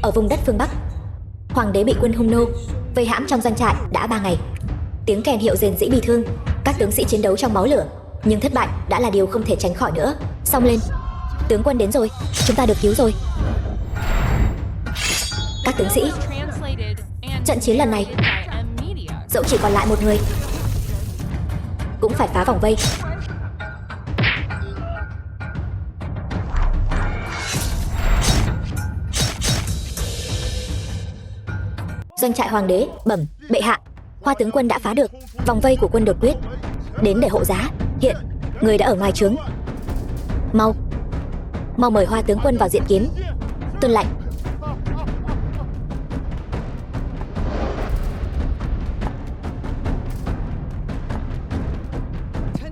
Ở vùng đất phương Bắc, hoàng đế bị quân Hung nô vây hãm trong doanh trại đã 3 ngày. Tiếng kèn hiệu rền rĩ bi thương, các tướng sĩ chiến đấu trong máu lửa, nhưng thất bại đã là điều không thể tránh khỏi nữa. Xông lên, tướng quân đến rồi, chúng ta được cứu rồi. Các tướng sĩ, trận chiến lần này dẫu chỉ còn lại một người cũng phải phá vòng vây. Doanh trại hoàng đế, bẩm bệ hạ, Hoa tướng quân đã phá được vòng vây của quân đột quyết, đến để hộ giá. Hiện người đã ở ngoài trướng. Mau mời Hoa tướng quân vào diện kiến. Tuân lệnh.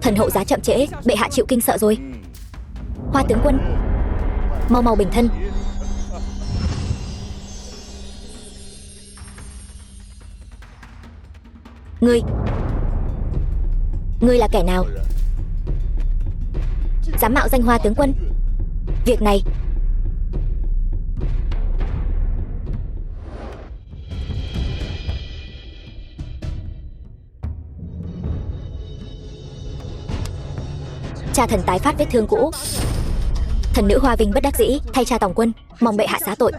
Thần hộ giá chậm trễ, bệ hạ chịu kinh sợ rồi. Hoa tướng quân, mau bình thân. Ngươi là kẻ nào dám mạo danh Hoa tướng quân? Việc này cha thần tái phát vết thương cũ. Thần nữ Hoa Vinh bất đắc dĩ thay cha tòng quân, mong bệ hạ xá tội.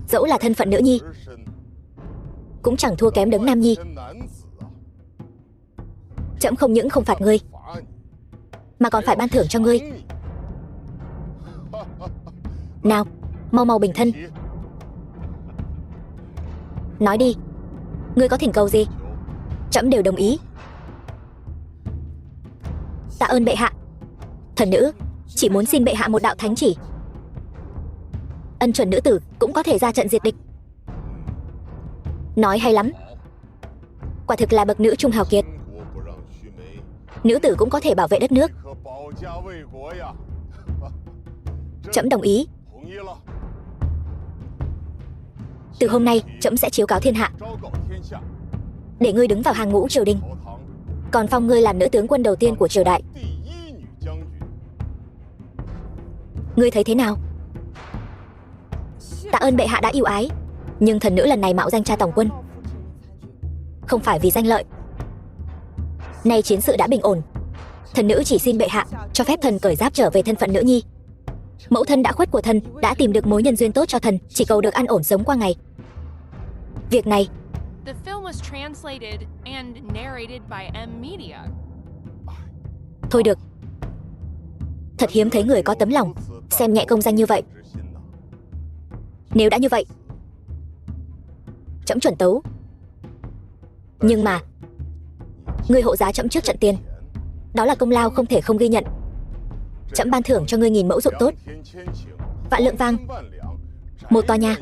Dẫu là thân phận nữ nhi cũng chẳng thua kém đấng nam nhi. Trẫm không những không phạt ngươi mà còn phải ban thưởng cho ngươi. Nào, mau bình thân. Nói đi, ngươi có thỉnh cầu gì, trẫm đều đồng ý. Tạ ơn bệ hạ. Thần nữ chỉ muốn xin bệ hạ một đạo thánh chỉ, ân chuẩn nữ tử cũng có thể ra trận diệt địch. Nói hay lắm, quả thực là bậc nữ trung hào kiệt. Nữ tử cũng có thể bảo vệ đất nước. Trẫm đồng ý. Từ hôm nay trẫm sẽ chiếu cáo thiên hạ, để ngươi đứng vào hàng ngũ triều đình, còn phong ngươi làm nữ tướng quân đầu tiên của triều đại. Ngươi thấy thế nào? Tạ ơn bệ hạ đã yêu ái, nhưng thần nữ lần này mạo danh cha tổng quân không phải vì danh lợi. Nay chiến sự đã bình ổn, thần nữ chỉ xin bệ hạ cho phép thần cởi giáp trở về thân phận nữ nhi. Mẫu thân đã khuất của thần đã tìm được mối nhân duyên tốt cho thần, chỉ cầu được an ổn sống qua ngày. Việc này thôi được. Thật hiếm thấy người có tấm lòng xem nhẹ công danh như vậy. Nếu đã như vậy, trẫm chuẩn tấu. Nhưng mà ngươi hộ giá trẫm trước trận tiền, đó là công lao không thể không ghi nhận. Trẫm ban thưởng cho ngươi 1000 mẫu ruộng tốt, vạn lượng vang, một tòa nhà.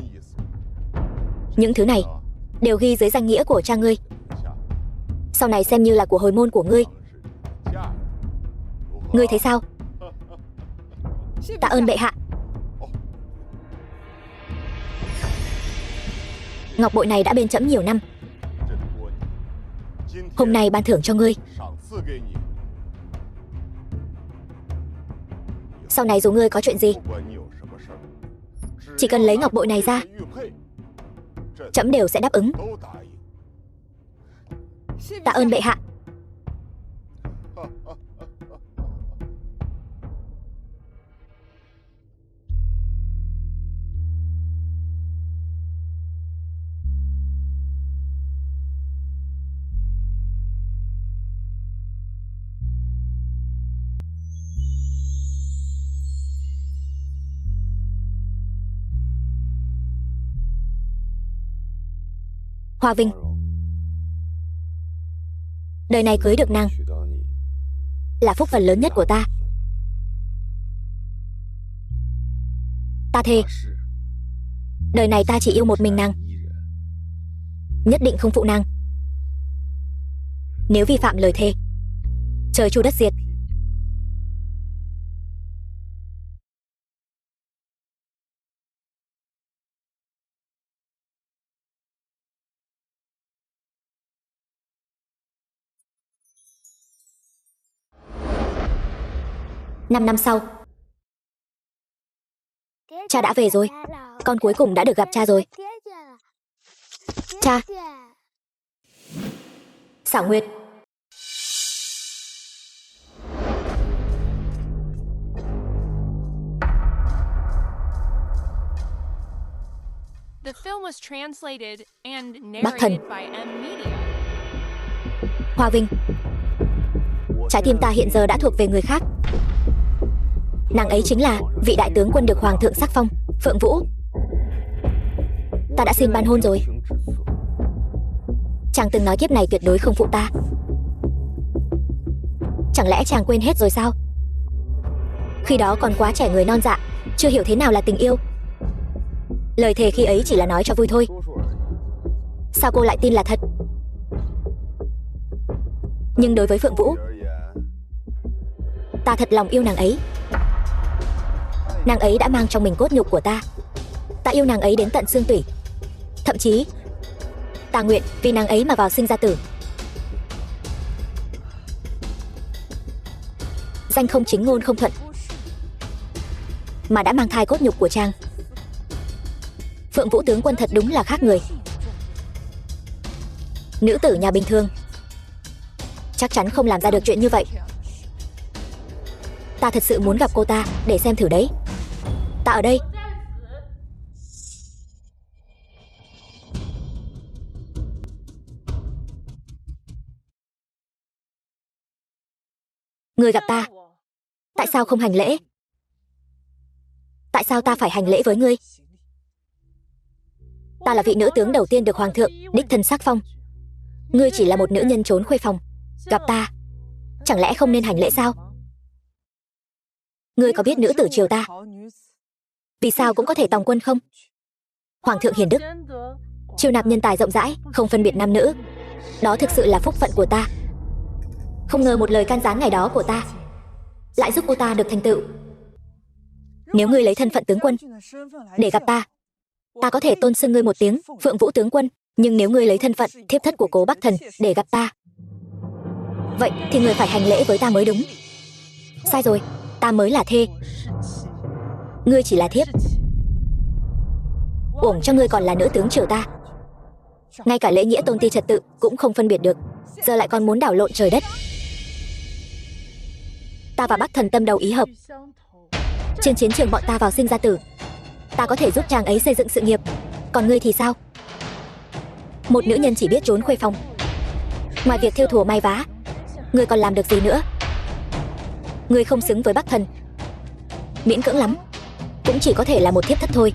Những thứ này đều ghi dưới danh nghĩa của cha ngươi, sau này xem như là của hồi môn của ngươi. Ngươi thấy sao? Tạ ơn bệ hạ. Ngọc bội này đã bên trẫm nhiều năm, hôm nay ban thưởng cho ngươi. Sau này dù ngươi có chuyện gì, chỉ cần lấy ngọc bội này ra, trẫm đều sẽ đáp ứng. Tạ ơn bệ hạ. Hoa Vinh, đời này cưới được nàng là phúc phần lớn nhất của ta. Ta thề, đời này ta chỉ yêu một mình nàng, nhất định không phụ nàng. Nếu vi phạm lời thề, trời chu đất diệt. Năm năm sau, Cha đã về rồi. Con cuối cùng đã được gặp cha rồi. Cha. Xảo Nguyệt. Bắc Thần. Hoa Vinh. Trái tim ta hiện giờ đã thuộc về người khác. Nàng ấy chính là vị đại tướng quân được Hoàng thượng sắc phong, Phượng Vũ. Ta đã xin ban hôn rồi. Chàng từng nói kiếp này tuyệt đối không phụ ta. Chẳng lẽ chàng quên hết rồi sao? Khi đó còn quá trẻ người non dạ, chưa hiểu thế nào là tình yêu. Lời thề khi ấy chỉ là nói cho vui thôi. Sao cô lại tin là thật? Nhưng đối với Phượng Vũ, ta thật lòng yêu nàng ấy. Nàng ấy đã mang trong mình cốt nhục của ta. Ta yêu nàng ấy đến tận xương tủy. Thậm chí ta nguyện vì nàng ấy mà vào sinh ra tử. Danh không chính ngôn không thuận, mà đã mang thai cốt nhục của chàng. Phượng Vũ tướng quân thật đúng là khác người. Nữ tử nhà bình thường chắc chắn không làm ra được chuyện như vậy. Ta thật sự muốn gặp cô ta để xem thử đấy. Ta ở đây. Người gặp ta, tại sao không hành lễ? Tại sao ta phải hành lễ với ngươi? Ta là vị nữ tướng đầu tiên được Hoàng thượng đích thân sắc phong. Ngươi chỉ là một nữ nhân trốn khuê phòng, gặp ta, chẳng lẽ không nên hành lễ sao? Ngươi có biết nữ tử triều ta vì sao cũng có thể tòng quân không? Hoàng thượng hiền đức, chiêu nạp nhân tài rộng rãi, không phân biệt nam nữ. Đó thực sự là phúc phận của ta. Không ngờ một lời can gián ngày đó của ta lại giúp cô ta được thành tựu. Nếu ngươi lấy thân phận tướng quân để gặp ta, ta có thể tôn xưng ngươi một tiếng Phượng Vũ tướng quân. Nhưng nếu ngươi lấy thân phận thiếp thất của Cố Bắc Thần để gặp ta, vậy thì ngươi phải hành lễ với ta mới đúng. Sai rồi, ta mới là thê, ngươi chỉ là thiếp. Uổng cho ngươi còn là nữ tướng triều ta. Ngay cả lễ nghĩa tôn ti trật tự cũng không phân biệt được, giờ lại còn muốn đảo lộn trời đất. Ta và Bắc Thần tâm đầu ý hợp. Trên chiến trường bọn ta vào sinh ra tử, ta có thể giúp chàng ấy xây dựng sự nghiệp. Còn ngươi thì sao? Một nữ nhân chỉ biết trốn khuê phòng, ngoài việc thêu thùa may vá, ngươi còn làm được gì nữa? Ngươi không xứng với Bắc Thần, miễn cưỡng lắm cũng chỉ có thể là một thiếp thất thôi.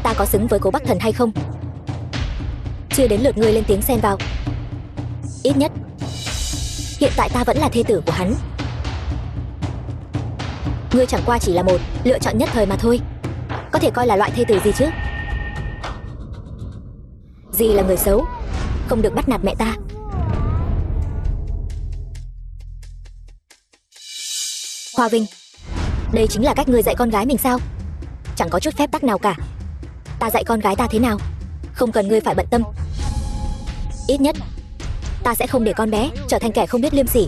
Ta có xứng với Cố Bắc Thần hay không, chưa đến lượt ngươi lên tiếng xen vào. Ít nhất hiện tại ta vẫn là thê tử của hắn. Ngươi chẳng qua chỉ là một lựa chọn nhất thời mà thôi. Có thể coi là loại thê tử gì chứ? Dì là người xấu, không được bắt nạt mẹ ta. Hoa Vinh, đây chính là cách ngươi dạy con gái mình sao? Chẳng có chút phép tắc nào cả. Ta dạy con gái ta thế nào không cần ngươi phải bận tâm. Ít nhất ta sẽ không để con bé trở thành kẻ không biết liêm sỉ,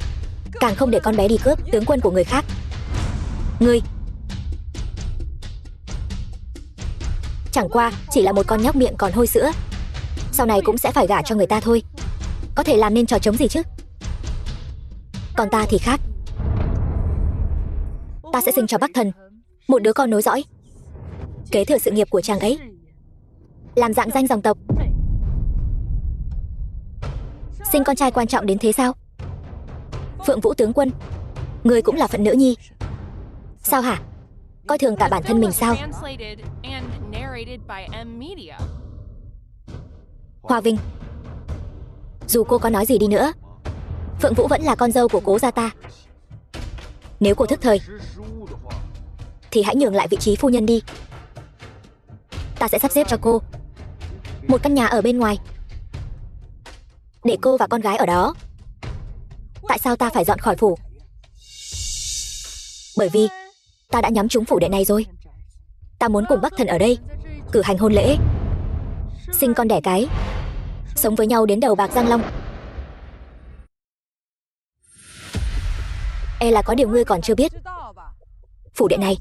càng không để con bé đi cướp tướng quân của người khác. Ngươi chẳng qua chỉ là một con nhóc miệng còn hôi sữa, sau này cũng sẽ phải gả cho người ta thôi. Có thể làm nên trò trống gì chứ? Còn ta thì khác. Ta sẽ sinh cho Bắc Thần một đứa con nối dõi, kế thừa sự nghiệp của chàng ấy, làm rạng danh dòng tộc. Sinh con trai quan trọng đến thế sao? Phượng Vũ tướng quân, ngươi cũng là phận nữ nhi. Sao hả? Coi thường cả bản thân mình sao? Hoa Vinh, dù cô có nói gì đi nữa, Phượng Vũ vẫn là con dâu của Cố gia ta. Nếu cô thức thời thì hãy nhường lại vị trí phu nhân đi. Ta sẽ sắp xếp cho cô một căn nhà ở bên ngoài, để cô và con gái ở đó. Tại sao ta phải dọn khỏi phủ? Bởi vì ta đã nhắm trúng phủ đệ này rồi. Ta muốn cùng Bắc Thần ở đây cử hành hôn lễ, sinh con đẻ cái, sống với nhau đến đầu bạc răng long. E là có điều ngươi còn chưa biết. Phủ điện này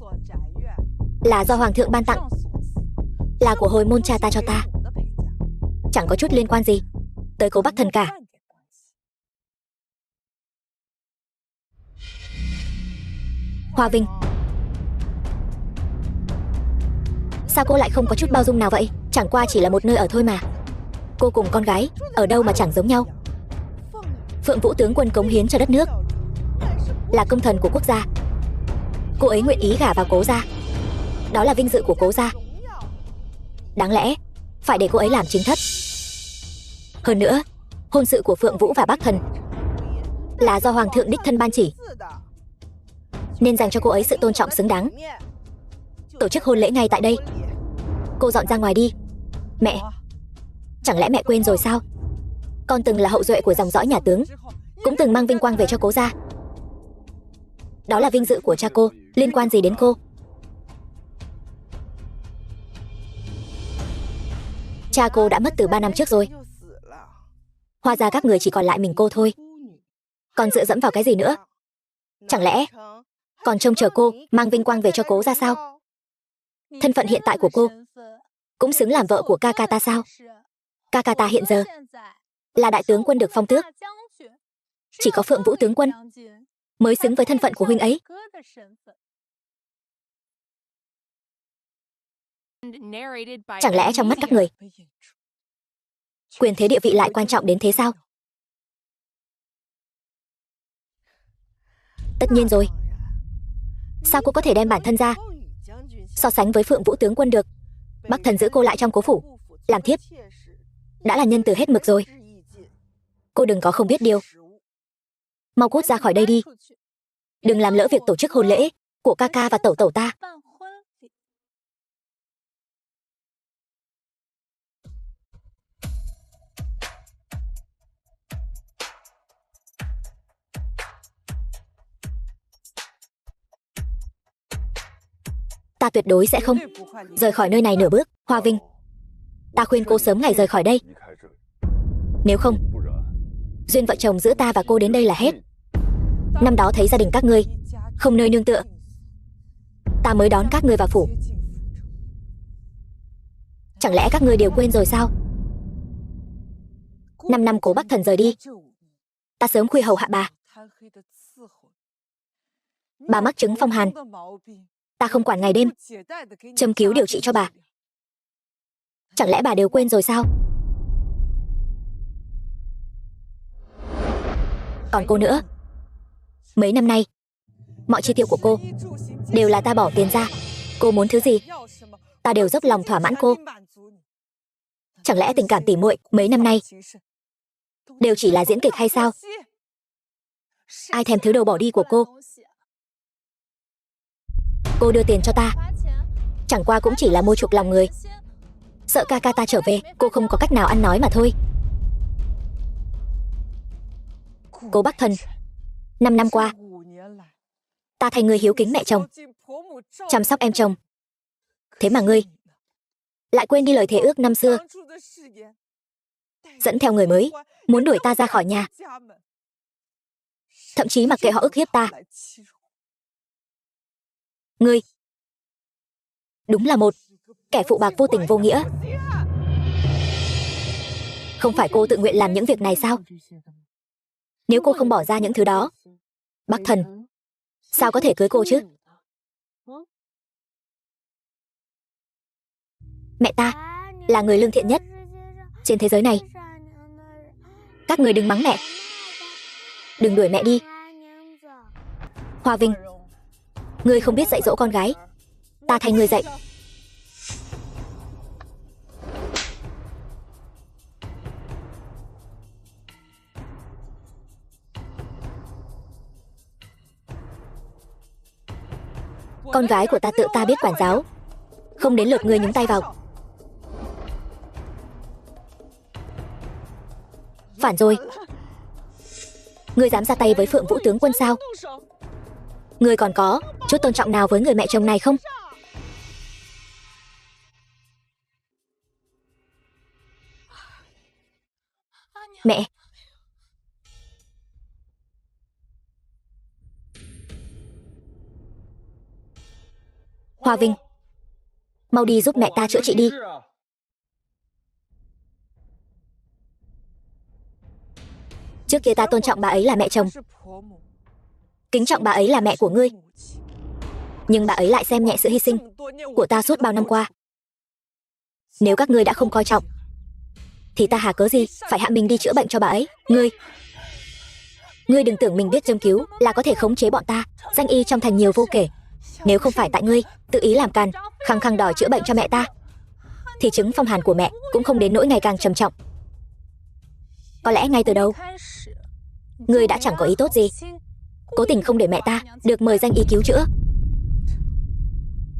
là do hoàng thượng ban tặng, là của hồi môn cha ta cho ta, chẳng có chút liên quan gì tới Cố Bắc Thần cả. Hoa Vinh, sao cô lại không có chút bao dung nào vậy? Chẳng qua chỉ là một nơi ở thôi mà. Cô cùng con gái ở đâu mà chẳng giống nhau. Phượng Vũ tướng quân cống hiến cho đất nước, là công thần của quốc gia. Cô ấy nguyện ý gả vào Cố gia, đó là vinh dự của Cố gia. Đáng lẽ phải để cô ấy làm chính thất. Hơn nữa, hôn sự của Phượng Vũ và Bắc Thần là do hoàng thượng đích thân ban chỉ, nên dành cho cô ấy sự tôn trọng xứng đáng. Tổ chức hôn lễ ngay tại đây. Cô dọn ra ngoài đi. Mẹ, chẳng lẽ mẹ quên rồi sao? Con từng là hậu duệ của dòng dõi nhà tướng, cũng từng mang vinh quang về cho Cố gia. Đó là vinh dự của cha cô, liên quan gì đến cô? Cha cô đã mất từ 3 năm trước rồi. Hóa ra các người chỉ còn lại mình cô thôi. Còn dựa dẫm vào cái gì nữa? Chẳng lẽ còn trông chờ cô mang vinh quang về cho Cố gia sao? Thân phận hiện tại của cô cũng xứng làm vợ của ca ca ta sao? Ca ca ta hiện giờ là đại tướng quân được phong tước. Chỉ có Phượng Vũ tướng quân mới xứng với thân phận của huynh ấy. Chẳng lẽ trong mắt các người, quyền thế địa vị lại quan trọng đến thế sao? Tất nhiên rồi. Sao cô có thể đem bản thân ra so sánh với Phượng Vũ tướng quân được? Bắc Thần giữ cô lại trong cố phủ làm thiếp đã là nhân từ hết mực rồi. Cô đừng có không biết điều. Mau cút ra khỏi đây đi. Đừng làm lỡ việc tổ chức hôn lễ của ca ca và tẩu tẩu ta. Ta tuyệt đối sẽ không rời khỏi nơi này nửa bước. Hoa Vinh, ta khuyên cô sớm ngày rời khỏi đây. Nếu không, duyên vợ chồng giữa ta và cô đến đây là hết. Năm đó thấy gia đình các ngươi không nơi nương tựa, ta mới đón các ngươi vào phủ. Chẳng lẽ các ngươi đều quên rồi sao? 5 năm Cố Bắc Thần rời đi, ta sớm khuya hầu hạ bà. Bà mắc chứng phong hàn, ta không quản ngày đêm châm cứu điều trị cho bà. Chẳng lẽ bà đều quên rồi sao? Còn cô nữa, mấy năm nay mọi chi tiêu của cô đều là ta bỏ tiền ra. Cô muốn thứ gì, ta đều dốc lòng thỏa mãn cô. Chẳng lẽ tình cảm tỉ muội mấy năm nay đều chỉ là diễn kịch hay sao? Ai thèm thứ đồ bỏ đi của cô? Cô đưa tiền cho ta chẳng qua cũng chỉ là mua chuộc lòng người, sợ ca ca ta trở về cô không có cách nào ăn nói mà thôi. Cố Bắc Thần, 5 năm qua ta thành người hiếu kính mẹ chồng, chăm sóc em chồng. Thế mà ngươi lại quên đi lời thề ước năm xưa, dẫn theo người mới muốn đuổi ta ra khỏi nhà, thậm chí mặc kệ họ ức hiếp ta. Ngươi đúng là một kẻ phụ bạc vô tình vô nghĩa. Không phải cô tự nguyện làm những việc này sao? Nếu cô không bỏ ra những thứ đó, Bắc Thần sao có thể cưới cô chứ? Mẹ ta là người lương thiện nhất trên thế giới này. Các người đừng mắng mẹ, đừng đuổi mẹ đi. Hoa Vinh, ngươi không biết dạy dỗ con gái, ta thay ngươi dạy. Con gái của ta tự ta biết quản giáo, không đến lượt ngươi nhúng tay vào. Phản rồi. Ngươi dám ra tay với Phượng Vũ tướng quân sao? Ngươi còn có chút tôn trọng nào với người mẹ chồng này không? Mẹ, Hoa Vinh, mau đi giúp mẹ ta chữa trị đi. Trước kia ta tôn trọng bà ấy là mẹ chồng, kính trọng bà ấy là mẹ của ngươi. Nhưng bà ấy lại xem nhẹ sự hy sinh của ta suốt bao năm qua. Nếu các ngươi đã không coi trọng, thì ta hà cớ gì phải hạ mình đi chữa bệnh cho bà ấy. Ngươi đừng tưởng mình biết châm cứu là có thể khống chế bọn ta. Danh y trong thành nhiều vô kể. Nếu không phải tại ngươi tự ý làm càn, khăng khăng đòi chữa bệnh cho mẹ ta, thì chứng phong hàn của mẹ cũng không đến nỗi ngày càng trầm trọng. Có lẽ ngay từ đầu ngươi đã chẳng có ý tốt gì, cố tình không để mẹ ta được mời danh y cứu chữa.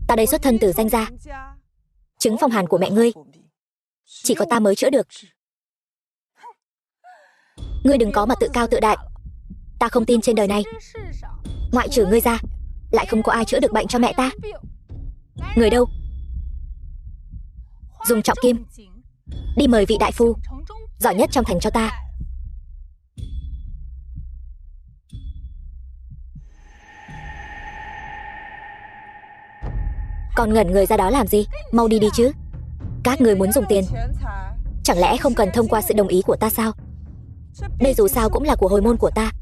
Ta đây xuất thân từ danh gia, chứng phong hàn của mẹ ngươi chỉ có ta mới chữa được. Ngươi đừng có mà tự cao tự đại. Ta không tin trên đời này, ngoại trừ ngươi ra, lại không có ai chữa được bệnh cho mẹ ta. Người đâu? Dùng trọng kim đi mời vị đại phu giỏi nhất trong thành cho ta. Còn ngẩn người ra đó làm gì? Mau đi đi chứ. Các người muốn dùng tiền, chẳng lẽ không cần thông qua sự đồng ý của ta sao? Đây dù sao cũng là của hồi môn của ta,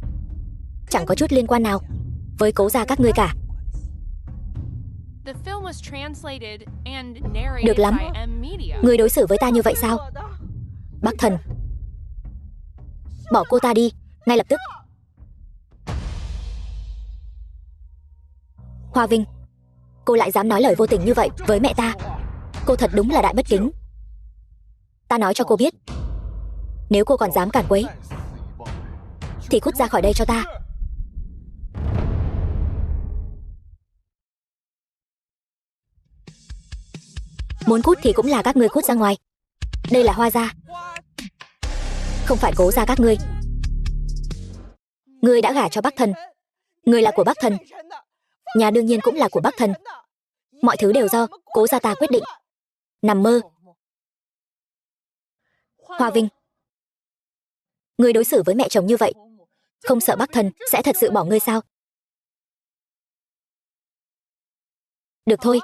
chẳng có chút liên quan nào với Cố gia các ngươi cả. Được lắm, ngươi đối xử với ta như vậy sao? Bắc Thần, bỏ cô ta đi, ngay lập tức. Hoa Vinh, cô lại dám nói lời vô tình như vậy với mẹ ta. Cô thật đúng là đại bất kính. Ta nói cho cô biết, nếu cô còn dám cản quấy thì cút ra khỏi đây cho ta. Muốn cút thì cũng là các ngươi cút ra ngoài. Đây là Hoa gia, không phải Cố gia các ngươi. Ngươi đã gả cho Bắc Thần, ngươi là của Bắc Thần, nhà đương nhiên cũng là của Bắc Thần. Mọi thứ đều do Cố gia ta quyết định. Nằm mơ. Hoa Vinh, ngươi đối xử với mẹ chồng như vậy, không sợ Bắc Thần sẽ thật sự bỏ ngươi sao? Được thôi,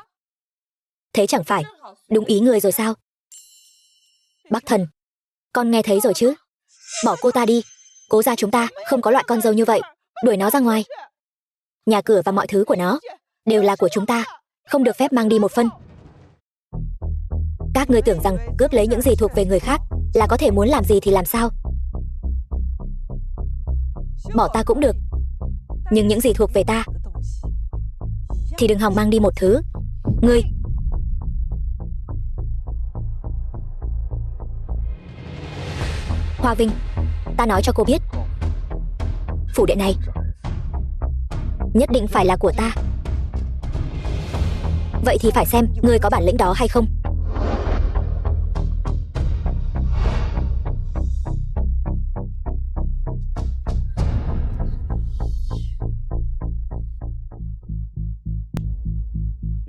thế chẳng phải đúng ý ngươi rồi sao? Bắc Thần, con nghe thấy rồi chứ? Bỏ cô ta đi. Cố gia chúng ta không có loại con dâu như vậy. Đuổi nó ra ngoài. Nhà cửa và mọi thứ của nó đều là của chúng ta, không được phép mang đi một phân. Các ngươi tưởng rằng cướp lấy những gì thuộc về người khác là có thể muốn làm gì thì làm sao? Bỏ ta cũng được, nhưng những gì thuộc về ta thì đừng hòng mang đi một thứ. Ngươi, Hoa Vinh, ta nói cho cô biết, phủ đệ này nhất định phải là của ta. Vậy thì phải xem ngươi có bản lĩnh đó hay không.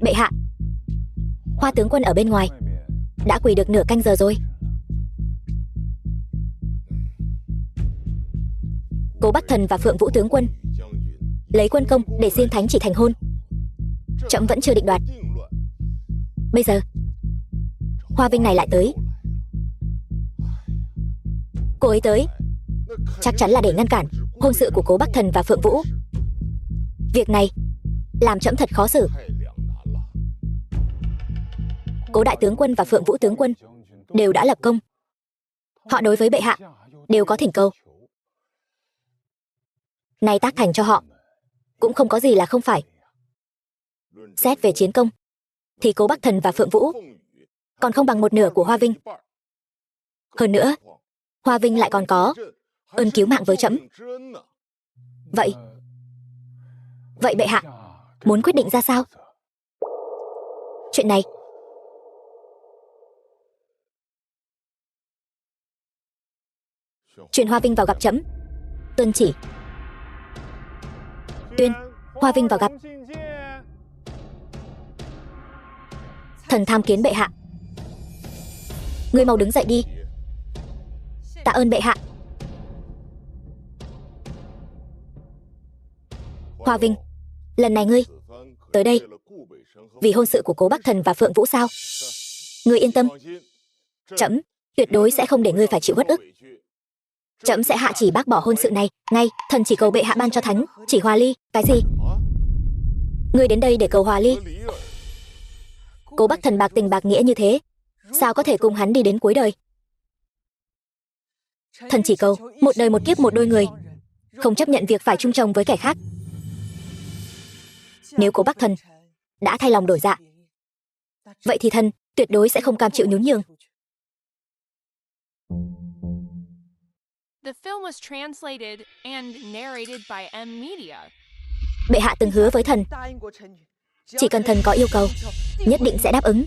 Bệ hạ, Hoa tướng quân ở bên ngoài đã quỳ được nửa canh giờ rồi. Cố Bắc Thần và Phượng Vũ tướng quân lấy quân công để xin thánh chỉ thành hôn, trẫm vẫn chưa định đoạt. Bây giờ Hoa Vinh này lại tới. Cô ấy tới chắc chắn là để ngăn cản hôn sự của Cố Bắc Thần và Phượng Vũ. Việc này làm trẫm thật khó xử. Cố đại tướng quân và Phượng Vũ tướng quân đều đã lập công. Họ đối với bệ hạ đều có thỉnh cầu. Nay tác thành cho họ cũng không có gì là không phải. Xét về chiến công thì Cố Bắc Thần và Phượng Vũ còn không bằng một nửa của Hoa Vinh. Hơn nữa, Hoa Vinh lại còn có ơn cứu mạng với trẫm. Vậy bệ hạ muốn quyết định ra sao? Chuyện này truyền Hoa Vinh vào gặp trẫm. Tuân chỉ. Tuyên, Hoa Vinh vào gặp. Thần tham kiến bệ hạ. Ngươi mau đứng dậy đi. Tạ ơn bệ hạ. Hoa Vinh, lần này ngươi tới đây Vì hôn sự của Cố Bắc Thần và Phượng Vũ sao? Ngươi yên tâm, trẫm tuyệt đối sẽ không để ngươi phải chịu uất ức. Trẫm sẽ hạ chỉ bác bỏ hôn sự này ngay. Thần chỉ cầu bệ hạ ban cho thánh chỉ hòa ly. Cái gì? Ngươi đến đây để cầu hòa ly? Cố Bắc Thần bạc tình bạc nghĩa như thế, sao có thể cùng hắn đi đến cuối đời? Thần chỉ cầu một đời một kiếp một đôi người, không chấp nhận việc phải chung chồng với kẻ khác. Nếu Cố Bắc Thần đã thay lòng đổi dạ, vậy thì thần tuyệt đối sẽ không cam chịu nhún nhường. The film was translated and narrated by M Media. Bệ hạ từng hứa với thần, chỉ cần thần có yêu cầu, nhất định sẽ đáp ứng.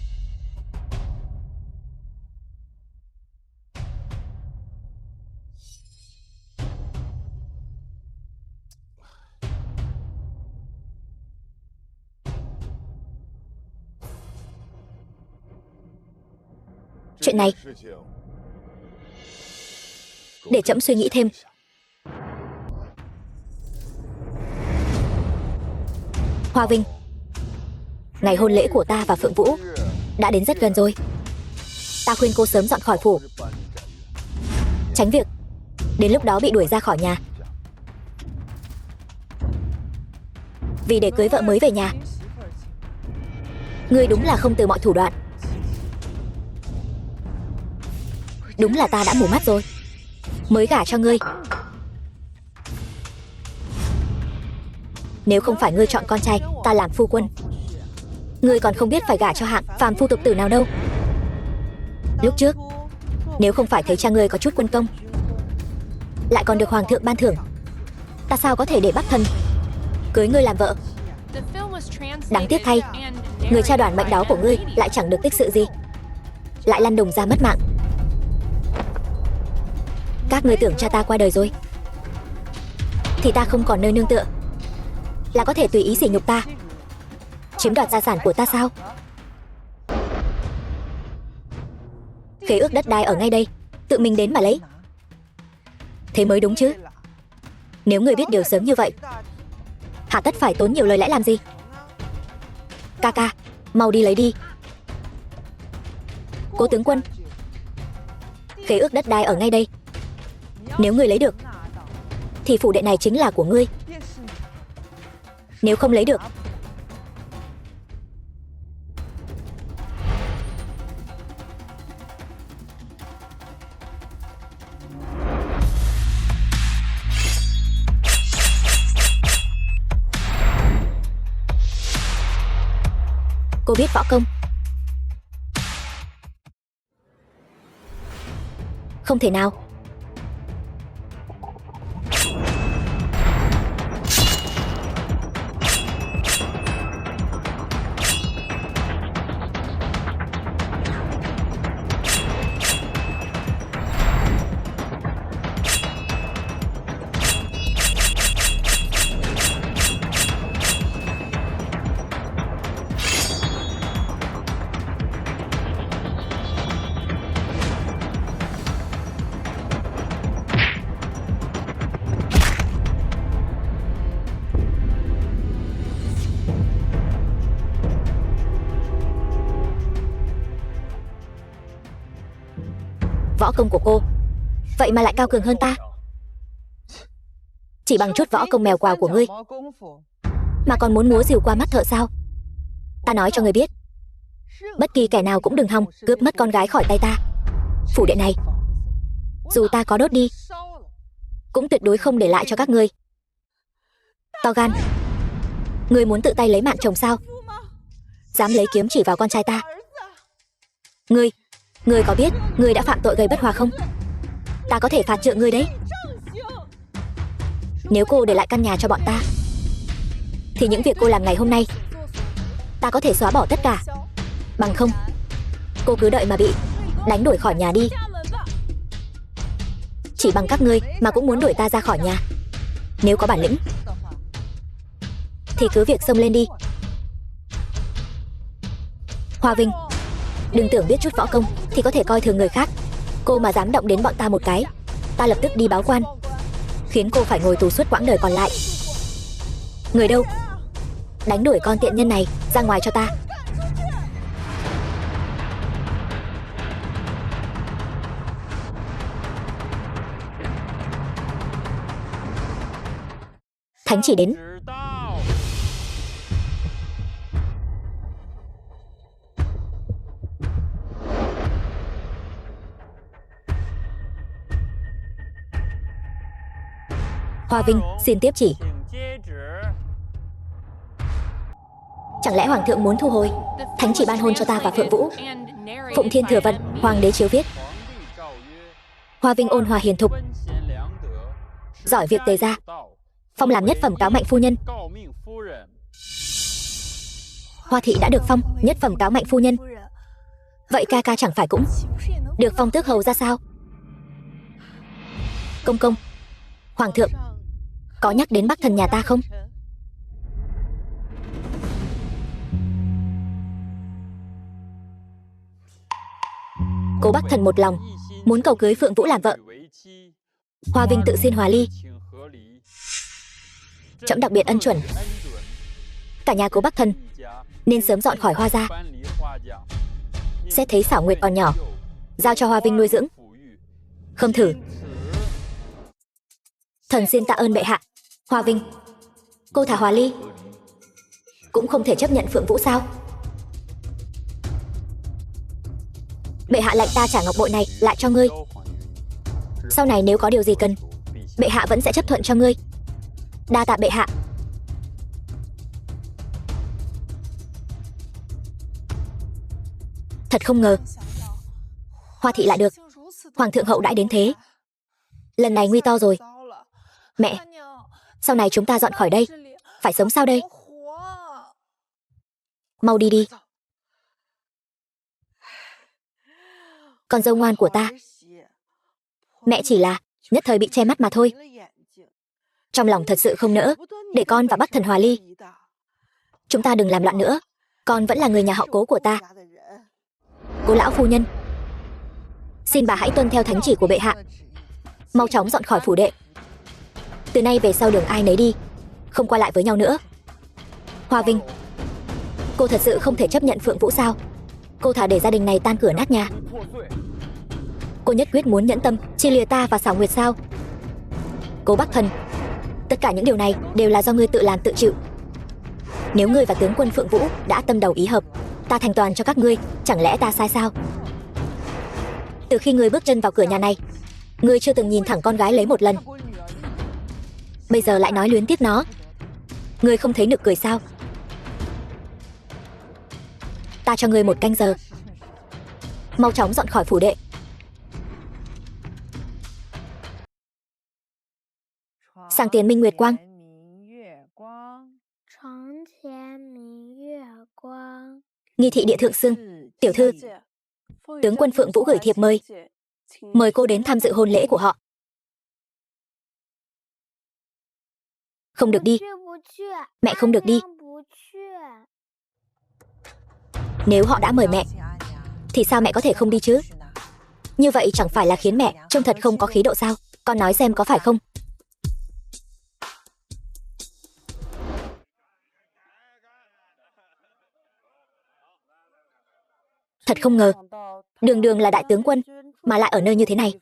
Chuyện này để trẫm suy nghĩ thêm. Hoa Vinh, ngày hôn lễ của ta và Phượng Vũ đã đến rất gần rồi. Ta khuyên cô sớm dọn khỏi phủ, tránh việc đến lúc đó bị đuổi ra khỏi nhà. Vì để cưới vợ mới về nhà, ngươi đúng là không từ mọi thủ đoạn. Đúng là ta đã mù mắt rồi, mới gả cho ngươi. Nếu không phải ngươi chọn con trai ta làm phu quân, ngươi còn không biết phải gả cho hạng phàm phu tục tử nào đâu. Lúc trước, nếu không phải thấy cha ngươi có chút quân công, lại còn được hoàng thượng ban thưởng, ta sao có thể để Bắc Thần cưới ngươi làm vợ. Đáng tiếc thay, người cha đoàn mệnh đó của ngươi lại chẳng được tích sự gì, lại lăn đùng ra mất mạng. Các ngươi tưởng cha ta qua đời rồi thì ta không còn nơi nương tựa, là có thể tùy ý sỉ nhục ta, chiếm đoạt gia sản của ta sao? Khế ước đất đai ở ngay đây, tự mình đến mà lấy, thế mới đúng chứ. Nếu người biết điều sớm như vậy, hà tất phải tốn nhiều lời lẽ làm gì? Ca ca, mau đi lấy đi. Cố tướng quân, khế ước đất đai ở ngay đây, nếu ngươi lấy được thì phủ đệ này chính là của ngươi. Nếu không lấy được, cô biết võ công? Không thể nào. Võ công của cô vậy mà lại cao cường hơn ta. Chỉ bằng chút võ công mèo quào của ngươi mà còn muốn múa rìu qua mắt thợ sao? Ta nói cho ngươi biết, bất kỳ kẻ nào cũng đừng hòng cướp mất con gái khỏi tay ta. Phủ đệ này dù ta có đốt đi, cũng tuyệt đối không để lại cho các ngươi. To gan, ngươi muốn tự tay lấy mạng chồng sao? Dám lấy kiếm chỉ vào con trai ta. Ngươi có biết ngươi đã phạm tội gây bất hòa không? Ta có thể phạt trượng ngươi đấy. Nếu cô để lại căn nhà cho bọn ta, thì những việc cô làm ngày hôm nay ta có thể xóa bỏ tất cả. Bằng không, cô cứ đợi mà bị đánh đuổi khỏi nhà đi. Chỉ bằng các ngươi mà cũng muốn đuổi ta ra khỏi nhà. Nếu có bản lĩnh thì cứ việc xông lên đi. Hoa Vinh, đừng tưởng biết chút võ công thì có thể coi thường người khác. Cô mà dám động đến bọn ta một cái, ta lập tức đi báo quan, khiến cô phải ngồi tù suốt quãng đời còn lại. Người đâu? Đánh đuổi con tiện nhân này ra ngoài cho ta. Thánh chỉ đến. Hoa Vinh, xin tiếp chỉ. Chẳng lẽ Hoàng thượng muốn thu hồi thánh chỉ ban hôn cho ta và Phượng Vũ? Phụng Thiên Thừa Vận, Hoàng đế chiếu viết. Hoa Vinh ôn hòa hiền thục, giỏi việc tề gia, phong làm nhất phẩm cáo mệnh phu nhân. Hoa thị đã được phong nhất phẩm cáo mệnh phu nhân, vậy ca ca chẳng phải cũng được phong tước hầu ra sao? Công công, Hoàng thượng có nhắc đến Bắc Thần nhà ta không? Cố Bắc Thần một lòng muốn cầu cưới Phượng Vũ làm vợ. Hoa Vinh tự xin hòa ly. Trẫm đặc biệt ân chuẩn, cả nhà Cố Bắc Thần nên sớm dọn khỏi Hoa gia. Xét thấy Xảo Nguyệt còn nhỏ, giao cho Hoa Vinh nuôi dưỡng. Khâm thử. Thần xin tạ ơn bệ hạ. Hoa Vinh, cô thả hòa ly cũng không thể chấp nhận Phượng Vũ sao? Bệ hạ lệnh ta trả ngọc bội này lại cho ngươi. Sau này nếu có điều gì cần, bệ hạ vẫn sẽ chấp thuận cho ngươi. Đa tạ bệ hạ. Thật không ngờ Hoa thị lại được Hoàng thượng hậu đãi đến thế. Lần này nguy to rồi. Mẹ, sau này chúng ta dọn khỏi đây, phải sống sao đây? Mau đi đi. Con dâu ngoan của ta. Mẹ chỉ là nhất thời bị che mắt mà thôi. Trong lòng thật sự không nỡ để con và Bắc Thần hòa ly. Chúng ta đừng làm loạn nữa. Con vẫn là người nhà họ Cố của ta. Cố lão phu nhân, xin bà hãy tuân theo thánh chỉ của bệ hạ, mau chóng dọn khỏi phủ đệ. Từ nay về sau đường ai nấy đi, không qua lại với nhau nữa. Hoa Vinh, cô thật sự không thể chấp nhận Phượng Vũ sao? Cô thà để gia đình này tan cửa nát nhà. Cô nhất quyết muốn nhẫn tâm chia lìa ta và Xảo Nguyệt sao? Cố Bắc Thần, tất cả những điều này đều là do ngươi tự làm tự chịu. Nếu ngươi và tướng quân Phượng Vũ đã tâm đầu ý hợp, ta thành toàn cho các ngươi, chẳng lẽ ta sai sao? Từ khi ngươi bước chân vào cửa nhà này, ngươi chưa từng nhìn thẳng con gái lấy một lần. Bây giờ lại nói luyến tiếc nó. Ngươi không thấy nực cười sao? Ta cho ngươi 1 canh giờ, mau chóng dọn khỏi phủ đệ. Sang tiền minh nguyệt quang. Nghi thị địa thượng xưng, tiểu thư, tướng quân Phượng Vũ gửi thiệp mời, mời cô đến tham dự hôn lễ của họ. Không được đi. Mẹ không được đi. Nếu họ đã mời mẹ, thì sao mẹ có thể không đi chứ? Như vậy chẳng phải là khiến mẹ trông thật không có khí độ sao? Con nói xem có phải không? Thật không ngờ, đường đường là đại tướng quân mà lại ở nơi như thế này.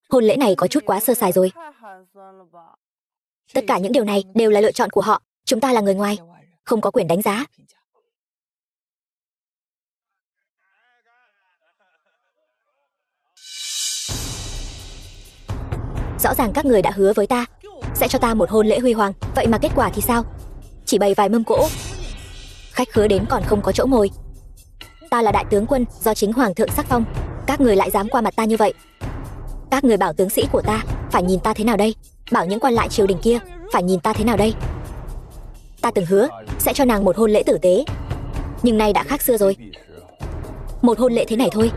Hôn lễ này có chút quá sơ sài rồi. Tất cả những điều này đều là lựa chọn của họ. Chúng ta là người ngoài, không có quyền đánh giá. Rõ ràng các người đã hứa với ta sẽ cho ta một hôn lễ huy hoàng, vậy mà kết quả thì sao? Chỉ bày vài mâm cỗ, khách khứa đến còn không có chỗ ngồi. Ta là đại tướng quân do chính hoàng thượng sắc phong, các người lại dám qua mặt ta như vậy. Các người bảo tướng sĩ của ta phải nhìn ta thế nào đây? Bảo những quan lại triều đình kia phải nhìn ta thế nào đây? Ta từng hứa sẽ cho nàng một hôn lễ tử tế, nhưng nay đã khác xưa rồi. Một hôn lễ thế này thôi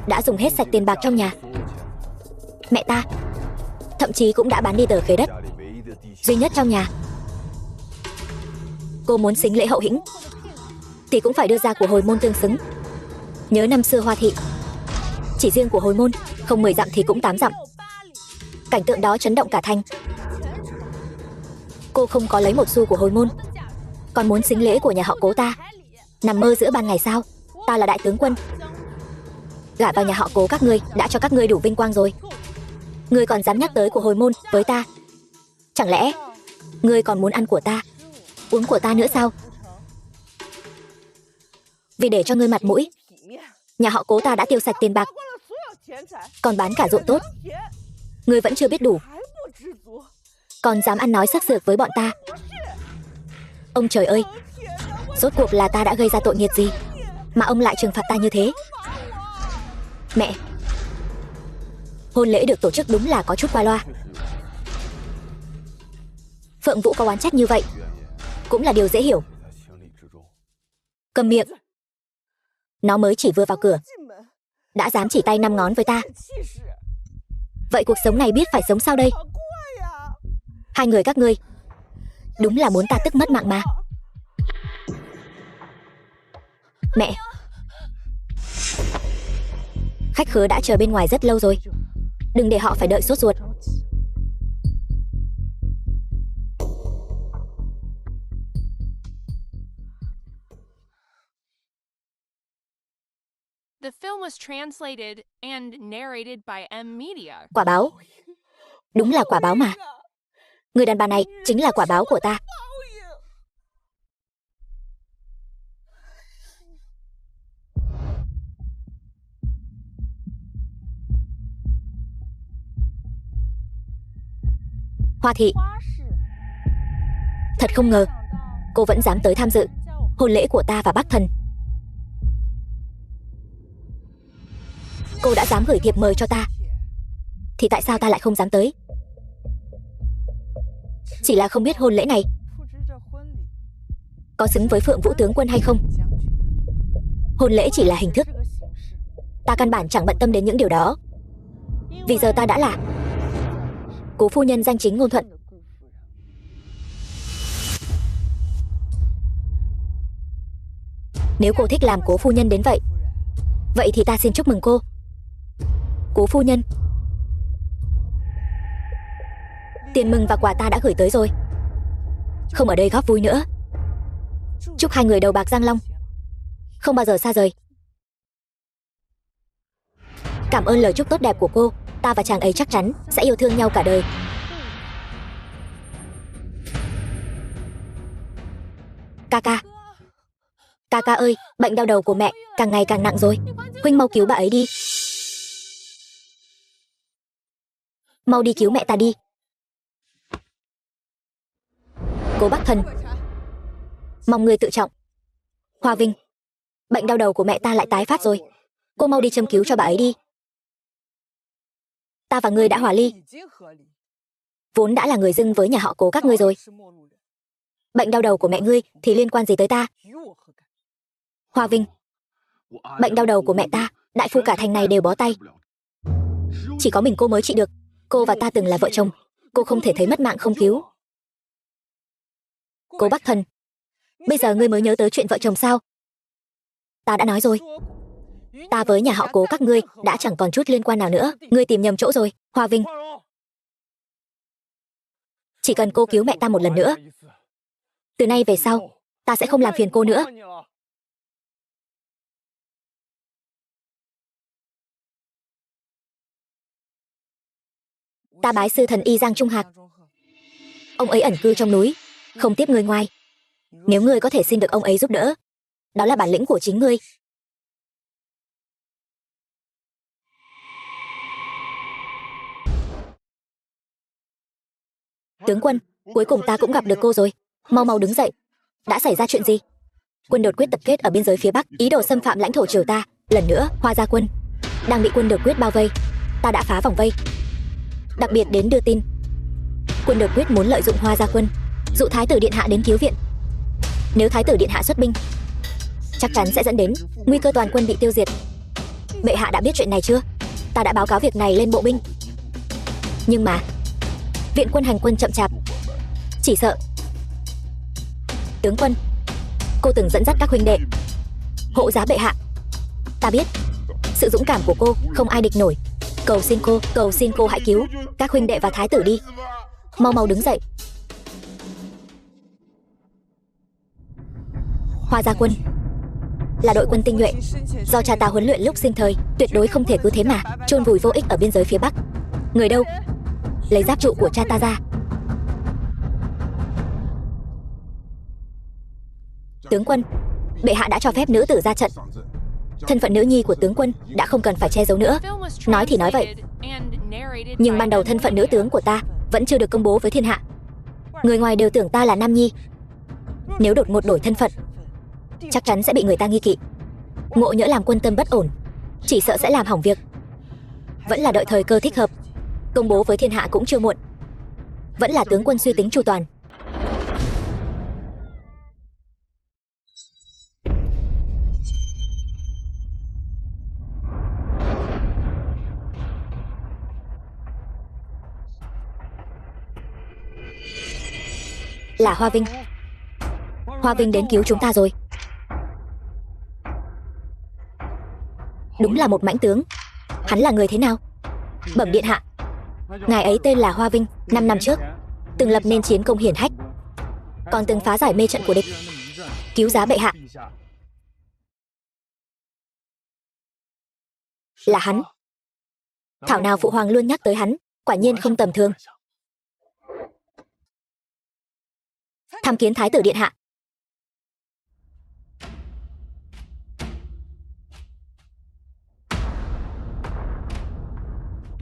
đã dùng hết sạch tiền bạc trong nhà. Mẹ ta thậm chí cũng đã bán đi tờ khế đất duy nhất trong nhà. Cô muốn xính lễ hậu hĩnh thì cũng phải đưa ra của hồi môn tương xứng. Nhớ năm xưa Hoa thị, chỉ riêng của hồi môn không 10 dặm thì cũng 8 dặm. Cảnh tượng đó chấn động cả thành. Cô không có lấy một xu của hồi môn, Còn muốn xính lễ của nhà họ Cố ta? Nằm mơ giữa ban ngày sao? Ta là đại tướng quân. Gả vào nhà họ Cố các ngươi đã cho các ngươi đủ vinh quang rồi. Ngươi còn dám nhắc tới của hồi môn với ta? Chẳng lẽ ngươi còn muốn ăn của ta, uống của ta nữa sao? Vì để cho ngươi mặt mũi, nhà họ Cố ta đã tiêu sạch tiền bạc, còn bán cả ruộng tốt. Ngươi vẫn chưa biết đủ, còn dám ăn nói sắc sược với bọn ta. Ông trời ơi, rốt cuộc là ta đã gây ra tội nghiệp gì mà ông lại trừng phạt ta như thế? Mẹ, hôn lễ được tổ chức đúng là có chút qua loa. Phượng Vũ có oán trách như vậy cũng là điều dễ hiểu. Cầm miệng. Nó mới chỉ vừa vào cửa đã dám chỉ tay năm ngón với ta. Vậy cuộc sống này biết phải sống sao đây? Hai người các ngươi đúng là muốn ta tức mất mạng mà. Mẹ, khách khứa đã chờ bên ngoài rất lâu rồi, đừng để họ phải đợi sốt ruột. The film was translated and narrated by M Media. Quả báo. Đúng là quả báo mà. Người đàn bà này chính là quả báo của ta. Hoa thị, thật không ngờ cô vẫn dám tới tham dự hôn lễ của ta và Bắc Thần. Cô đã dám gửi thiệp mời cho ta, thì tại sao ta lại không dám tới? Chỉ là không biết hôn lễ này có xứng với Phượng Vũ tướng quân hay không. Hôn lễ chỉ là hình thức, ta căn bản chẳng bận tâm đến những điều đó. Vì giờ ta đã là Cố phu nhân danh chính ngôn thuận. Nếu cô thích làm Cố phu nhân đến vậy, vậy thì ta xin chúc mừng cô, Cố phu nhân. Tiền mừng và quà ta đã gửi tới rồi, không ở đây góp vui nữa. Chúc hai người đầu bạc răng long, không bao giờ xa rời. Cảm ơn lời chúc tốt đẹp của cô, ta và chàng ấy chắc chắn sẽ yêu thương nhau cả đời. Ca ca, ca ca ơi, bệnh đau đầu của mẹ càng ngày càng nặng rồi, huynh mau cứu bà ấy đi. Mau đi cứu mẹ ta đi. Cố Bắc Thần, mong người tự trọng. Hoa Vinh, bệnh đau đầu của mẹ ta lại tái phát rồi, cô mau đi châm cứu cho bà ấy đi. Ta và ngươi đã hòa ly, vốn đã là người dưng với nhà họ Cố các ngươi rồi. Bệnh đau đầu của mẹ ngươi thì liên quan gì tới ta? Hoa Vinh, bệnh đau đầu của mẹ ta, đại phu cả thành này đều bó tay, chỉ có mình cô mới trị được. Cô và ta từng là vợ chồng, cô không thể thấy mất mạng không cứu. Cố Bắc Thần, bây giờ ngươi mới nhớ tới chuyện vợ chồng sao? Ta đã nói rồi, ta với nhà họ Cố các ngươi đã chẳng còn chút liên quan nào nữa. Ngươi tìm nhầm chỗ rồi, Hoa Vinh. Chỉ cần cô cứu mẹ ta một lần nữa, từ nay về sau ta sẽ không làm phiền cô nữa. Ta bái sư thần y Giang Trung Hạc, ông ấy ẩn cư trong núi, không tiếp người ngoài. Nếu ngươi có thể xin được ông ấy giúp đỡ, đó là bản lĩnh của chính ngươi. Tướng quân, cuối cùng ta cũng gặp được cô rồi. Mau mau đứng dậy. Đã xảy ra chuyện gì? Quân đột quyết tập kết ở biên giới phía Bắc, ý đồ xâm phạm lãnh thổ triều ta. Lần nữa, Hoa gia quân đang bị quân đột quyết bao vây. Ta đã phá vòng vây, đặc biệt đến đưa tin. Quân đột quyết muốn lợi dụng Hoa gia quân dụ Thái tử điện hạ đến cứu viện. Nếu Thái tử điện hạ xuất binh, chắc chắn sẽ dẫn đến nguy cơ toàn quân bị tiêu diệt. Bệ hạ đã biết chuyện này chưa? Ta đã báo cáo việc này lên bộ binh, nhưng mà viện quân hành quân chậm chạp, chỉ sợ. Tướng quân, cô từng dẫn dắt các huynh đệ hộ giá bệ hạ. Ta biết sự dũng cảm của cô không ai địch nổi. Cầu xin cô hãy cứu các huynh đệ và thái tử đi. Mau mau đứng dậy. Hoa Gia Quân là đội quân tinh nhuệ do cha ta huấn luyện lúc sinh thời, tuyệt đối không thể cứ thế mà chôn vùi vô ích ở biên giới phía Bắc. Người đâu? Lấy giáp trụ của cha ta ra. Tướng quân, bệ hạ đã cho phép nữ tử ra trận. Thân phận nữ nhi của tướng quân đã không cần phải che giấu nữa. Nói thì nói vậy, nhưng ban đầu thân phận nữ tướng của ta vẫn chưa được công bố với thiên hạ. Người ngoài đều tưởng ta là nam nhi. Nếu đột ngột đổi thân phận, chắc chắn sẽ bị người ta nghi kỵ. Ngộ nhỡ làm quân tâm bất ổn, chỉ sợ sẽ làm hỏng việc. Vẫn là đợi thời cơ thích hợp, công bố với thiên hạ cũng chưa muộn. Vẫn là tướng quân suy tính chu toàn. Là Hoa Vinh. Hoa Vinh đến cứu chúng ta rồi. Đúng là một mãnh tướng. Hắn là người thế nào? Bẩm điện hạ, ngài ấy tên là Hoa Vinh, 5 năm trước từng lập nên chiến công hiển hách, còn từng phá giải mê trận của địch, cứu giá bệ hạ. Là hắn. Thảo nào phụ hoàng luôn nhắc tới hắn, quả nhiên không tầm thường. Tham kiến thái tử điện hạ.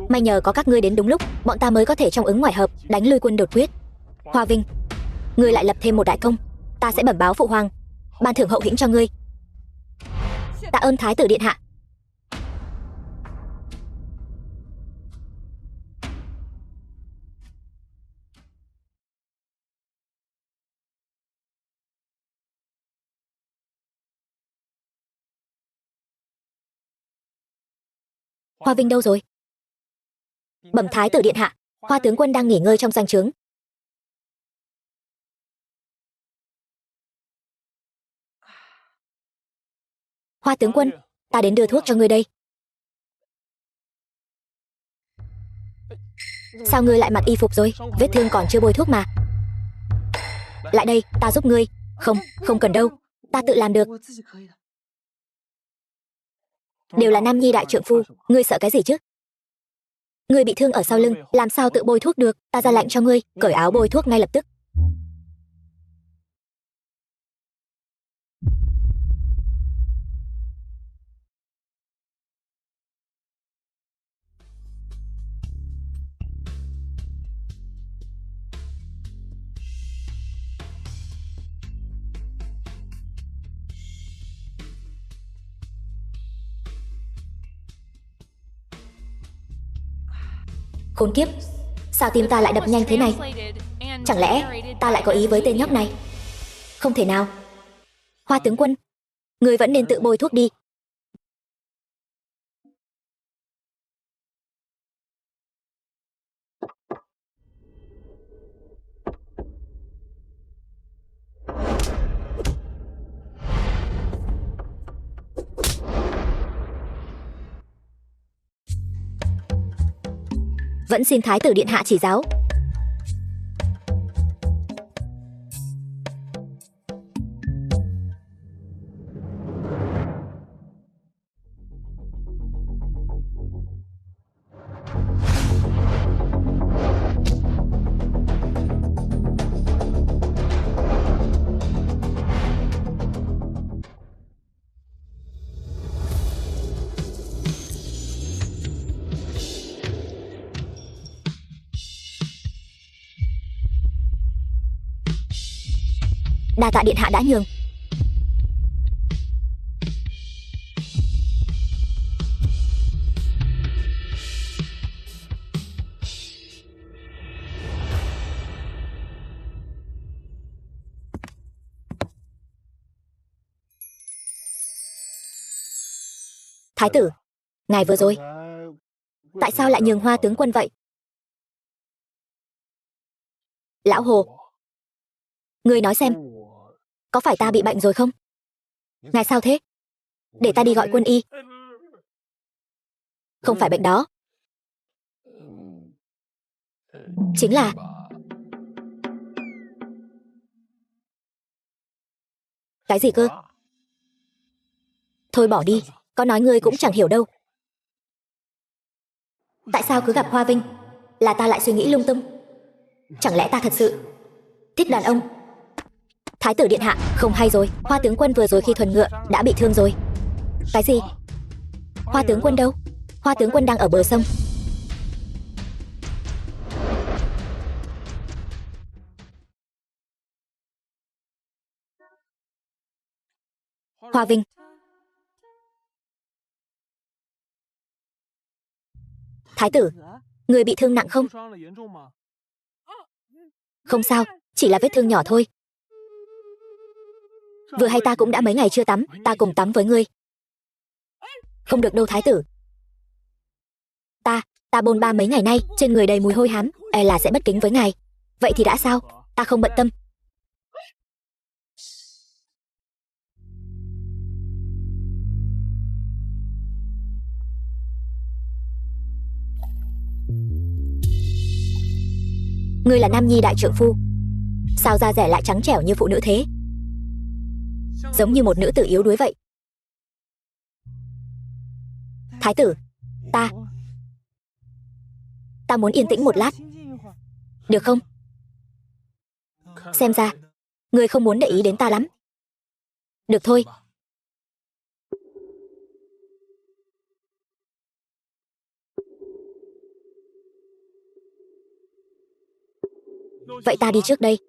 May nhờ có các ngươi đến đúng lúc, bọn ta mới có thể trong ứng ngoài hợp, đánh lui quân đột quyết. Hoa Vinh, ngươi lại lập thêm một đại công, ta sẽ bẩm báo phụ hoàng, ban thưởng hậu hĩnh cho ngươi. Tạ ơn thái tử điện hạ. Hoa Vinh đâu rồi? Bẩm thái tử điện hạ, Hoa tướng quân đang nghỉ ngơi trong doanh trướng. Hoa tướng quân, ta đến đưa thuốc cho ngươi đây. Sao ngươi lại mặc y phục rồi? Vết thương còn chưa bôi thuốc mà. Lại đây, ta giúp ngươi. Không, không cần đâu, ta tự làm được. Đều là nam nhi đại trượng phu, ngươi sợ cái gì chứ? Ngươi bị thương ở sau lưng, làm sao tự bôi thuốc được? Ta ra lệnh cho ngươi, cởi áo bôi thuốc ngay lập tức. Khốn kiếp, sao tim ta lại đập nhanh thế này? Chẳng lẽ ta lại có ý với tên nhóc này? Không thể nào. Hoa tướng quân, ngươi vẫn nên tự bôi thuốc đi. Vẫn xin thái tử điện hạ chỉ giáo. Đa tạ điện hạ đã nhường. Thái tử, ngài vừa rồi tại sao lại nhường Hoa tướng quân vậy? Lão Hồ, ngươi nói xem, có phải ta bị bệnh rồi không? Ngài sao thế? Để ta đi gọi quân y. Không phải bệnh đó, chính là Cái gì cơ? Thôi bỏ đi, có nói ngươi cũng chẳng hiểu đâu. Tại sao cứ gặp Hoa Vinh là ta lại suy nghĩ lung tung? Chẳng lẽ ta thật sự thích đàn ông? Thái tử điện hạ, không hay rồi, Hoa tướng quân vừa rồi khi thuần ngựa đã bị thương rồi. Cái gì? Hoa tướng quân đâu? Hoa tướng quân đang ở bờ sông. Hoa Vinh. Thái tử, người bị thương nặng không? Không sao, chỉ là vết thương nhỏ thôi. Vừa hay ta cũng đã mấy ngày chưa tắm, ta cùng tắm với ngươi. Không được đâu thái tử. Ta bôn ba mấy ngày nay, trên người đầy mùi hôi hám, e là sẽ bất kính với ngài. Vậy thì đã sao, ta không bận tâm. Ngươi là nam nhi đại trượng phu, sao da rẻ lại trắng trẻo như phụ nữ thế? Giống như một nữ tử yếu đuối vậy. Thái tử, ta muốn yên tĩnh một lát. Được không? Xem ra ngươi không muốn để ý đến ta lắm. Được thôi. Vậy ta đi trước đây.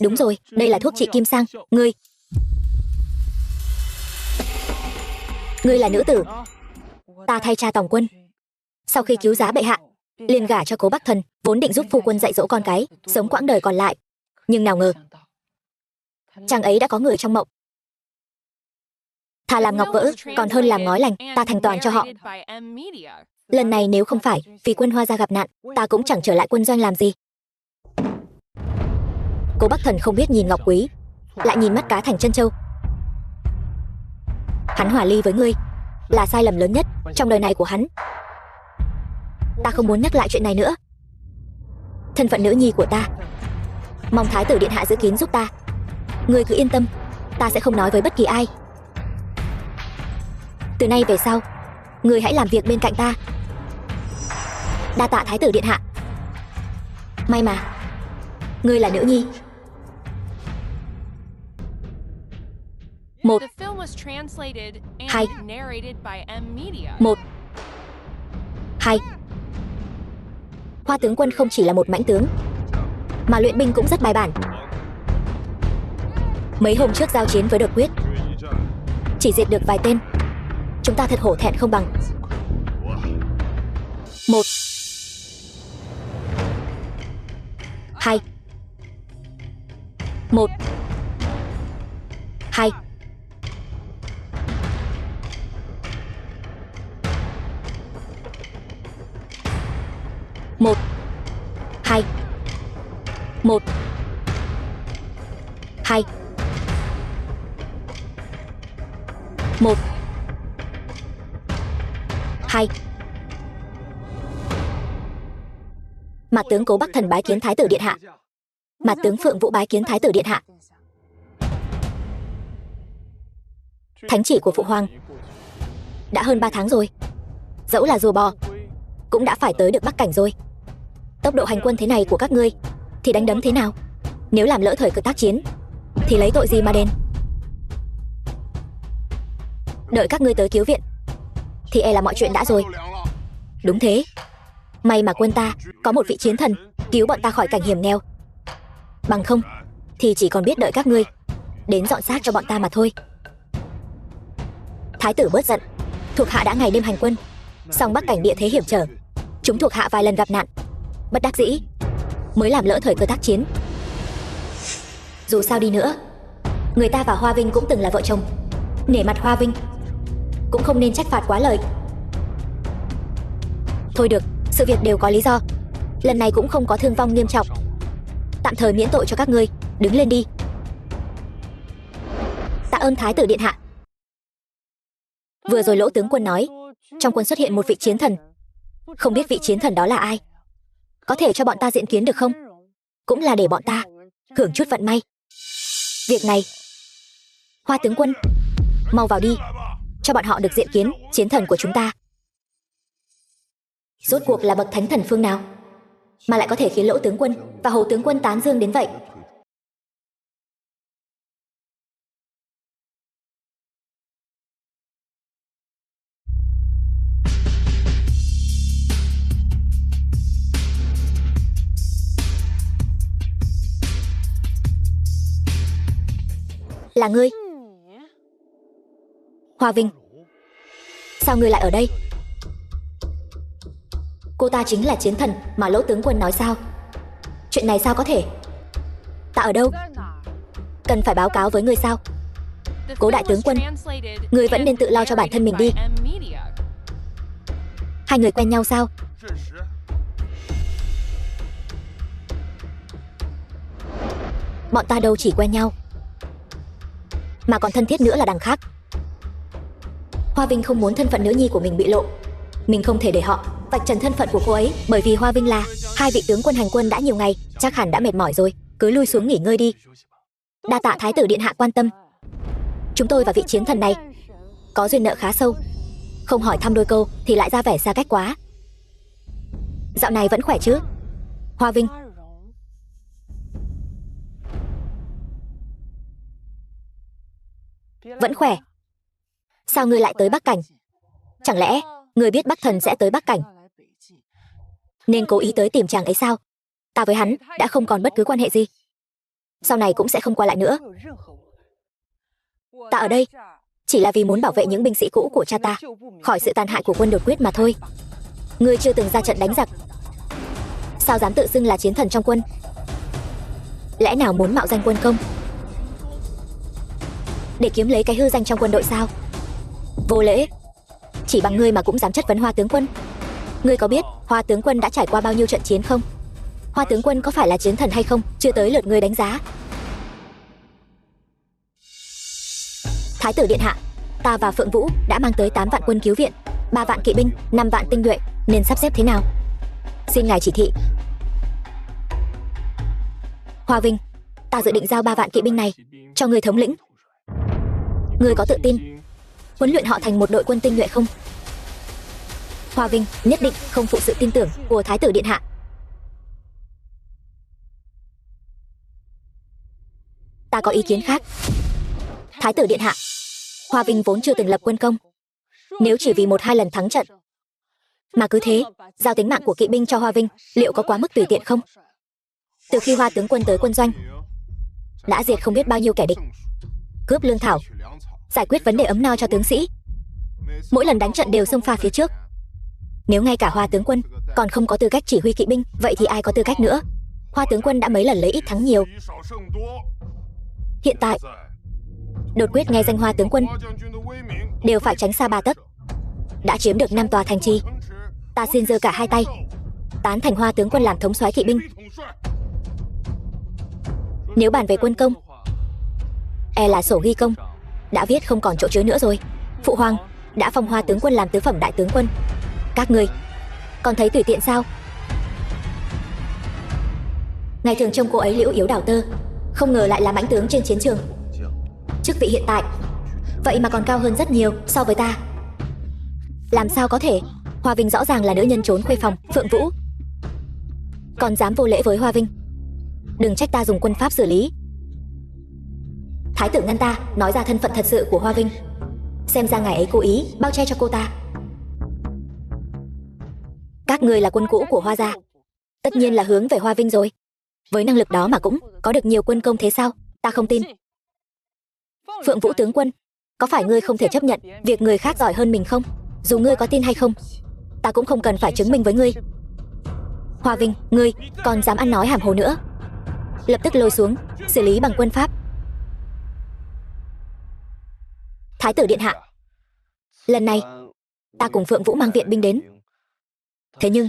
Đúng rồi, đây là thuốc trị kim sang. Ngươi là nữ tử. Ta thay cha tòng quân. Sau khi cứu giá bệ hạ, liền gả cho Cố Bắc Thần, vốn định giúp phu quân dạy dỗ con cái, sống quãng đời còn lại. Nhưng nào ngờ, chàng ấy đã có người trong mộng. Thà làm ngọc vỡ, còn hơn làm ngói lành, ta thành toàn cho họ. Lần này nếu không phải vì quân Hoa gia gặp nạn, ta cũng chẳng trở lại quân doanh làm gì. Cố Bắc Thần không biết nhìn ngọc quý, lại nhìn mắt cá thành chân châu. Hắn hòa ly với ngươi là sai lầm lớn nhất trong đời này của hắn. Ta không muốn nhắc lại chuyện này nữa. Thân phận nữ nhi của ta, mong thái tử điện hạ giữ kín giúp ta. Ngươi cứ yên tâm, ta sẽ không nói với bất kỳ ai. Từ nay về sau, ngươi hãy làm việc bên cạnh ta. Đa tạ thái tử điện hạ. May mà ngươi là nữ nhi. Một, hai, một, hai. Hoa tướng quân không chỉ là một mãnh tướng, mà luyện binh cũng rất bài bản. Mấy hôm trước giao chiến với đột quyết, chỉ diệt được vài tên. Chúng ta thật hổ thẹn không bằng. Một, hai, một, hai. Một, hai, một, hai, một, hai. Mặt tướng Cố Bắc Thần bái kiến thái tử điện hạ. Mặt tướng Phượng Vũ bái kiến thái tử điện hạ. Thánh chỉ của phụ hoàng đã hơn 3 tháng rồi. Dẫu là rùa bò cũng đã phải tới được Bắc Cảnh rồi. Tốc độ hành quân thế này của các ngươi thì đánh đấm thế nào? Nếu làm lỡ thời cơ tác chiến thì lấy tội gì mà đền? Đợi các ngươi tới cứu viện thì e là mọi chuyện đã rồi. Đúng thế. May mà quân ta có một vị chiến thần cứu bọn ta khỏi cảnh hiểm nghèo. Bằng không thì chỉ còn biết đợi các ngươi đến dọn xác cho bọn ta mà thôi. Thái tử bớt giận. Thuộc hạ đã ngày đêm hành quân, song Bắc Cảnh địa thế hiểm trở, chúng thuộc hạ vài lần gặp nạn, bất đắc dĩ mới làm lỡ thời cơ tác chiến. Dù sao đi nữa, người ta và Hoa Vinh cũng từng là vợ chồng. Nể mặt Hoa Vinh cũng không nên trách phạt quá lời. Thôi được, sự việc đều có lý do. Lần này cũng không có thương vong nghiêm trọng, tạm thời miễn tội cho các ngươi. Đứng lên đi. Tạ ơn thái tử điện hạ. Vừa rồi Lỗ tướng quân nói trong quân xuất hiện một vị chiến thần. Không biết vị chiến thần đó là ai? Có thể cho bọn ta diện kiến được không? Cũng là để bọn ta hưởng chút vận may. Việc này, Hoa tướng quân, mau vào đi, cho bọn họ được diện kiến chiến thần của chúng ta. Rốt cuộc là bậc thánh thần phương nào mà lại có thể khiến Lỗ tướng quân và Hồ tướng quân tán dương đến vậy? Là ngươi, Hoa Vinh. Sao ngươi lại ở đây? Cô ta chính là chiến thần mà Lỗ tướng quân nói sao? Chuyện này sao có thể? Ta ở đâu? Cần phải báo cáo với ngươi sao? Cố đại tướng quân, ngươi vẫn nên tự lo cho bản thân mình đi. Hai người quen nhau sao? Bọn ta đâu chỉ quen nhau, mà còn thân thiết nữa là đằng khác. Hoa Vinh không muốn thân phận nữ nhi của mình bị lộ. Mình không thể để họ vạch trần thân phận của cô ấy, bởi vì Hoa Vinh là hai vị tướng quân hành quân đã nhiều ngày, chắc hẳn đã mệt mỏi rồi, cứ lui xuống nghỉ ngơi đi. Đa tạ thái tử điện hạ quan tâm. Chúng tôi và vị chiến thần này có duyên nợ khá sâu, không hỏi thăm đôi câu thì lại ra vẻ xa cách quá. Dạo này vẫn khỏe chứ, Hoa Vinh? Vẫn khỏe. Sao ngươi lại tới Bắc Cảnh? Chẳng lẽ ngươi biết Bắc Thần sẽ tới Bắc Cảnh nên cố ý tới tìm chàng ấy sao? Ta với hắn đã không còn bất cứ quan hệ gì, sau này cũng sẽ không qua lại nữa. Ta ở đây chỉ là vì muốn bảo vệ những binh sĩ cũ của cha ta khỏi sự tàn hại của quân đột quyết mà thôi. Ngươi chưa từng ra trận đánh giặc, sao dám tự xưng là chiến thần trong quân? Lẽ nào muốn mạo danh quân công để kiếm lấy cái hư danh trong quân đội sao? Vô lễ. Chỉ bằng ngươi mà cũng dám chất vấn Hoa tướng quân? Ngươi có biết Hoa tướng quân đã trải qua bao nhiêu trận chiến không? Hoa tướng quân có phải là chiến thần hay không, chưa tới lượt ngươi đánh giá. Thái tử điện hạ, ta và Phượng Vũ đã mang tới 8 vạn quân cứu viện, 3 vạn kỵ binh, 5 vạn tinh nhuệ, nên sắp xếp thế nào? Xin ngài chỉ thị. Hoa Vinh, ta dự định giao 3 vạn kỵ binh này cho người thống lĩnh. Ngươi có tự tin huấn luyện họ thành một đội quân tinh nhuệ không? Hoa Vinh nhất định không phụ sự tin tưởng của thái tử điện hạ. Ta có ý kiến khác. Thái tử điện hạ, Hoa Vinh vốn chưa từng lập quân công, nếu chỉ vì 1-2 lần thắng trận mà cứ thế giao tính mạng của kỵ binh cho Hoa Vinh, liệu có quá mức tùy tiện không? Từ khi Hoa tướng quân tới quân doanh, đã diệt không biết bao nhiêu kẻ địch, cướp lương thảo, giải quyết vấn đề ấm no cho tướng sĩ. Mỗi lần đánh trận đều xông pha phía trước. Nếu ngay cả Hoa tướng quân còn không có tư cách chỉ huy kỵ binh, vậy thì ai có tư cách nữa? Hoa tướng quân đã mấy lần lấy ít thắng nhiều. Hiện tại đột quyết nghe danh Hoa tướng quân đều phải tránh xa 3 tấc. Đã chiếm được 5 tòa thành trì, ta xin giơ cả hai tay tán thành Hoa tướng quân làm thống soái kỵ binh. Nếu bàn về quân công, e là sổ ghi công đã viết không còn chỗ chứa nữa rồi. Phụ hoàng đã phong Hoa tướng quân làm tứ phẩm đại tướng quân, các ngươi còn thấy tùy tiện sao? Ngày thường trông cô ấy liễu yếu đào tơ, không ngờ lại là mãnh tướng trên chiến trường. Chức vị hiện tại vậy mà còn cao hơn rất nhiều so với ta. Làm sao có thể? Hoa Vinh rõ ràng là nữ nhân trốn khuê phòng. Phượng Vũ còn dám vô lễ với Hoa Vinh, đừng trách ta dùng quân pháp xử lý. Thái tử ngăn ta nói ra thân phận thật sự của Hoa Vinh, xem ra ngài ấy cố ý bao che cho cô ta. Các ngươi là quân cũ của Hoa gia, tất nhiên là hướng về Hoa Vinh rồi. Với năng lực đó mà cũng có được nhiều quân công thế sao? Ta không tin. Phượng Vũ tướng quân, có phải ngươi không thể chấp nhận việc người khác giỏi hơn mình không? Dù ngươi có tin hay không, ta cũng không cần phải chứng minh với ngươi. Hoa Vinh, ngươi còn dám ăn nói hàm hồ nữa, lập tức lôi xuống xử lý bằng quân pháp. Thái tử điện hạ, lần này ta cùng Phượng Vũ mang viện binh đến, thế nhưng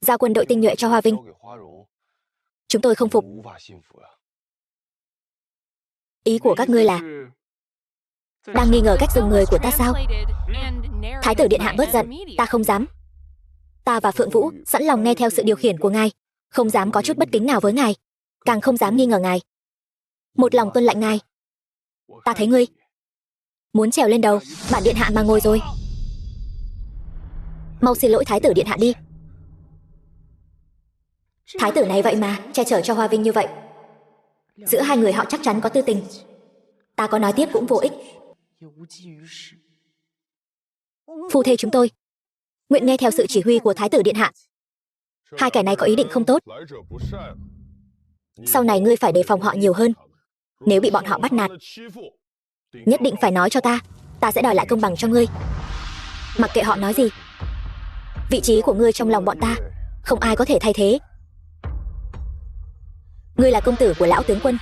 giao quân đội tinh nhuệ cho Hoa Vinh, chúng tôi không phục. Ý của các ngươi là đang nghi ngờ cách dùng người của ta sao? Thái tử điện hạ bớt giận, ta không dám. Ta và Phượng Vũ sẵn lòng nghe theo sự điều khiển của ngài, không dám có chút bất kính nào với ngài, càng không dám nghi ngờ ngài. một lòng tuân lệnh ngài. Ta thấy ngươi muốn trèo lên đầu bản điện hạ mà ngồi rồi. Mau xin lỗi thái tử điện hạ đi. Thái tử này vậy mà che chở cho Hoa Vinh như vậy. Giữa hai người họ chắc chắn có tư tình. Ta có nói tiếp cũng vô ích. Phu thê chúng tôi nguyện nghe theo sự chỉ huy của thái tử điện hạ. Hai kẻ này có ý định không tốt. Sau này ngươi phải đề phòng họ nhiều hơn. Nếu bị bọn họ bắt nạt, nhất định phải nói cho ta. Ta sẽ đòi lại công bằng cho ngươi. Mặc kệ họ nói gì, vị trí của ngươi trong lòng bọn ta không ai có thể thay thế. Ngươi là công tử của lão tướng quân,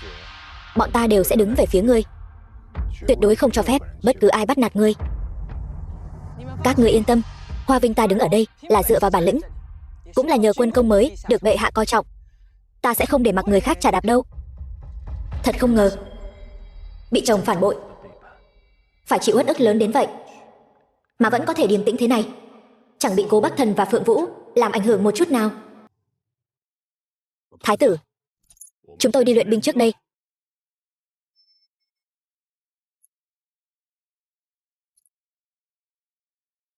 bọn ta đều sẽ đứng về phía ngươi. Tuyệt đối không cho phép bất cứ ai bắt nạt ngươi. Các ngươi yên tâm, Hoa Vinh ta đứng ở đây là dựa vào bản lĩnh, cũng là nhờ quân công mới được bệ hạ coi trọng. Ta sẽ không để mặc người khác chà đạp đâu. Thật không ngờ bị chồng phản bội, phải chịu uất ức lớn đến vậy mà vẫn có thể điềm tĩnh thế này, chẳng bị Cố Bắc Thần và Phượng Vũ làm ảnh hưởng một chút nào. Thái tử, chúng tôi đi luyện binh trước đây.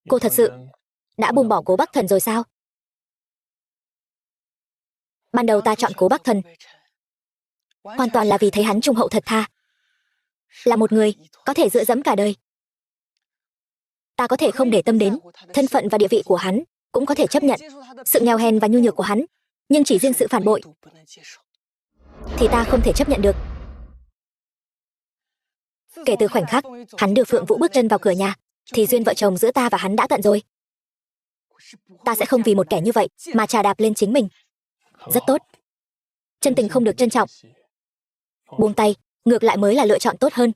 Cô thật sự đã buông bỏ Cố Bắc Thần rồi sao? Ban đầu ta chọn Cố Bắc Thần hoàn toàn là vì thấy hắn trung hậu thật tha, là một người có thể dựa dẫm cả đời. Ta có thể không để tâm đến thân phận và địa vị của hắn, cũng có thể chấp nhận sự nghèo hèn và nhu nhược của hắn, nhưng chỉ riêng sự phản bội thì ta không thể chấp nhận được. Kể từ khoảnh khắc hắn đưa Phượng Vũ bước chân vào cửa nhà, thì duyên vợ chồng giữa ta và hắn đã tận rồi. Ta sẽ không vì một kẻ như vậy mà chà đạp lên chính mình. Rất tốt. Chân tình không được trân trọng, buông tay ngược lại mới là lựa chọn tốt hơn.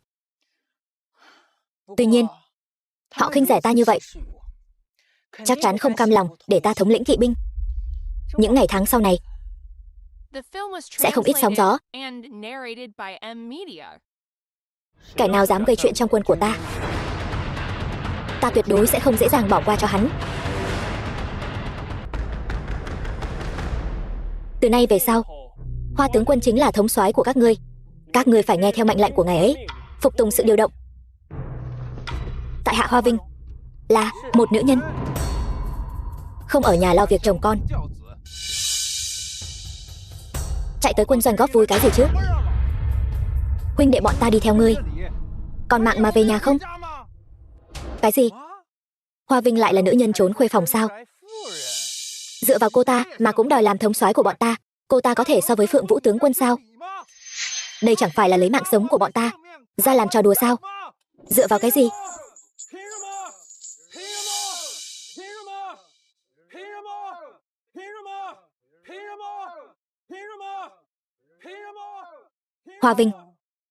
Tuy nhiên, họ khinh rẻ ta như vậy, chắc chắn không cam lòng để ta thống lĩnh kỵ binh. Những ngày tháng sau này sẽ không ít sóng gió. Kẻ nào dám gây chuyện trong quân của ta tuyệt đối sẽ không dễ dàng bỏ qua cho hắn. Từ nay về sau, Hoa tướng quân chính là thống soái của các ngươi. Các ngươi phải nghe theo mệnh lệnh của ngài ấy, phục tùng sự điều động. Tại hạ Hoa Vinh là một nữ nhân, không ở nhà lo việc chồng con. Chạy tới quân doanh góp vui cái gì chứ? Huynh đệ bọn ta đi theo ngươi, còn mạng mà về nhà không? Cái gì? Hoa Vinh lại là nữ nhân trốn khuê phòng sao? Dựa vào cô ta mà cũng đòi làm thống soái của bọn ta. Cô ta có thể so với Phượng Vũ tướng quân sao? Đây chẳng phải là lấy mạng sống của bọn ta ra làm trò đùa sao? Dựa vào cái gì? Hoa Vinh,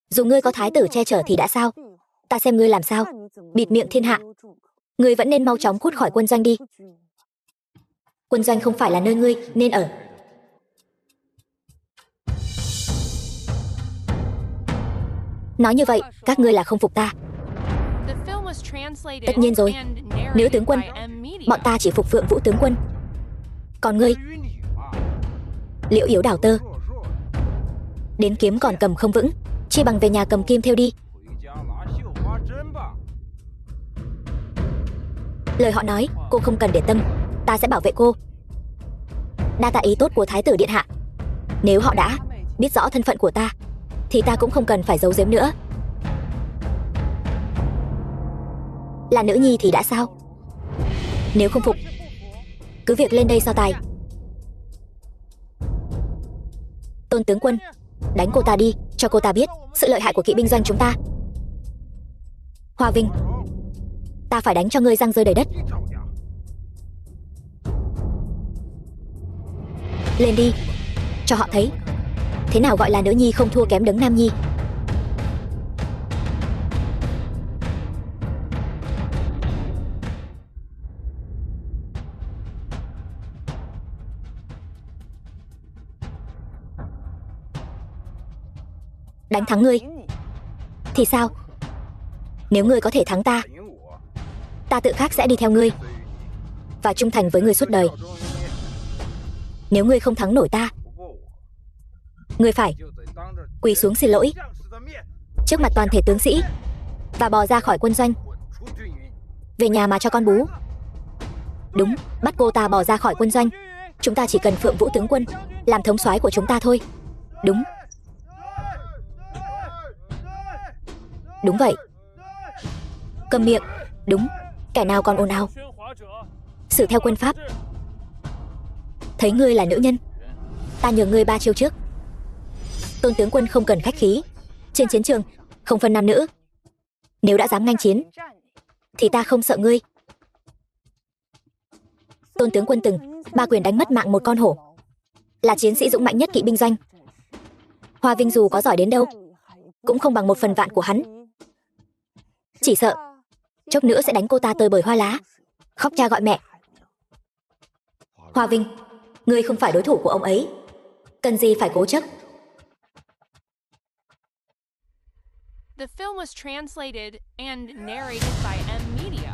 dù ngươi có thái tử che chở thì đã sao? Ta xem ngươi làm sao bịt miệng thiên hạ. Ngươi vẫn nên mau chóng cút khỏi quân doanh đi. Quân doanh không phải là nơi ngươi nên ở. Nói như vậy, các ngươi là không phục ta. Tất nhiên rồi, nữ tướng quân, bọn ta chỉ phục Phượng Vũ tướng quân. Còn ngươi, liễu yếu đào tơ, đến kiếm còn cầm không vững, chi bằng về nhà cầm kim thêu đi. Lời họ nói, cô không cần để tâm, ta sẽ bảo vệ cô. Đa tạ ý tốt của thái tử điện hạ. Nếu họ đã biết rõ thân phận của ta, thì ta cũng không cần phải giấu giếm nữa. Là nữ nhi thì đã sao? Nếu không phục, cứ việc lên đây so tài. Tôn tướng quân, đánh cô ta đi, cho cô ta biết sự lợi hại của kỵ binh doanh chúng ta. Hoa Vinh, ta phải đánh cho ngươi răng rơi đầy đất. Lên đi, cho họ thấy thế nào gọi là nữ nhi không thua kém đấng nam nhi. Đánh thắng ngươi thì sao? Nếu ngươi có thể thắng ta, ta tự khắc sẽ đi theo ngươi và trung thành với ngươi suốt đời. Nếu ngươi không thắng nổi ta, Ngươi phải quỳ xuống xin lỗi trước mặt toàn thể tướng sĩ và bò ra khỏi quân doanh. Về nhà mà cho con bú. Đúng, bắt cô ta bò ra khỏi quân doanh. Chúng ta chỉ cần Phượng Vũ tướng quân làm thống soái của chúng ta thôi. Đúng. Đúng vậy. Câm miệng. Đúng. Kẻ nào còn ồn ào? Xử theo quân pháp. Thấy ngươi là nữ nhân, ta nhường ngươi 3 chiêu trước. Tôn tướng quân không cần khách khí. Trên chiến trường không phân nam nữ. Nếu đã dám nghênh chiến thì ta không sợ ngươi. Tôn tướng quân từng 3 quyền đánh mất mạng một con hổ, là chiến sĩ dũng mạnh nhất kỵ binh doanh. Hoa Vinh dù có giỏi đến đâu cũng không bằng 1/1000 của hắn. Chỉ sợ chốc nữa sẽ đánh cô ta tơi bời hoa lá, khóc cha gọi mẹ. Hoa Vinh, ngươi không phải đối thủ của ông ấy, cần gì phải cố chấp. The film was translated and narrated by M Media.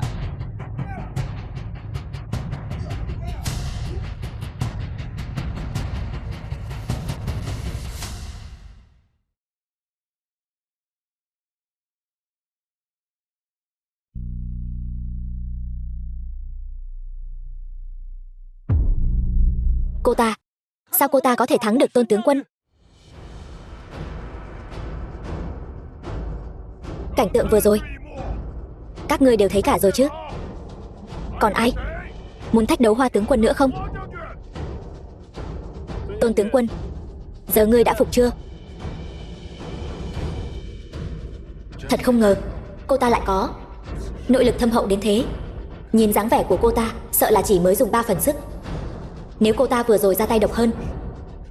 Cô ta, sao cô ta có thể thắng được Tôn tướng quân? Cảnh tượng vừa rồi các ngươi đều thấy cả rồi chứ? Còn ai muốn thách đấu Hoa tướng quân nữa không? Tôn tướng quân, giờ ngươi đã phục chưa? Thật không ngờ cô ta lại có nội lực thâm hậu đến thế. Nhìn dáng vẻ của cô ta, sợ là chỉ mới dùng 3 phần sức. Nếu cô ta vừa rồi ra tay độc hơn,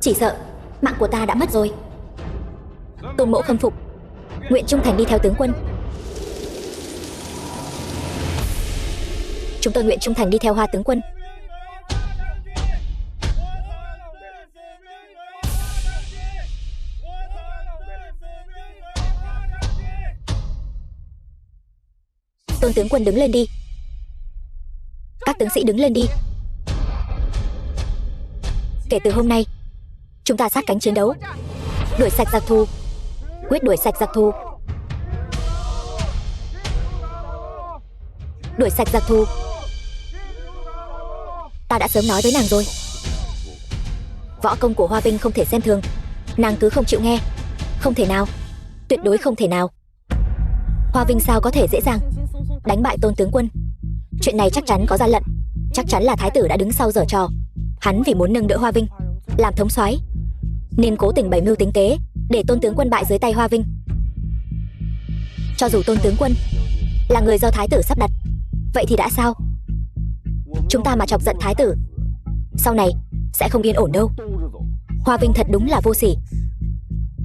chỉ sợ mạng của ta đã mất rồi. Tôn mỗ khâm phục, nguyện trung thành đi theo tướng quân. Chúng tôi nguyện trung thành đi theo Hoa tướng quân. Tôn tướng quân đứng lên đi. Các tướng sĩ đứng lên đi. Kể từ hôm nay, chúng ta sát cánh chiến đấu, đuổi sạch giặc thù, quyết đuổi sạch giặc thù. Đuổi sạch giặc thù. Ta đã sớm nói với nàng rồi. Võ công của Hoa Vinh không thể xem thường. Nàng cứ không chịu nghe. Không thể nào, tuyệt đối không thể nào. Hoa Vinh sao có thể dễ dàng đánh bại Tôn tướng quân? Chuyện này chắc chắn có gian lận. Chắc chắn là thái tử đã đứng sau giở trò. Hắn vì muốn nâng đỡ Hoa Vinh làm thống soái nên cố tình bày mưu tính kế để Tôn tướng quân bại dưới tay Hoa Vinh. Cho dù Tôn tướng quân là người do thái tử sắp đặt, vậy thì đã sao? Chúng ta mà chọc giận thái tử, sau này sẽ không yên ổn đâu. Hoa Vinh thật đúng là vô sỉ.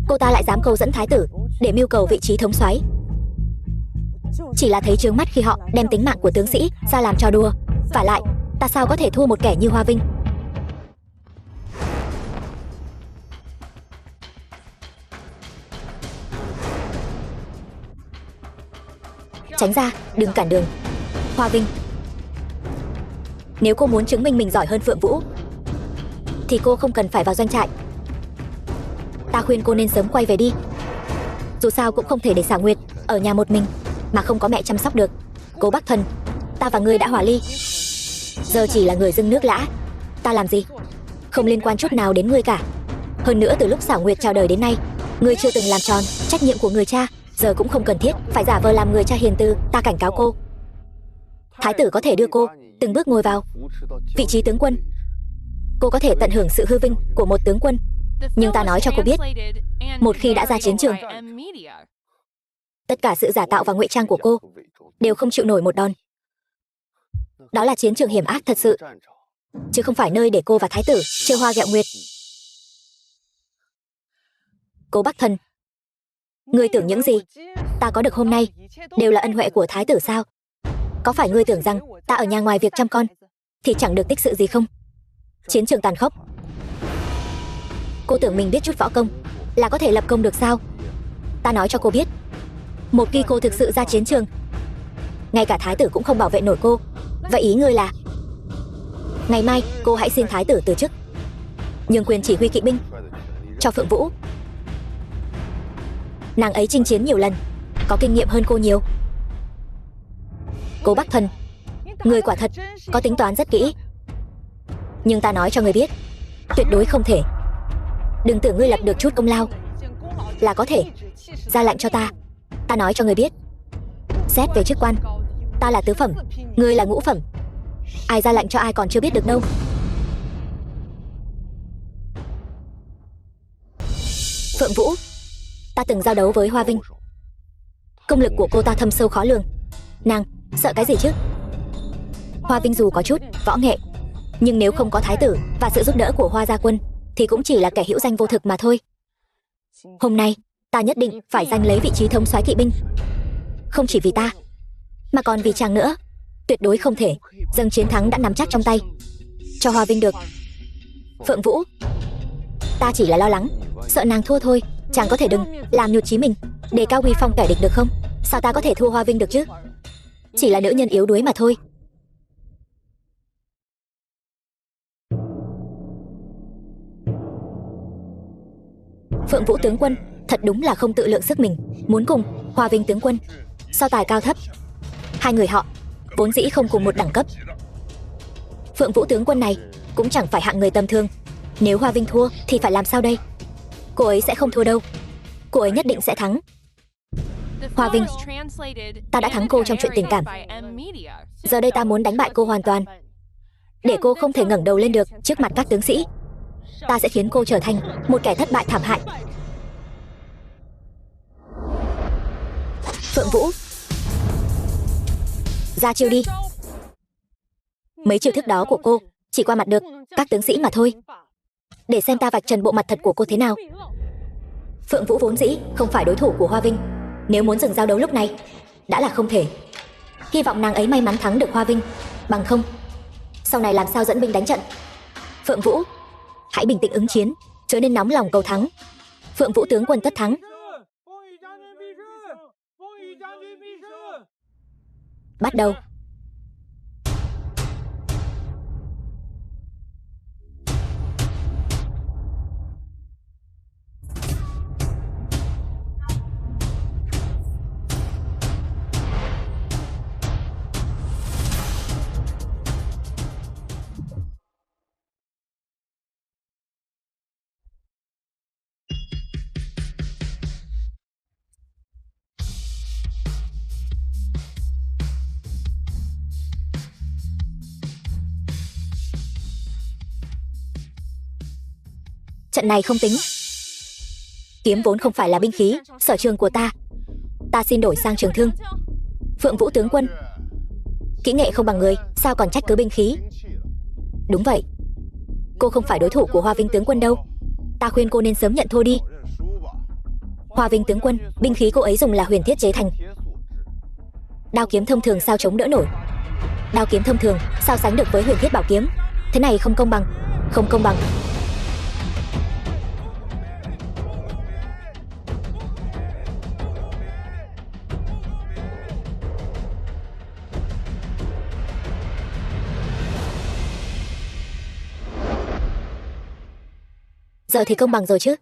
Cô ta lại dám câu dẫn thái tử để mưu cầu vị trí thống soái. Chỉ là thấy chướng mắt khi họ đem tính mạng của tướng sĩ ra làm trò đùa. Vả lại, ta sao có thể thua một kẻ như Hoa Vinh? Tránh ra, đừng cản đường. Hoa Vinh, nếu cô muốn chứng minh mình giỏi hơn Phượng Vũ thì cô không cần phải vào doanh trại. Ta khuyên cô nên sớm quay về đi. Dù sao cũng không thể để Xảo Nguyệt ở nhà một mình mà không có mẹ chăm sóc được. Cố Bắc Thần, ta và ngươi đã hòa ly, giờ chỉ là người dưng nước lã. Ta làm gì không liên quan chút nào đến ngươi cả. Hơn nữa từ lúc Xảo Nguyệt chào đời đến nay, ngươi chưa từng làm tròn trách nhiệm của người cha. Giờ cũng không cần thiết phải giả vờ làm người cha hiền từ. Ta cảnh cáo cô, thái tử có thể đưa cô từng bước ngồi vào vị trí tướng quân. Cô có thể tận hưởng sự hư vinh của một tướng quân. Nhưng ta nói cho cô biết, một khi đã ra chiến trường, tất cả sự giả tạo và ngụy trang của cô đều không chịu nổi một đòn. Đó là chiến trường hiểm ác thật sự, chứ không phải nơi để cô và thái tử chơi hoa ghẹo nguyệt. Cố Bắc Thần, ngươi tưởng những gì ta có được hôm nay đều là ân huệ của thái tử sao? Có phải ngươi tưởng rằng ta ở nhà ngoài việc chăm con thì chẳng được tích sự gì không? Chiến trường tàn khốc, cô tưởng mình biết chút võ công là có thể lập công được sao? Ta nói cho cô biết, một khi cô thực sự ra chiến trường, ngay cả thái tử cũng không bảo vệ nổi cô. Vậy ý ngươi là ngày mai cô hãy xin thái tử từ chức, nhường quyền chỉ huy kỵ binh cho Phượng Vũ. Nàng ấy chinh chiến nhiều lần, có kinh nghiệm hơn cô nhiều. Cố Bắc Thần, người quả thật có tính toán rất kỹ. Nhưng ta nói cho ngươi biết, tuyệt đối không thể. Đừng tưởng ngươi lập được chút công lao là có thể ra lệnh cho ta. Ta nói cho ngươi biết, xét về chức quan, ta là tứ phẩm, ngươi là ngũ phẩm. Ai ra lệnh cho ai còn chưa biết được đâu. Phượng Vũ, ta từng giao đấu với Hoa Vinh. Công lực của cô ta thâm sâu khó lường. Nàng sợ cái gì chứ? Hoa Vinh dù có chút võ nghệ, nhưng nếu không có thái tử và sự giúp đỡ của Hoa gia quân thì cũng chỉ là kẻ hữu danh vô thực mà thôi. Hôm nay ta nhất định phải giành lấy vị trí thống soái kỵ binh. Không chỉ vì ta, mà còn vì chàng nữa. Tuyệt đối không thể dâng chiến thắng đã nắm chắc trong tay cho Hoa Vinh được. Phượng Vũ, ta chỉ là lo lắng, sợ nàng thua thôi. Chàng có thể đừng làm nhụt chí mình, đề cao uy phong kẻ địch được không? Sao ta có thể thua Hoa Vinh được chứ? Chỉ là nữ nhân yếu đuối mà thôi. Phượng Vũ tướng quân thật đúng là không tự lượng sức mình, muốn cùng Hoa Vinh tướng quân so tài cao thấp. Hai người họ vốn dĩ không cùng một đẳng cấp. Phượng Vũ tướng quân này cũng chẳng phải hạng người tầm thường. Nếu Hoa Vinh thua thì phải làm sao đây? Cô ấy sẽ không thua đâu, cô ấy nhất định sẽ thắng. Hoa Vinh, ta đã thắng cô trong chuyện tình cảm. Giờ đây ta muốn đánh bại cô hoàn toàn, để cô không thể ngẩng đầu lên được trước mặt các tướng sĩ. Ta sẽ khiến cô trở thành một kẻ thất bại thảm hại. Phượng Vũ, ra chiêu đi. Mấy chiêu thức đó của cô chỉ qua mặt được các tướng sĩ mà thôi. Để xem ta vạch trần bộ mặt thật của cô thế nào. Phượng Vũ vốn dĩ không phải đối thủ của Hoa Vinh. Nếu muốn dừng giao đấu lúc này đã là không thể. Hy vọng nàng ấy may mắn thắng được Hoa Vinh, bằng không sau này làm sao dẫn binh đánh trận. Phượng Vũ, hãy bình tĩnh ứng chiến, chớ nên nóng lòng cầu thắng. Phượng Vũ tướng quân tất thắng. Bắt đầu. Trận này không tính. Kiếm vốn không phải là binh khí sở trường của ta. Ta xin đổi sang trường thương. Phượng Vũ tướng quân, kỹ nghệ không bằng người, sao còn trách cứ binh khí? Đúng vậy, cô không phải đối thủ của Hoa Vinh tướng quân đâu. Ta khuyên cô nên sớm nhận thua đi. Hoa Vinh tướng quân, binh khí cô ấy dùng là huyền thiết chế thành. Đao kiếm thông thường sao chống đỡ nổi? Đao kiếm thông thường sao sánh được với huyền thiết bảo kiếm? Thế này không công bằng, không công bằng. Giờ thì công bằng rồi chứ.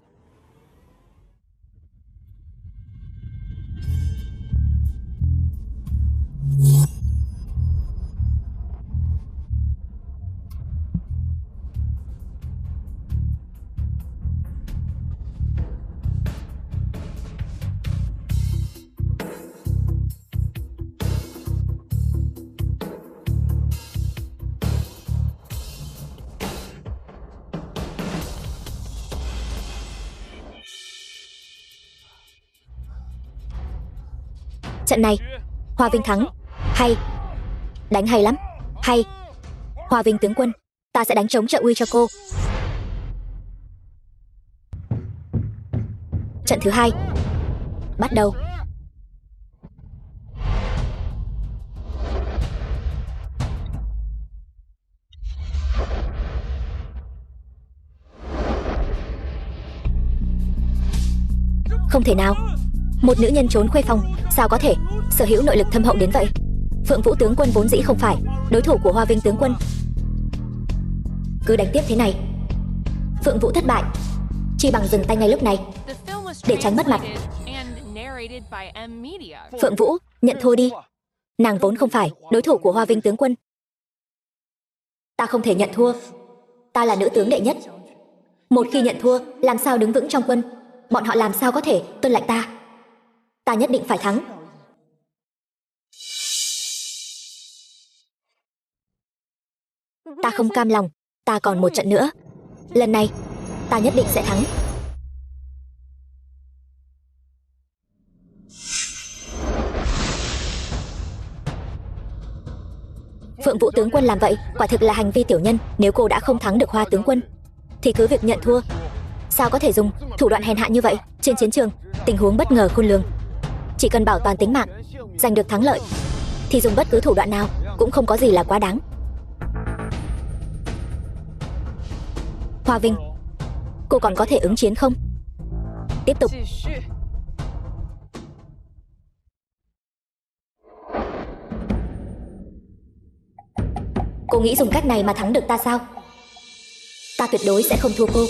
Trận này Hoa Vinh thắng. Hay, đánh hay lắm. Hay. Hoa Vinh tướng quân, ta sẽ đánh trống trợ uy cho cô. Trận thứ hai, bắt đầu. Không thể nào, một nữ nhân trốn khuê phòng sao có thể sở hữu nội lực thâm hậu đến vậy? Phượng Vũ tướng quân vốn dĩ không phải đối thủ của Hoa Vinh tướng quân. Cứ đánh tiếp thế này, Phượng Vũ thất bại. Chi bằng dừng tay ngay lúc này. The film was Để tránh mất mặt. translated and narrated by M Media. Phượng Vũ, nhận thua đi. Nàng vốn không phải đối thủ của Hoa Vinh tướng quân. Ta không thể nhận thua. Ta là nữ tướng đệ nhất. Một khi nhận thua, làm sao đứng vững trong quân? Bọn họ làm sao có thể tuân lệnh ta? Ta nhất định phải thắng. Ta không cam lòng. Ta còn một trận nữa. Lần này, ta nhất định sẽ thắng. Phượng Vũ tướng quân làm vậy quả thực là hành vi tiểu nhân. Nếu cô đã không thắng được Hoa tướng quân thì cứ việc nhận thua. Sao có thể dùng thủ đoạn hèn hạ như vậy? Trên chiến trường, tình huống bất ngờ khôn lường. Chỉ cần bảo toàn tính mạng, giành được thắng lợi thì dùng bất cứ thủ đoạn nào cũng không có gì là quá đáng. Hoa Vinh, cô còn có thể ứng chiến không? Tiếp tục. Cô nghĩ dùng cách này mà thắng được ta sao? Ta tuyệt đối sẽ không thua cô.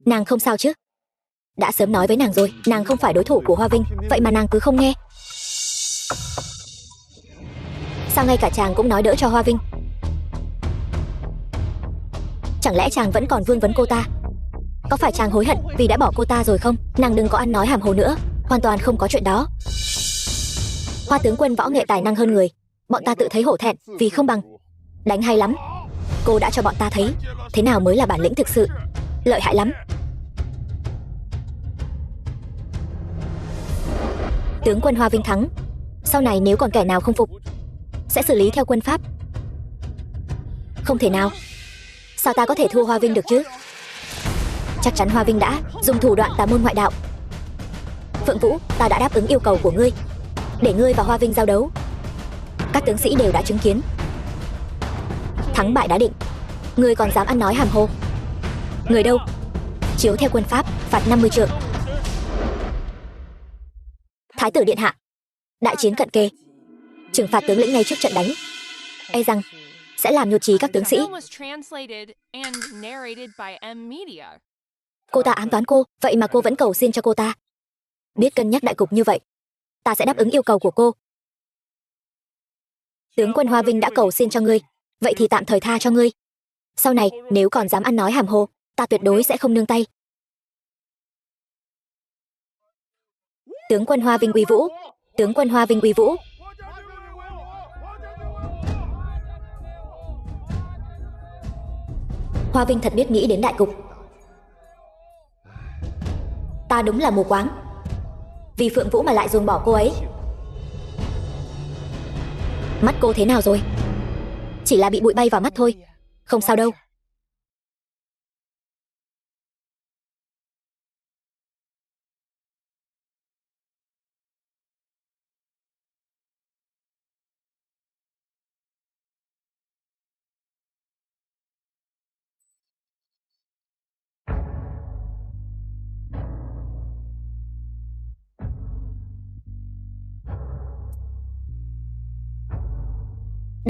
Nàng không sao chứ? Đã sớm nói với nàng rồi, nàng không phải đối thủ của Hoa Vinh. Vậy mà nàng cứ không nghe. Sao ngay cả chàng cũng nói đỡ cho Hoa Vinh? Chẳng lẽ chàng vẫn còn vương vấn cô ta? Có phải chàng hối hận vì đã bỏ cô ta rồi không? Nàng đừng có ăn nói hàm hồ nữa. Hoàn toàn không có chuyện đó. Hoa tướng quân võ nghệ tài năng hơn người. Bọn ta tự thấy hổ thẹn vì không bằng. Đánh hay lắm. Cô đã cho bọn ta thấy thế nào mới là bản lĩnh thực sự. Lợi hại lắm. Tướng quân Hoa Vinh thắng. Sau này nếu còn kẻ nào không phục sẽ xử lý theo quân pháp. Không thể nào. Sao ta có thể thua Hoa Vinh được chứ? Chắc chắn Hoa Vinh đã dùng thủ đoạn tà môn ngoại đạo. Phượng Vũ, ta đã đáp ứng yêu cầu của ngươi, để ngươi và Hoa Vinh giao đấu. Các tướng sĩ đều đã chứng kiến. Thắng bại đã định. Ngươi còn dám ăn nói hàm hồ? Người đâu? Chiếu theo quân pháp, phạt 50 trượng. Thái tử điện hạ, đại chiến cận kề, trừng phạt tướng lĩnh ngay trước trận đánh. E rằng sẽ làm nhụt chí các tướng sĩ. The film was translated and narrated by M Media. Cô ta ám toán cô, vậy mà cô vẫn cầu xin cho cô ta. Biết cân nhắc đại cục như vậy, ta sẽ đáp ứng yêu cầu của cô. Tướng quân Hoa Vinh đã cầu xin cho ngươi, vậy thì tạm thời tha cho ngươi. Sau này nếu còn dám ăn nói hàm hồ, ta tuyệt đối sẽ không nương tay. Tướng quân Hoa Vinh uy vũ. Tướng quân Hoa Vinh uy vũ. Hoa Vinh thật biết nghĩ đến đại cục. Ta đúng là mù quáng. Vì Phượng Vũ mà lại ruồng bỏ cô ấy. Mắt cô thế nào rồi? Chỉ là bị bụi bay vào mắt thôi. Không sao đâu.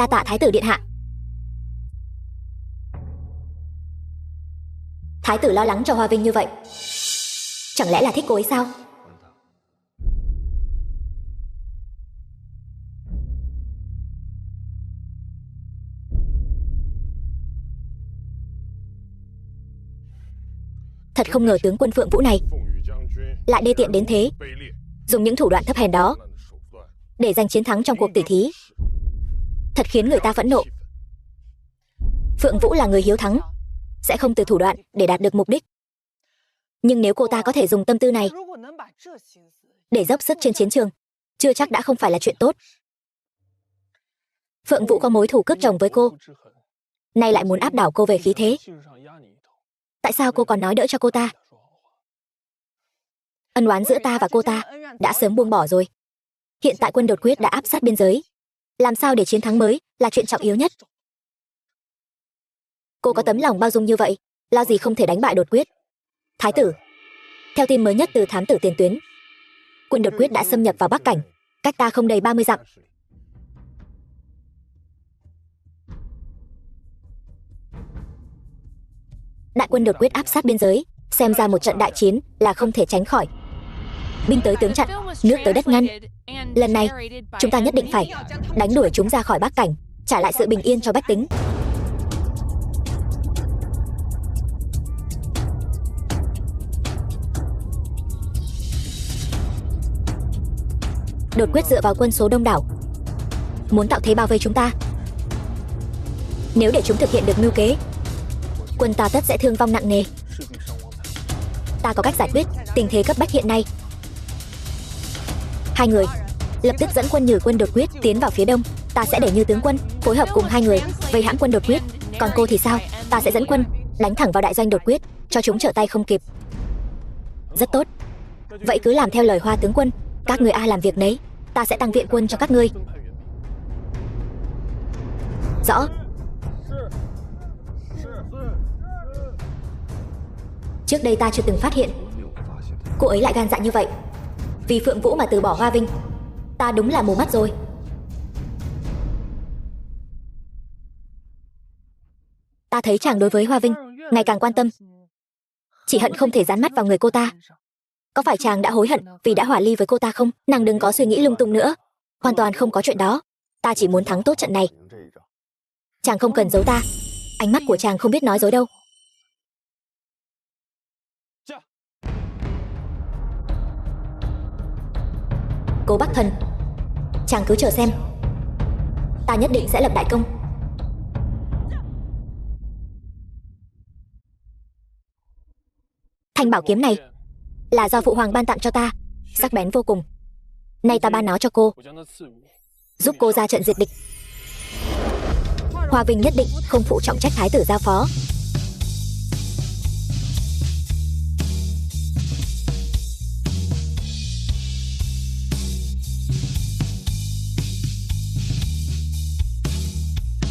Đa tạ Thái tử điện hạ. Thái tử lo lắng cho Hoa Vinh như vậy, chẳng lẽ là thích cô ấy sao? Thật không ngờ tướng quân Phượng Vũ này lại đê tiện đến thế, dùng những thủ đoạn thấp hèn đó để giành chiến thắng trong cuộc tỉ thí. Thật khiến người ta phẫn nộ. Phượng Vũ là người hiếu thắng, sẽ không từ thủ đoạn để đạt được mục đích. Nhưng nếu cô ta có thể dùng tâm tư này để dốc sức trên chiến trường, chưa chắc đã không phải là chuyện tốt. Phượng Vũ có mối thù cướp chồng với cô, nay lại muốn áp đảo cô về khí thế. Tại sao cô còn nói đỡ cho cô ta? Ân oán giữa ta và cô ta đã sớm buông bỏ rồi. Hiện tại quân đột quyết đã áp sát biên giới. Làm sao để chiến thắng mới là chuyện trọng yếu nhất. Cô có tấm lòng bao dung như vậy, lo gì không thể đánh bại đột quyết. Thái tử, theo tin mới nhất từ thám tử tiền tuyến, quân đột quyết đã xâm nhập vào Bắc Cảnh, cách ta không đầy 30 dặm. Đại quân đột quyết áp sát biên giới, xem ra một trận đại chiến là không thể tránh khỏi. Binh tới tướng chặn, nước tới đất ngăn. Lần này, chúng ta nhất định phải đánh đuổi chúng ra khỏi Bắc Cảnh, trả lại sự bình yên cho bách tính. Đột quyết dựa vào quân số đông đảo, muốn tạo thế bao vây chúng ta. Nếu để chúng thực hiện được mưu kế, quân ta tất sẽ thương vong nặng nề. Ta có cách giải quyết tình thế cấp bách hiện nay. Hai người lập tức dẫn quân Nhử quân đột quyết tiến vào phía đông. Ta sẽ để Như tướng quân phối hợp cùng hai người vây hãm quân đột quyết. Còn cô thì sao? Ta sẽ dẫn quân đánh thẳng vào đại doanh đột quyết, cho chúng trở tay không kịp. Rất tốt. Vậy cứ làm theo lời Hoa tướng quân. Các người ai làm việc nấy, ta sẽ tăng viện quân cho các ngươi. Rõ. Trước đây ta chưa từng phát hiện cô ấy lại gan dạ như vậy. Vì Phượng Vũ mà từ bỏ Hoa Vinh, ta đúng là mù mắt rồi. Ta thấy chàng đối với Hoa Vinh ngày càng quan tâm, chỉ hận không thể dán mắt vào người cô ta. Có phải chàng đã hối hận vì đã hòa ly với cô ta không? Nàng đừng có suy nghĩ lung tung nữa. Hoàn toàn không có chuyện đó. Ta chỉ muốn thắng tốt trận này. Chàng không cần giấu ta. Ánh mắt của chàng không biết nói dối đâu. Cố Bắc Thần, chàng cứ chờ xem. Ta nhất định sẽ lập đại công. Thanh bảo kiếm này là do phụ hoàng ban tặng cho ta, sắc bén vô cùng. Nay ta ban nó cho cô, giúp cô ra trận diệt địch. Hoa Vinh nhất định không phụ trọng trách thái tử giao phó.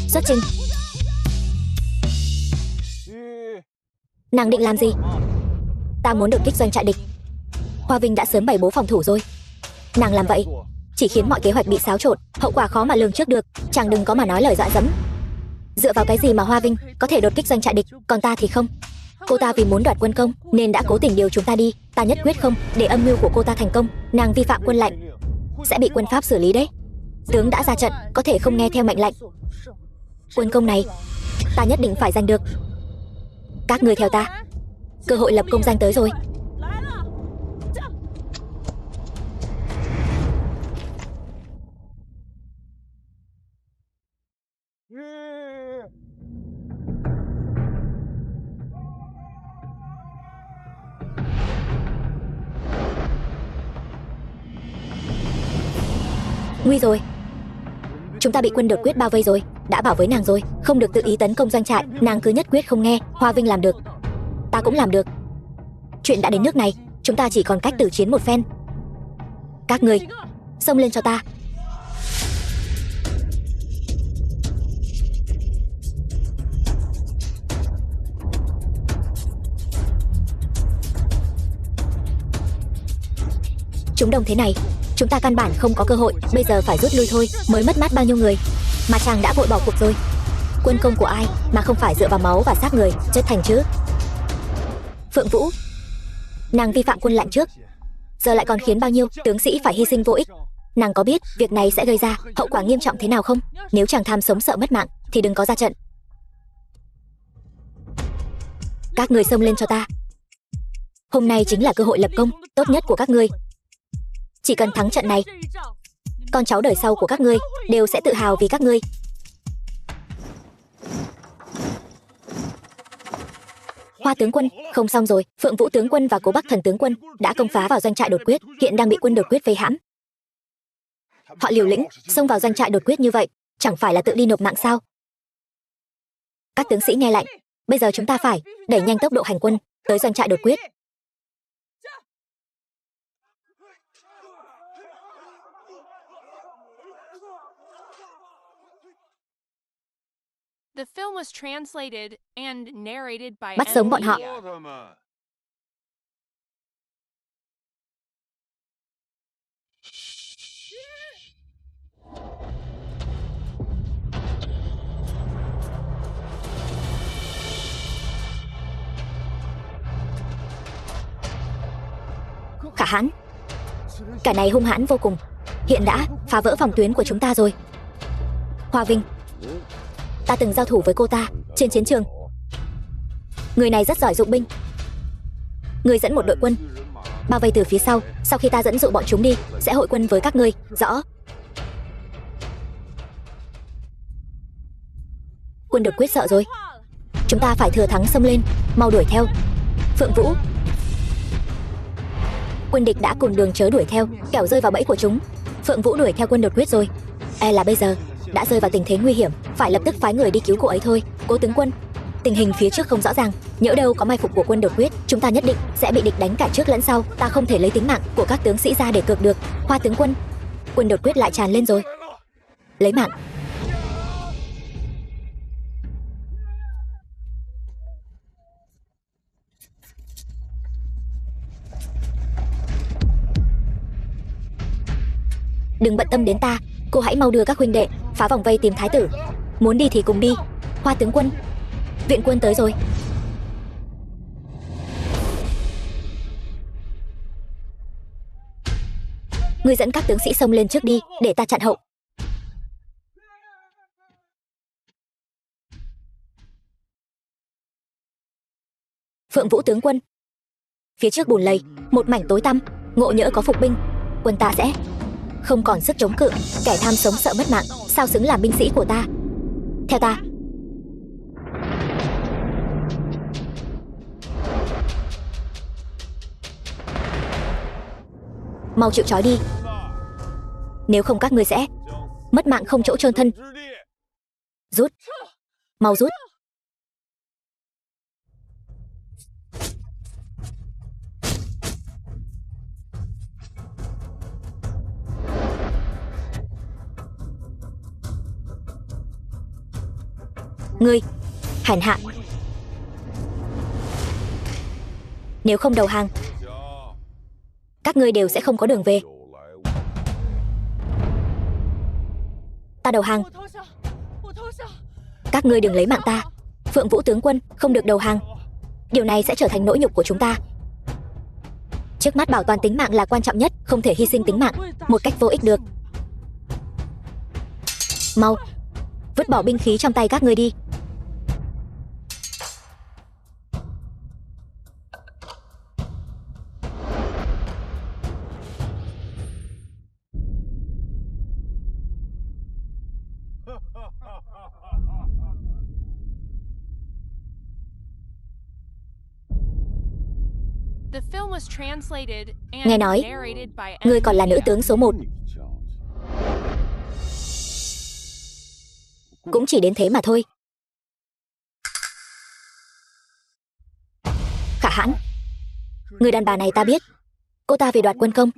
Xuất trình. Nàng định làm gì? Ta muốn đột kích doanh trại địch. Hoa Vinh đã sớm bày bố phòng thủ rồi. Nàng làm vậy chỉ khiến mọi kế hoạch bị xáo trộn, hậu quả khó mà lường trước được. Chàng đừng có mà nói lời dọa dẫm. Dựa vào cái gì mà Hoa Vinh có thể đột kích doanh trại địch, còn ta thì không? Cô ta vì muốn đoạt quân công nên đã cố tình điều chúng ta đi. Ta nhất quyết không để âm mưu của cô ta thành công. Nàng vi phạm quân lệnh sẽ bị quân Pháp xử lý đấy. Tướng đã ra trận, có thể không nghe theo mệnh lệnh. Quân công này ta nhất định phải giành được. Các người theo ta, cơ hội lập công danh tới rồi. Nguy rồi. Chúng ta bị quân đột quyết bao vây rồi. Đã bảo với nàng rồi, không được tự ý tấn công doanh trại. Nàng cứ nhất quyết không nghe. Hoa Vinh làm được, ta cũng làm được. Chuyện đã đến nước này, chúng ta chỉ còn cách tử chiến một phen. Các người xông lên cho ta. Chúng đông thế này, chúng ta căn bản không có cơ hội. Bây giờ phải rút lui thôi. Mới mất mát bao nhiêu người mà chàng đã vội bỏ cuộc rồi. Quân công của ai mà không phải dựa vào máu và xác người chất thành chứ? Phượng Vũ, nàng vi phạm quân lệnh trước, giờ lại còn khiến bao nhiêu tướng sĩ phải hy sinh vô ích. Nàng có biết việc này sẽ gây ra hậu quả nghiêm trọng thế nào không? Nếu chàng tham sống sợ mất mạng thì đừng có ra trận. Các người xông lên cho ta. Hôm nay chính là cơ hội lập công tốt nhất của các ngươi. Chỉ cần thắng trận này, con cháu đời sau của các ngươi đều sẽ tự hào vì các ngươi. Hoa tướng quân, không xong rồi. Phượng Vũ tướng quân và Cố Bắc Thần tướng quân đã công phá vào doanh trại đột quyết, hiện đang bị quân đột quyết vây hãm. Họ liều lĩnh xông vào doanh trại đột quyết như vậy, chẳng phải là tự đi nộp mạng sao? Các tướng sĩ nghe lệnh, bây giờ chúng ta phải đẩy nhanh tốc độ hành quân tới doanh trại đột quyết. The film was translated and narrated by Bắt sống bọn họ. Media. Khả hãn, kẻ này hung hãn vô cùng, hiện đã phá vỡ phòng tuyến của chúng ta rồi. Hoa Vinh, ta từng giao thủ với cô ta trên chiến trường. Người này rất giỏi dụng binh. Người dẫn một đội quân bao vây từ phía sau, sau khi ta dẫn dụ bọn chúng đi sẽ hội quân với các ngươi. Rõ. Quân đột quyết sợ rồi, chúng ta phải thừa thắng xông lên, mau đuổi theo. Phượng Vũ, quân địch đã cùng đường chớ đuổi theo, kẻo rơi vào bẫy của chúng. Phượng Vũ đuổi theo quân đột quyết rồi, e là bây giờ đã rơi vào tình thế nguy hiểm, phải lập tức phái người đi cứu cô ấy thôi. Cố tướng quân, tình hình phía trước không rõ ràng, nhỡ đâu có mai phục của quân đột quyết, chúng ta nhất định sẽ bị địch đánh cả trước lẫn sau. Ta không thể lấy tính mạng của các tướng sĩ ra để cược được. Hoa tướng quân, quân đột quyết lại tràn lên rồi. Lấy mạng. Đừng bận tâm đến ta, cô hãy mau đưa các huynh đệ phá vòng vây tìm thái tử. Muốn đi thì cùng đi. Hoa tướng quân, viện quân tới rồi. Ngươi dẫn các tướng sĩ xông lên trước đi, để ta chặn hậu. Phượng Vũ tướng quân, phía trước bùn lầy một mảnh tối tăm, ngộ nhỡ có phục binh, quân ta sẽ không còn sức chống cự. Kẻ tham sống sợ mất mạng, sao xứng làm binh sĩ của ta. Theo ta. Mau chịu trói đi, nếu không các ngươi sẽ mất mạng không chỗ chôn thân. Rút, mau rút. Ngươi hèn hạ, nếu không đầu hàng, các ngươi đều sẽ không có đường về. Ta đầu hàng. Các ngươi đừng lấy mạng ta. Phượng Vũ tướng quân không được đầu hàng, điều này sẽ trở thành nỗi nhục của chúng ta. Trước mắt bảo toàn tính mạng là quan trọng nhất, không thể hy sinh tính mạng một cách vô ích được. Mau vứt bỏ binh khí trong tay các ngươi đi. The film was translated and Nghe nói narrated by ngươi còn là nữ Media. tướng số 1. Cũng chỉ đến thế mà thôi. Khả hãn, người đàn bà này ta biết, cô ta vì đoạt quân công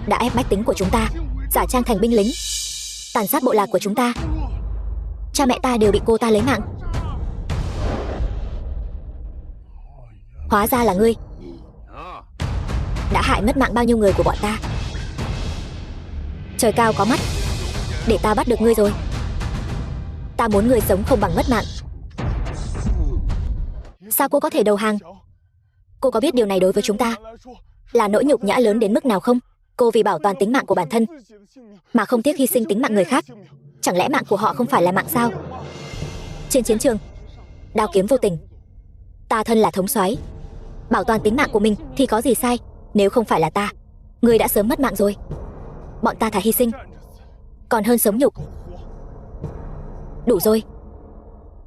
đã ép bách tính của chúng ta giả trang thành binh lính, tàn sát bộ lạc của chúng ta. Cha mẹ ta đều bị cô ta lấy mạng. Hóa ra là ngươi đã hại mất mạng bao nhiêu người của bọn ta. Trời cao có mắt, để ta bắt được ngươi rồi. Ta muốn ngươi sống không bằng mất mạng. Sao cô có thể đầu hàng? Cô có biết điều này đối với chúng ta là nỗi nhục nhã lớn đến mức nào không? Cô vì bảo toàn tính mạng của bản thân mà không tiếc hy sinh tính mạng người khác. Chẳng lẽ mạng của họ không phải là mạng sao? Trên chiến trường, đao kiếm vô tình. Ta thân là thống soái, bảo toàn tính mạng của mình thì có gì sai? Nếu không phải là ta, ngươi đã sớm mất mạng rồi. Bọn ta thà hy sinh còn hơn sống nhục. Đủ rồi.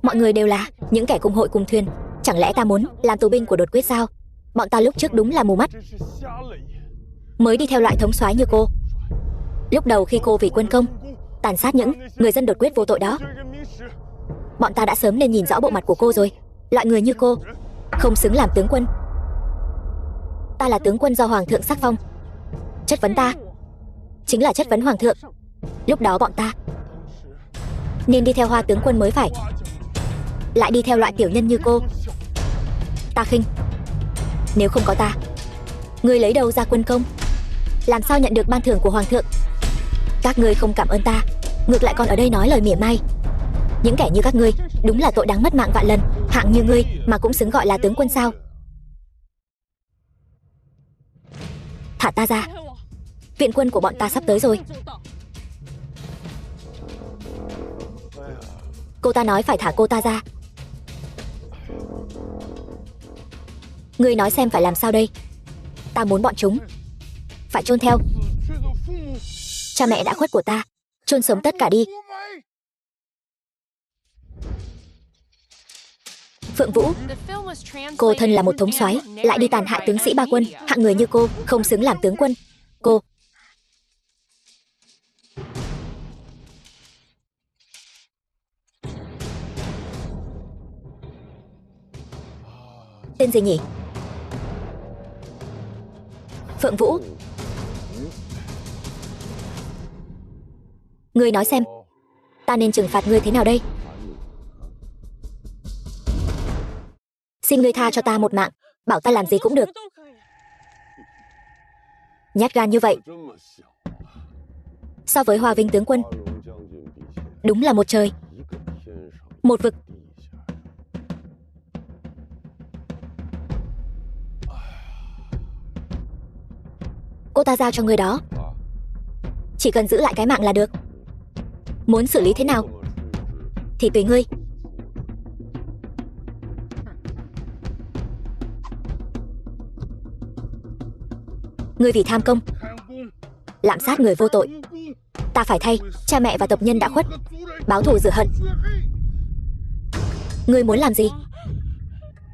Mọi người đều là những kẻ cùng hội cùng thuyền. Chẳng lẽ ta muốn làm tù binh của đột quyết sao? Bọn ta lúc trước đúng là mù mắt, mới đi theo loại thống soái như cô. Lúc đầu khi cô vì quân công tàn sát những người dân đột quyết vô tội đó, bọn ta đã sớm nên nhìn rõ bộ mặt của cô rồi. Loại người như cô không xứng làm tướng quân. Ta là tướng quân do hoàng thượng sắc phong. Chất vấn ta chính là chất vấn hoàng thượng. Lúc đó bọn ta nên đi theo Hoa tướng quân mới phải. Lại đi theo loại tiểu nhân như cô. Ta khinh. Nếu không có ta, ngươi lấy đâu ra quân công? Làm sao nhận được ban thưởng của hoàng thượng? Các ngươi không cảm ơn ta, ngược lại còn ở đây nói lời mỉa mai. Những kẻ như các ngươi đúng là tội đáng mất mạng vạn lần. Hạng như ngươi mà cũng xứng gọi là tướng quân sao? Thả ta ra, viện quân của bọn ta sắp tới rồi. Cô ta nói phải thả cô ta ra. Ngươi nói xem phải làm sao đây? Ta muốn bọn chúng phải chôn theo. Cha mẹ đã khuất của ta, chôn sống tất cả đi. Phượng Vũ, cô thân là một thống soái, lại đi tàn hại tướng sĩ ba quân. Hạng người như cô không xứng làm tướng quân. Cô tên gì nhỉ? Phượng Vũ. Ngươi nói xem, ta nên trừng phạt ngươi thế nào đây? Xin ngươi tha cho ta một mạng, bảo ta làm gì cũng được. Nhát gan như vậy. So với Hoa Vinh tướng quân, đúng là một trời một vực. Cô ta giao cho người đó, chỉ cần giữ lại cái mạng là được. Muốn xử lý thế nào thì tùy ngươi. Ngươi vì tham công lạm sát người vô tội, ta phải thay cha mẹ và tộc nhân đã khuất báo thù rửa hận. Ngươi muốn làm gì?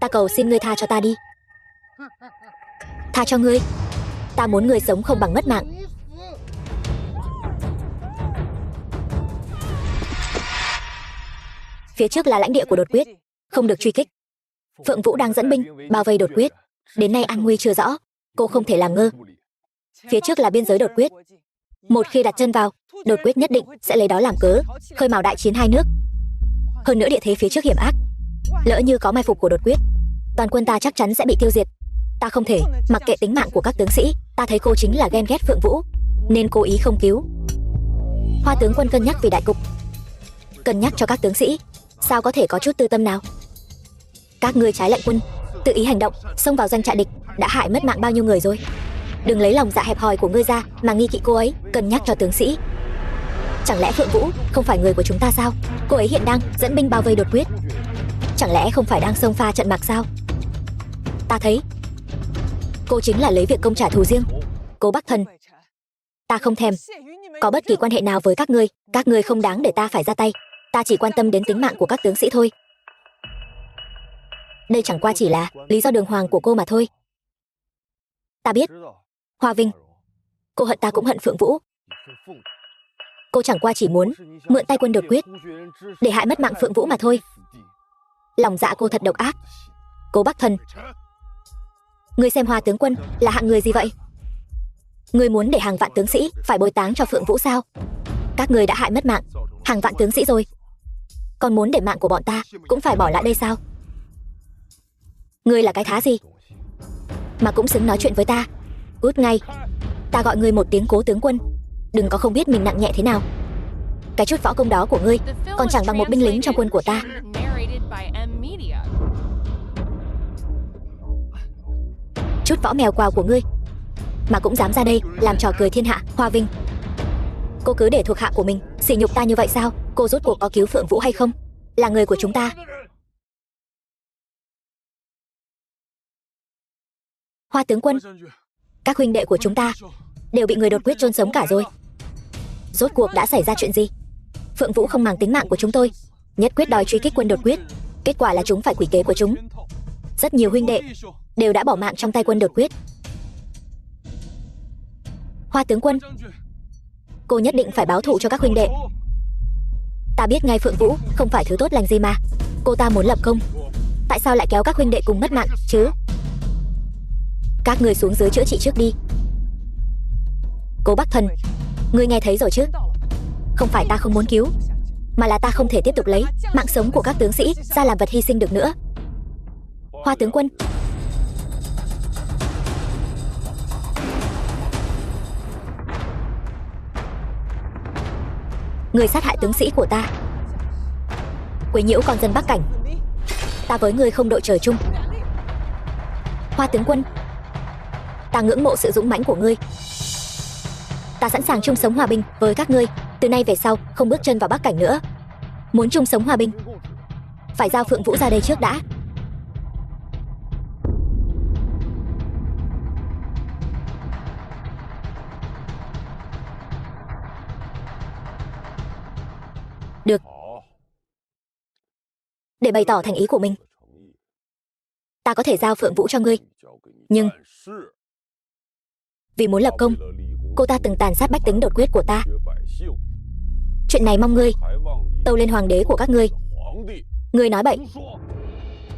Ta cầu xin ngươi tha cho ta đi. Tha cho ngươi. Ta muốn ngươi sống không bằng mất mạng. Phía trước là lãnh địa của Đột Quyết, không được truy kích. Phượng Vũ đang dẫn binh bao vây Đột Quyết, đến nay an nguy chưa rõ, cô không thể làm ngơ. Phía trước là biên giới Đột Quyết, một khi đặt chân vào, Đột Quyết nhất định sẽ lấy đó làm cớ khơi mào đại chiến hai nước. Hơn nữa địa thế phía trước hiểm ác, lỡ như có mai phục của Đột Quyết, toàn quân ta chắc chắn sẽ bị tiêu diệt. Ta không thể mặc kệ tính mạng của các tướng sĩ. Ta thấy cô chính là ghen ghét Phượng Vũ, nên cố ý không cứu. Hoa tướng quân cân nhắc vì đại cục, cân nhắc cho các tướng sĩ, sao có thể có chút tư tâm nào? Các ngươi trái lệnh quân, tự ý hành động, xông vào doanh trại địch, đã hại mất mạng bao nhiêu người rồi. Đừng lấy lòng dạ hẹp hòi của ngươi ra mà nghi kỵ cô ấy. Cân nhắc cho tướng sĩ. Chẳng lẽ Phượng Vũ không phải người của chúng ta sao? Cô ấy hiện đang dẫn binh bao vây Đột Quyết, chẳng lẽ không phải đang xông pha trận mạc sao? Ta thấy cô chính là lấy việc công trả thù riêng. Cố Bắc Thần, ta không thèm có bất kỳ quan hệ nào với các ngươi. Các ngươi không đáng để ta phải ra tay. Ta chỉ quan tâm đến tính mạng của các tướng sĩ thôi. Đây chẳng qua chỉ là lý do đường hoàng của cô mà thôi. Ta biết, Hoa Vinh, cô hận ta cũng hận Phượng Vũ. Cô chẳng qua chỉ muốn mượn tay quân Đột Quyết để hại mất mạng Phượng Vũ mà thôi. Lòng dạ cô thật độc ác. Cố Bắc Thần, ngươi xem Hoa tướng quân là hạng người gì vậy? Ngươi muốn để hàng vạn tướng sĩ phải bồi táng cho Phượng Vũ sao? Các ngươi đã hại mất mạng hàng vạn tướng sĩ rồi, còn muốn để mạng của bọn ta cũng phải bỏ lại đây sao? Ngươi là cái thá gì mà cũng xứng nói chuyện với ta? Cút ngay. Ta gọi ngươi một tiếng Cố tướng quân, đừng có không biết mình nặng nhẹ thế nào. Cái chút võ công đó của ngươi còn chẳng bằng một binh lính trong quân của ta. Chút võ mèo quào của ngươi mà cũng dám ra đây làm trò cười thiên hạ. Hoa Vinh, cô cứ để thuộc hạ của mình sỉ nhục ta như vậy sao? Cô rốt cuộc có cứu Phượng Vũ hay không? Là người của chúng ta. Hoa tướng quân, các huynh đệ của chúng ta đều bị người Đột Quyết chôn sống cả rồi. Rốt cuộc đã xảy ra chuyện gì? Phượng Vũ không màng tính mạng của chúng tôi, nhất quyết đòi truy kích quân Đột Quyết. Kết quả là chúng phải quỷ kế của chúng. Rất nhiều huynh đệ đều đã bỏ mạng trong tay quân Đột Quyết. Hoa tướng quân, cô nhất định phải báo thù cho các huynh đệ. Ta biết ngay Phượng Vũ không phải thứ tốt lành gì mà. Cô ta muốn lập công, tại sao lại kéo các huynh đệ cùng mất mạng chứ? Các người xuống dưới chữa trị trước đi. Cố Bắc Thần, ngươi nghe thấy rồi chứ? Không phải ta không muốn cứu, mà là ta không thể tiếp tục lấy mạng sống của các tướng sĩ ra làm vật hy sinh được nữa. Hoa tướng quân. Người sát hại tướng sĩ của ta, quấy nhiễu con dân Bắc Cảnh. Ta với ngươi không đội trời chung. Hoa tướng quân, ta ngưỡng mộ sự dũng mãnh của ngươi. Ta sẵn sàng chung sống hòa bình với các ngươi. Từ nay về sau không bước chân vào Bắc Cảnh nữa. Muốn chung sống hòa bình, phải giao Phượng Vũ ra đây trước đã. Được. Để bày tỏ thành ý của mình, ta có thể giao Phượng Vũ cho ngươi. Nhưng vì muốn lập công, cô ta từng tàn sát bách tính đột quyết của ta. Chuyện này mong ngươi tâu lên hoàng đế của các ngươi. Ngươi nói bậy.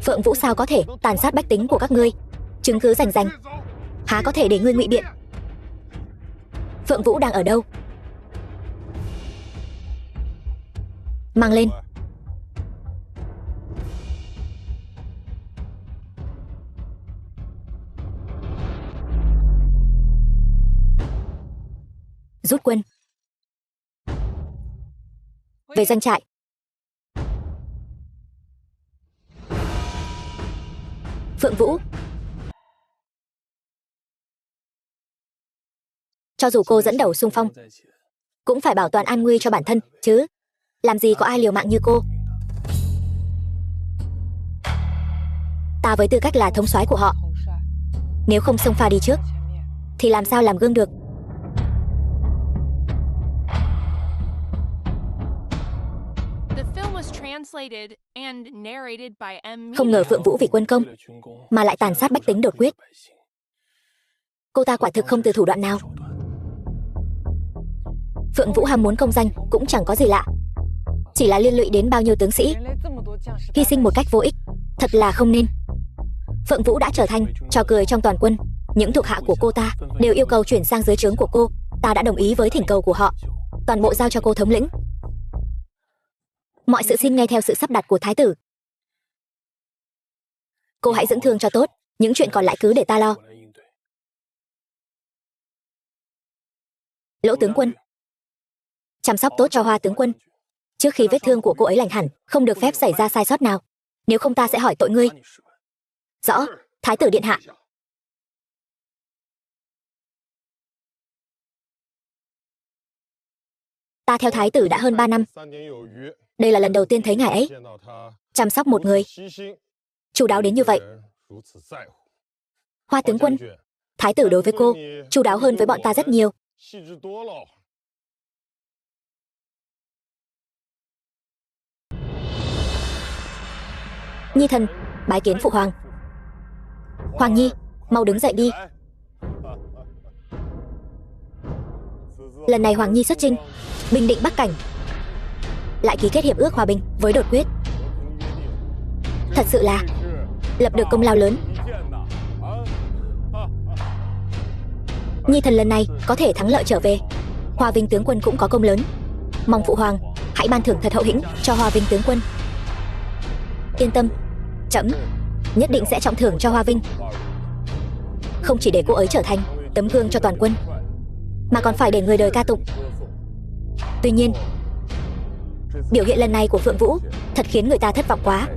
Phượng Vũ sao có thể tàn sát bách tính của các ngươi? Chứng cứ rành rành, há có thể để ngươi ngụy biện. Phượng Vũ đang ở đâu? Mang lên. Rút quân về doanh trại. Phượng Vũ, cho dù cô dẫn đầu xung phong, cũng phải bảo toàn an nguy cho bản thân chứ. Làm gì có ai liều mạng như cô. Ta với tư cách là thống soái của họ, nếu không xông pha đi trước thì làm sao làm gương được. Không ngờ Phượng Vũ vì quân công mà lại tàn sát bách tính đột quyết. Cô ta quả thực không từ thủ đoạn nào. Phượng Vũ ham muốn công danh cũng chẳng có gì lạ, chỉ là liên lụy đến bao nhiêu tướng sĩ, hy sinh một cách vô ích, thật là không nên. Phượng Vũ đã trở thành trò cười trong toàn quân. Những thuộc hạ của cô ta đều yêu cầu chuyển sang dưới trướng của cô. Ta đã đồng ý với thỉnh cầu của họ, toàn bộ giao cho cô thống lĩnh. Mọi sự xin nghe theo sự sắp đặt của thái tử. Cô hãy dưỡng thương cho tốt, những chuyện còn lại cứ để ta lo. Lỗ tướng quân, chăm sóc tốt cho Hoa tướng quân. Trước khi vết thương của cô ấy lành hẳn, không được phép xảy ra sai sót nào, nếu không ta sẽ hỏi tội ngươi. Rõ, thái tử điện hạ. Ta theo thái tử đã hơn 3 năm. Đây là lần đầu tiên thấy ngài ấy chăm sóc một người chu đáo đến như vậy. Hoa tướng quân, thái tử đối với cô chu đáo hơn với bọn ta rất nhiều. Nhi thần bái kiến phụ hoàng. Hoàng nhi, mau đứng dậy đi. Lần này Hoàng nhi xuất chinh bình định Bắc Cảnh, lại ký kết hiệp ước hòa bình với đột quyết. Thật sự là lập được công lao lớn. Nhi thần lần này có thể thắng lợi trở về, Hoa Vinh tướng quân cũng có công lớn. Mong phụ hoàng hãy ban thưởng thật hậu hĩnh cho Hoa Vinh tướng quân. Yên tâm, trẫm nhất định sẽ trọng thưởng cho Hoa Vinh. Không chỉ để cô ấy trở thành tấm gương cho toàn quân, mà còn phải để người đời ca tụng. Tuy nhiên, biểu hiện lần này của Phượng Vũ thật khiến người ta thất vọng quá.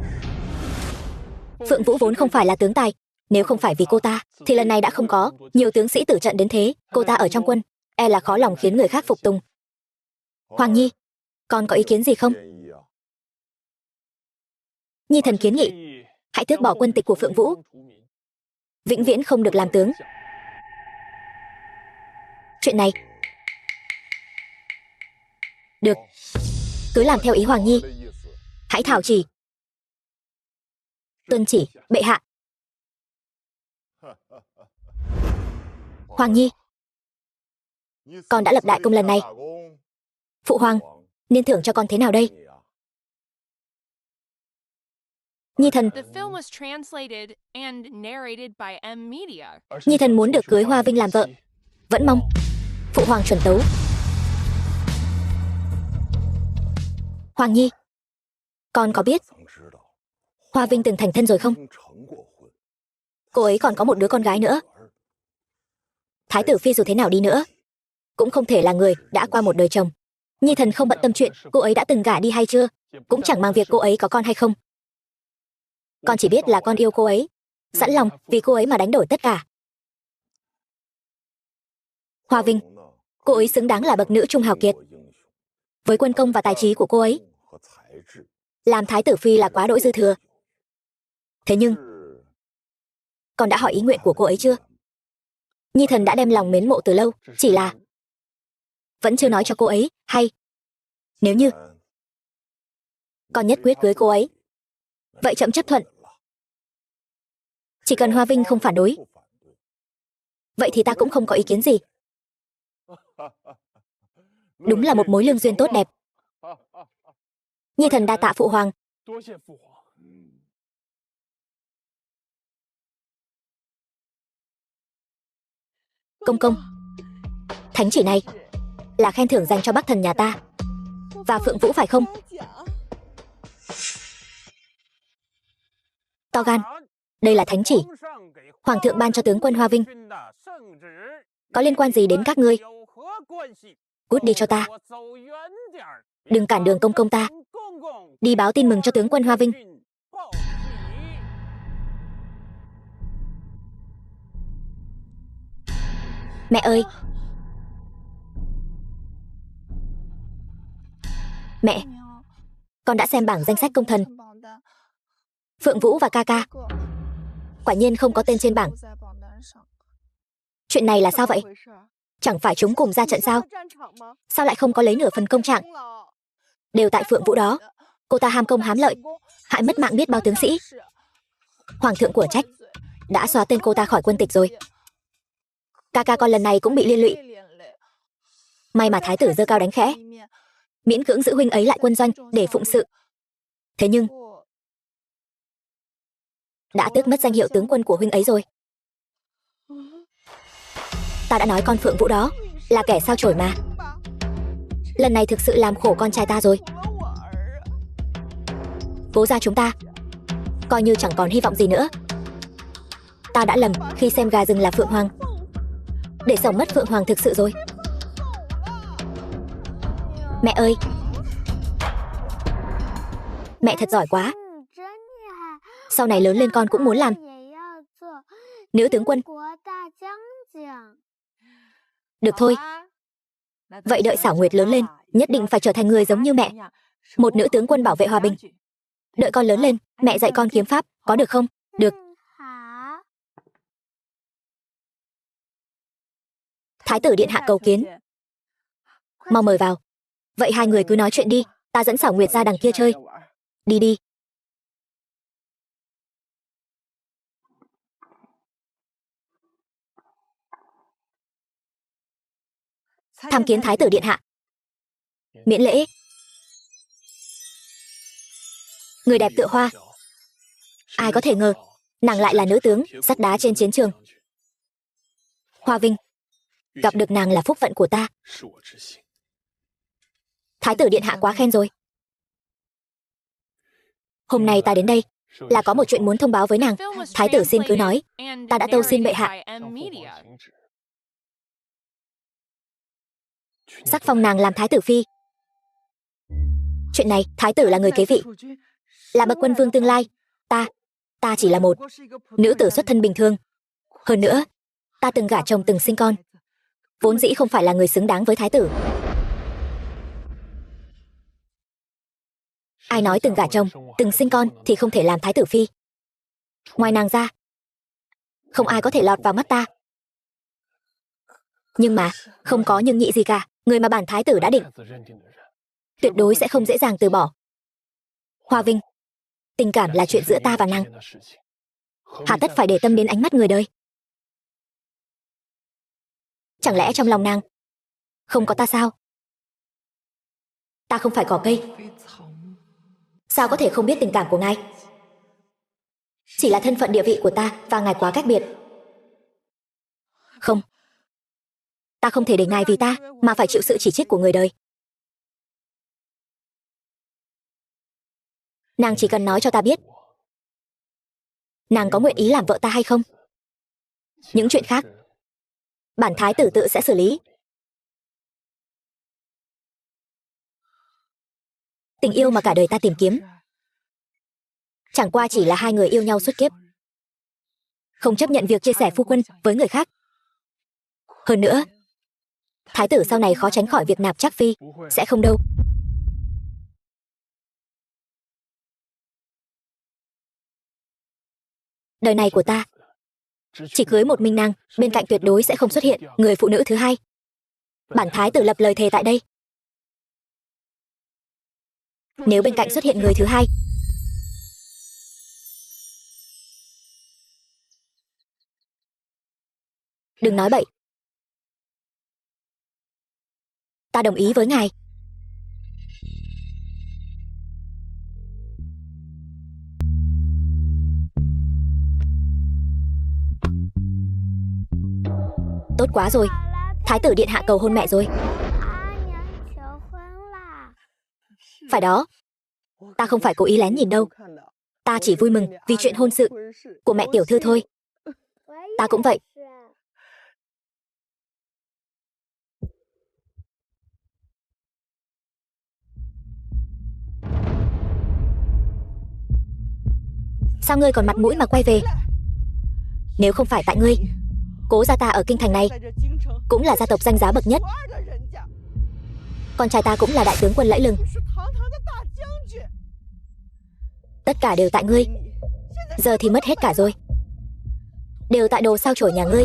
Phượng Vũ vốn không phải là tướng tài, nếu không phải vì cô ta thì lần này đã không có nhiều tướng sĩ tử trận đến thế. Cô ta ở trong quân e là khó lòng khiến người khác phục tùng. Hoàng nhi, con có ý kiến gì không? Nhi thần kiến nghị hãy tước bỏ quân tịch của Phượng Vũ, vĩnh viễn không được làm tướng. Chuyện này được, cứ làm theo ý Hoàng nhi. Hãy thảo chỉ. Tuân chỉ, bệ hạ. Hoàng nhi, con đã lập đại công lần này, phụ hoàng nên thưởng cho con thế nào đây? Nhi thần Nhi thần muốn được cưới Hoa Vinh làm vợ, vẫn mong phụ hoàng chuẩn tấu. Hoàng Nhi, con có biết Hoa Vinh từng thành thân rồi không? Cô ấy còn có một đứa con gái nữa. Thái tử phi dù thế nào đi nữa cũng không thể là người đã qua một đời chồng. Nhi thần không bận tâm chuyện cô ấy đã từng gả đi hay chưa, cũng chẳng mang việc cô ấy có con hay không. Con chỉ biết là con yêu cô ấy, sẵn lòng vì cô ấy mà đánh đổi tất cả. Hoa Vinh, cô ấy xứng đáng là bậc nữ trung hào kiệt. Với quân công và tài trí của cô ấy, làm thái tử phi là quá đỗi dư thừa. Thế nhưng con đã hỏi ý nguyện của cô ấy chưa? Nhi thần đã đem lòng mến mộ từ lâu, chỉ là vẫn chưa nói cho cô ấy hay. Nếu như con nhất quyết cưới cô ấy, vậy trẫm chấp thuận. Chỉ cần Hoa Vinh không phản đối, vậy thì ta cũng không có ý kiến gì. Đúng là một mối lương duyên tốt đẹp. Nhi thần đa tạ phụ hoàng. Công công, thánh chỉ này là khen thưởng dành cho bắc thần nhà ta và Phượng Vũ phải không? To gan, đây là thánh chỉ hoàng thượng ban cho tướng quân Hoa Vinh. Có liên quan gì đến các ngươi? Cút đi cho ta, đừng cản đường công công ta. Đi báo tin mừng cho tướng quân Hoa Vinh. Mẹ ơi! Mẹ, con đã xem bảng danh sách công thần. Phượng Vũ và ca ca quả nhiên không có tên trên bảng. Chuyện này là sao vậy? Chẳng phải chúng cùng ra trận sao? Sao lại không có lấy nửa phần công trạng? Đều tại Phượng Vũ đó. Cô ta ham công hám lợi, hại mất mạng biết bao tướng sĩ. Hoàng thượng của trách, đã xóa tên cô ta khỏi quân tịch rồi. Ca ca con lần này cũng bị liên lụy. May mà thái tử giơ cao đánh khẽ, miễn cưỡng giữ huynh ấy lại quân doanh để phụng sự. Thế nhưng đã tước mất danh hiệu tướng quân của huynh ấy rồi. Ta đã nói con Phượng Vũ đó là kẻ sao chổi mà. Lần này thực sự làm khổ con trai ta rồi. Cố gia chúng ta coi như chẳng còn hy vọng gì nữa. Ta đã lầm khi xem gà rừng là Phượng Hoàng, để sống mất Phượng Hoàng thực sự rồi. Mẹ ơi! Mẹ thật giỏi quá. Sau này lớn lên con cũng muốn làm nữ tướng quân. Được thôi. Vậy đợi Xảo Nguyệt lớn lên, nhất định phải trở thành người giống như mẹ, một nữ tướng quân bảo vệ hòa bình. Đợi con lớn lên, mẹ dạy con kiếm pháp, có được không? Được. Thái tử điện hạ cầu kiến. Mau mời vào. Vậy hai người cứ nói chuyện đi, ta dẫn Xảo Nguyệt ra đằng kia chơi. Đi đi. Tham kiến thái tử điện hạ. Miễn lễ. Người đẹp tựa hoa. Ai có thể ngờ nàng lại là nữ tướng sắt đá trên chiến trường. Hoa Vinh, gặp được nàng là phúc phận của ta. Thái tử điện hạ quá khen rồi. Hôm nay ta đến đây là có một chuyện muốn thông báo với nàng. Thái tử xin cứ nói, ta đã tâu xin bệ hạ sắc phong nàng làm thái tử phi. Chuyện này, thái tử là người kế vị, là bậc quân vương tương lai. Ta chỉ là một nữ tử xuất thân bình thường. Hơn nữa, ta từng gả chồng từng sinh con, vốn dĩ không phải là người xứng đáng với thái tử. Ai nói từng gả chồng, từng sinh con thì không thể làm thái tử phi. Ngoài nàng ra, không ai có thể lọt vào mắt ta. Nhưng mà, không có nhưng nhị gì cả. Người mà bản thái tử đã định, tuyệt đối sẽ không dễ dàng từ bỏ. Hoa Vinh, tình cảm là chuyện giữa ta và nàng, hà tất phải để tâm đến ánh mắt người đời. Chẳng lẽ trong lòng nàng không có ta sao? Ta không phải cỏ cây, sao có thể không biết tình cảm của ngài? Chỉ là thân phận địa vị của ta và ngài quá cách biệt. Không, ta không thể để ngài vì ta mà phải chịu sự chỉ trích của người đời. Nàng chỉ cần nói cho ta biết nàng có nguyện ý làm vợ ta hay không. Những chuyện khác bản thái tử tự sẽ xử lý. Tình yêu mà cả đời ta tìm kiếm chẳng qua chỉ là hai người yêu nhau suốt kiếp, không chấp nhận việc chia sẻ phu quân với người khác. Hơn nữa, thái tử sau này khó tránh khỏi việc nạp trác phi. Sẽ không đâu. Đời này của ta chỉ cưới một mình nàng, bên cạnh tuyệt đối sẽ không xuất hiện người phụ nữ thứ hai. Bản thái tử lập lời thề tại đây. Nếu bên cạnh xuất hiện người thứ hai, đừng nói bậy. Ta đồng ý với ngài. Tốt quá rồi. Thái tử điện hạ cầu hôn mẹ rồi. Phải đó. Ta không phải cố ý lén nhìn đâu. Ta chỉ vui mừng vì chuyện hôn sự của mẹ tiểu thư thôi. Ta cũng vậy. Sao ngươi còn mặt mũi mà quay về? Nếu không phải tại ngươi, Cố gia ta ở kinh thành này cũng là gia tộc danh giá bậc nhất. Con trai ta cũng là đại tướng quân lẫy lừng. Tất cả đều tại ngươi. Giờ thì mất hết cả rồi. Đều tại đồ sao chổi nhà ngươi.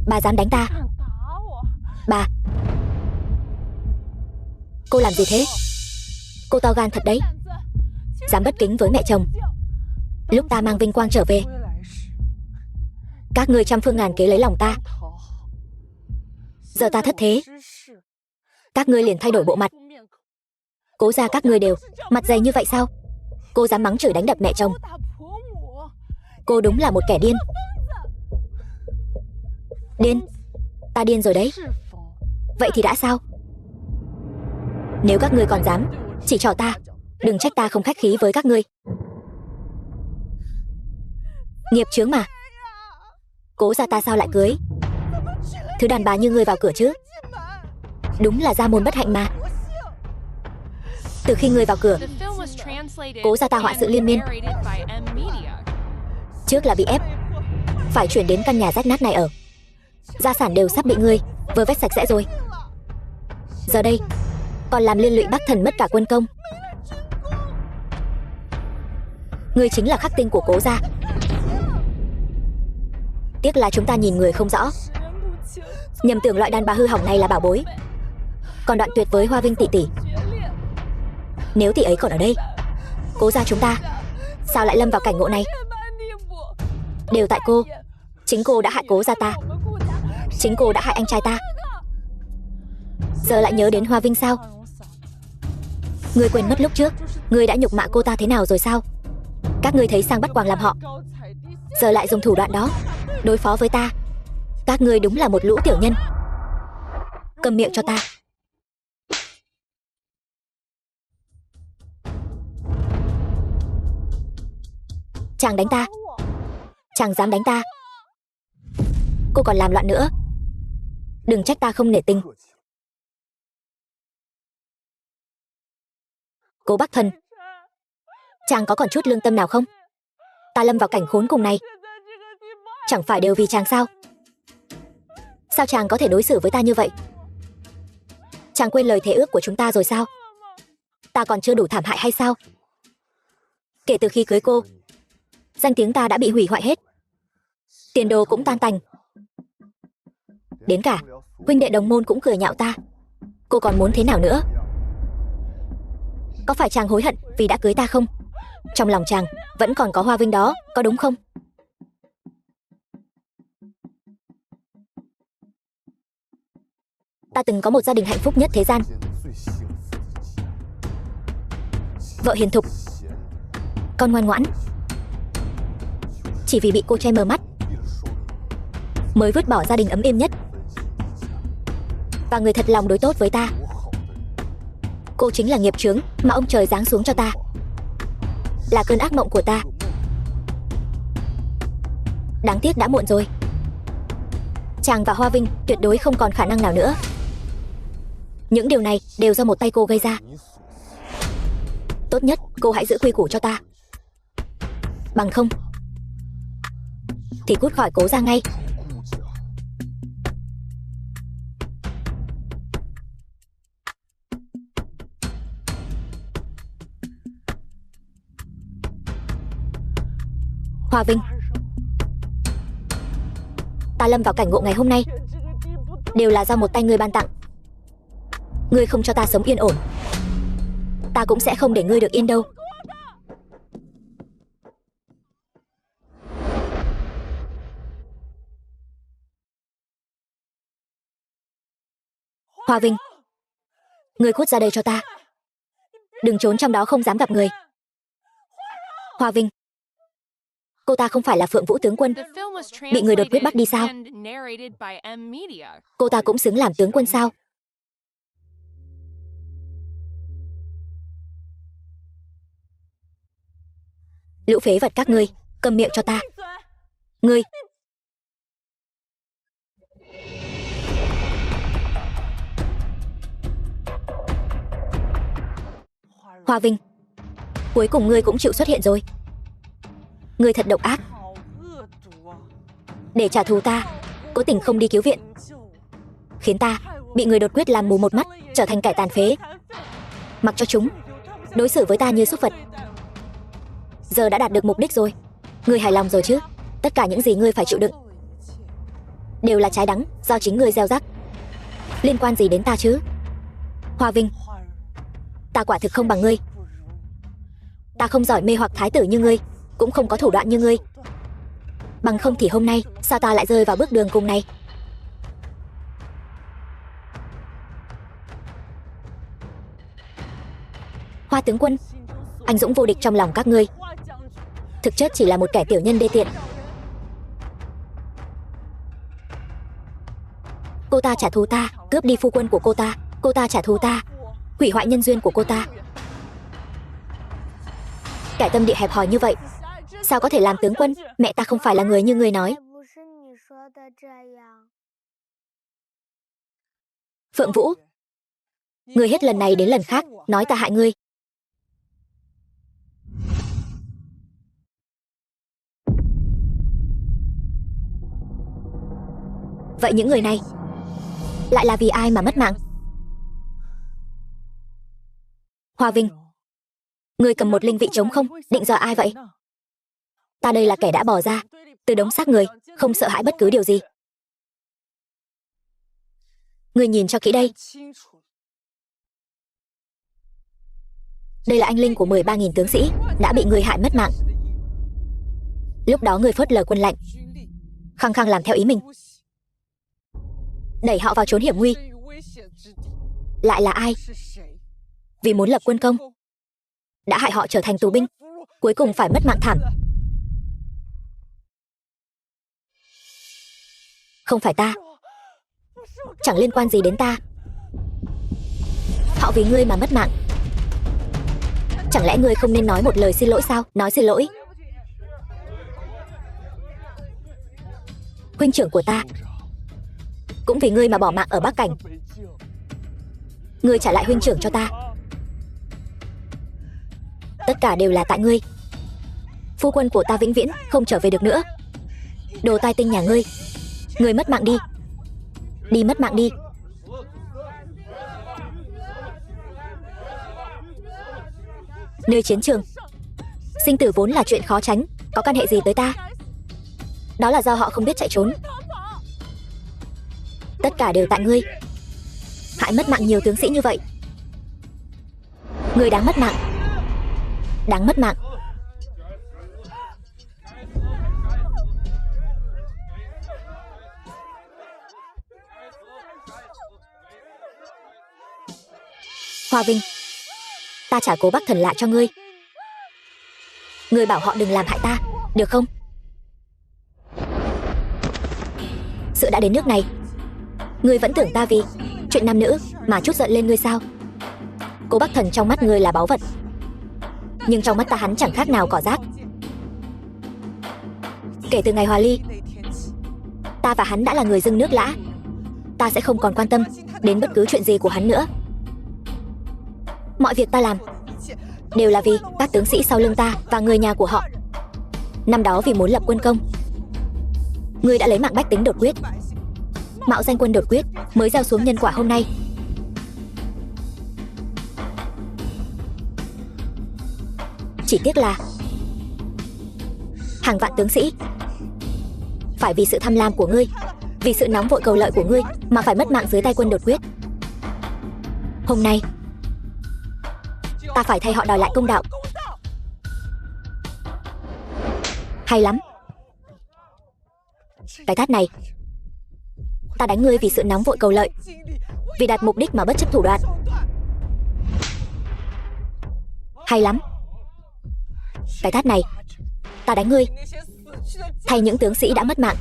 Bà dám đánh ta? Bà. Cô làm gì thế? Cô to gan thật đấy. Dám bất kính với mẹ chồng. Lúc ta mang vinh quang trở về, các ngươi trăm phương ngàn kế lấy lòng ta. Giờ ta thất thế, các ngươi liền thay đổi bộ mặt. Cố gia các ngươi đều mặt dày như vậy sao? Cô dám mắng chửi đánh đập mẹ chồng. Cô đúng là một kẻ điên. Điên? Ta điên rồi đấy. Vậy thì đã sao? Nếu các ngươi còn dám chỉ trỏ ta, đừng trách ta không khách khí với các ngươi. Nghiệp chướng mà. Cố gia ta sao lại cưới thứ đàn bà như ngươi vào cửa chứ? Đúng là gia môn bất hạnh mà. Từ khi ngươi vào cửa, Cố gia ta họa sự liên miên. Trước là bị ép phải chuyển đến căn nhà rách nát này ở. Gia sản đều sắp bị ngươi vơ vét sạch sẽ rồi. Giờ đây còn làm liên lụy Bắc Thần mất cả quân công. Ngươi chính là khắc tinh của Cố gia. Tiếc là chúng ta nhìn người không rõ, nhầm tưởng loại đàn bà hư hỏng này là bảo bối, còn đoạn tuyệt với Hoa Vinh tỷ tỷ. Nếu tỷ ấy còn ở đây, Cố gia chúng ta sao lại lâm vào cảnh ngộ này? Đều tại cô. Chính cô đã hại Cố gia ta. Chính cô đã hại anh trai ta. Giờ lại nhớ đến Hoa Vinh sao? Ngươi quên mất lúc trước ngươi đã nhục mạ cô ta thế nào rồi sao? Các ngươi thấy sang bắt quàng làm họ, giờ lại dùng thủ đoạn đó đối phó với ta. Các ngươi đúng là một lũ tiểu nhân. Câm miệng cho ta. Chàng đánh ta. Chàng dám đánh ta. Cô còn làm loạn nữa. Đừng trách ta không nể tình. Cố Bắc Thần, chàng có còn chút lương tâm nào không? Ta lâm vào cảnh khốn cùng này chẳng phải đều vì chàng sao? Sao chàng có thể đối xử với ta như vậy? Chàng quên lời thề ước của chúng ta rồi sao? Ta còn chưa đủ thảm hại hay sao? Kể từ khi cưới cô, danh tiếng ta đã bị hủy hoại hết, tiền đồ cũng tan tành. Đến cả huynh đệ đồng môn cũng cười nhạo ta. Cô còn muốn thế nào nữa? Có phải chàng hối hận vì đã cưới ta không? Trong lòng chàng vẫn còn có Hoa Vinh đó, có đúng không? Ta từng có một gia đình hạnh phúc nhất thế gian. Vợ hiền thục, con ngoan ngoãn. Chỉ vì bị cô che mờ mắt mới vứt bỏ gia đình ấm êm nhất. và người thật lòng đối tốt với ta. Cô chính là nghiệp chướng mà ông trời giáng xuống cho ta, là cơn ác mộng của ta. Đáng tiếc đã muộn rồi. Chàng và Hoa Vinh tuyệt đối không còn khả năng nào nữa. Những điều này đều do một tay cô gây ra. Tốt nhất cô hãy giữ quy củ cho ta, bằng không thì cút khỏi Cố gia ngay. Hoa Vinh, ta lâm vào cảnh ngộ ngày hôm nay đều là do một tay ngươi ban tặng. Ngươi không cho ta sống yên ổn, ta cũng sẽ không để ngươi được yên đâu. Hoa Vinh, ngươi cút ra đây cho ta. Đừng trốn trong đó không dám gặp người. Hoa Vinh, cô ta không phải là Phượng Vũ tướng quân, The film was bị người đột quyết bắt đi sao? translated and narrated by M Media. Cô ta cũng xứng làm tướng quân sao? Lũ phế vật các ngươi, câm miệng cho ta. Ngươi. Hoa Vinh, cuối cùng ngươi cũng chịu xuất hiện rồi. Ngươi thật độc ác. Để trả thù ta, cố tình không đi cứu viện, khiến ta bị người đột quyết làm mù một mắt, trở thành kẻ tàn phế. Mặc cho chúng đối xử với ta như súc vật. Giờ đã đạt được mục đích rồi. Ngươi hài lòng rồi chứ? Tất cả những gì ngươi phải chịu đựng đều là trái đắng do chính ngươi gieo rắc. Liên quan gì đến ta chứ? Hoa Vinh, ta quả thực không bằng ngươi. Ta không giỏi mê hoặc thái tử như ngươi, cũng không có thủ đoạn như ngươi. Bằng không thì hôm nay sao ta lại rơi vào bước đường cùng này? Hoa tướng quân, anh dũng vô địch trong lòng các ngươi, thực chất chỉ là một kẻ tiểu nhân đê tiện. Cô ta trả thù ta, cướp đi phu quân của cô ta. Cô ta trả thù ta, hủy hoại nhân duyên của cô ta. Kẻ tâm địa hẹp hòi như vậy sao có thể làm tướng quân? Mẹ ta không phải là người như ngươi nói. Phượng Vũ, ngươi hết lần này đến lần khác nói ta hại ngươi. Vậy những người này lại là vì ai mà mất mạng? Hoa Vinh, ngươi cầm một linh vị trống không, định dọa ai vậy? Ta đây là kẻ đã bỏ ra từ đống xác người, không sợ hãi bất cứ điều gì. Ngươi nhìn cho kỹ đây. Đây là anh linh của 13.000 tướng sĩ đã bị người hại mất mạng. Lúc đó ngươi phớt lờ quân lệnh, khăng khăng làm theo ý mình, đẩy họ vào chốn hiểm nguy. Lại là ai? Vì muốn lập quân công, đã hại họ trở thành tù binh, cuối cùng phải mất mạng thảm. Không phải ta, chẳng liên quan gì đến ta. Họ vì ngươi mà mất mạng. Chẳng lẽ ngươi không nên nói một lời xin lỗi sao? Nói xin lỗi. Huynh trưởng của ta cũng vì ngươi mà bỏ mạng ở Bắc Cảnh. Ngươi trả lại huynh trưởng cho ta. Tất cả đều là tại ngươi. Phu quân của ta vĩnh viễn không trở về được nữa. Đồ tai tinh nhà ngươi, ngươi mất mạng đi. Đi mất mạng đi. Nơi chiến trường, sinh tử vốn là chuyện khó tránh, có căn hệ gì tới ta? Đó là do họ không biết chạy trốn. Tất cả đều tại ngươi, hại mất mạng nhiều tướng sĩ như vậy. Ngươi đáng mất mạng, đáng mất mạng. Hoa Vinh, ta trả Cố Bắc Thần lại cho ngươi. Ngươi bảo họ đừng làm hại ta, được không? Sự đã đến nước này, ngươi vẫn tưởng ta vì Chuyện nam nữ mà chút giận lên ngươi sao? Cố Bắc Thần trong mắt ngươi là báu vật, nhưng trong mắt ta hắn chẳng khác nào cỏ rác. Kể từ ngày hòa ly, ta và hắn đã là người dưng nước lã. Ta sẽ không còn quan tâm đến bất cứ chuyện gì của hắn nữa. Mọi việc ta làm đều là vì các tướng sĩ sau lưng ta và người nhà của họ. Năm đó vì muốn lập quân công, ngươi đã lấy mạng bách tính đột quyết, mạo danh quân đột quyết, mới gieo xuống nhân quả hôm nay. Chỉ tiếc là hàng vạn tướng sĩ phải vì sự tham lam của ngươi, vì sự nóng vội cầu lợi của ngươi mà phải mất mạng dưới tay quân đột quyết. Hôm nay ta phải thay họ đòi lại công đạo. Hay lắm. Cái tát này ta đánh ngươi vì sự nóng vội cầu lợi, vì đạt mục đích mà bất chấp thủ đoạn. Hay lắm. Cái tát này ta đánh ngươi thay những tướng sĩ đã mất mạng.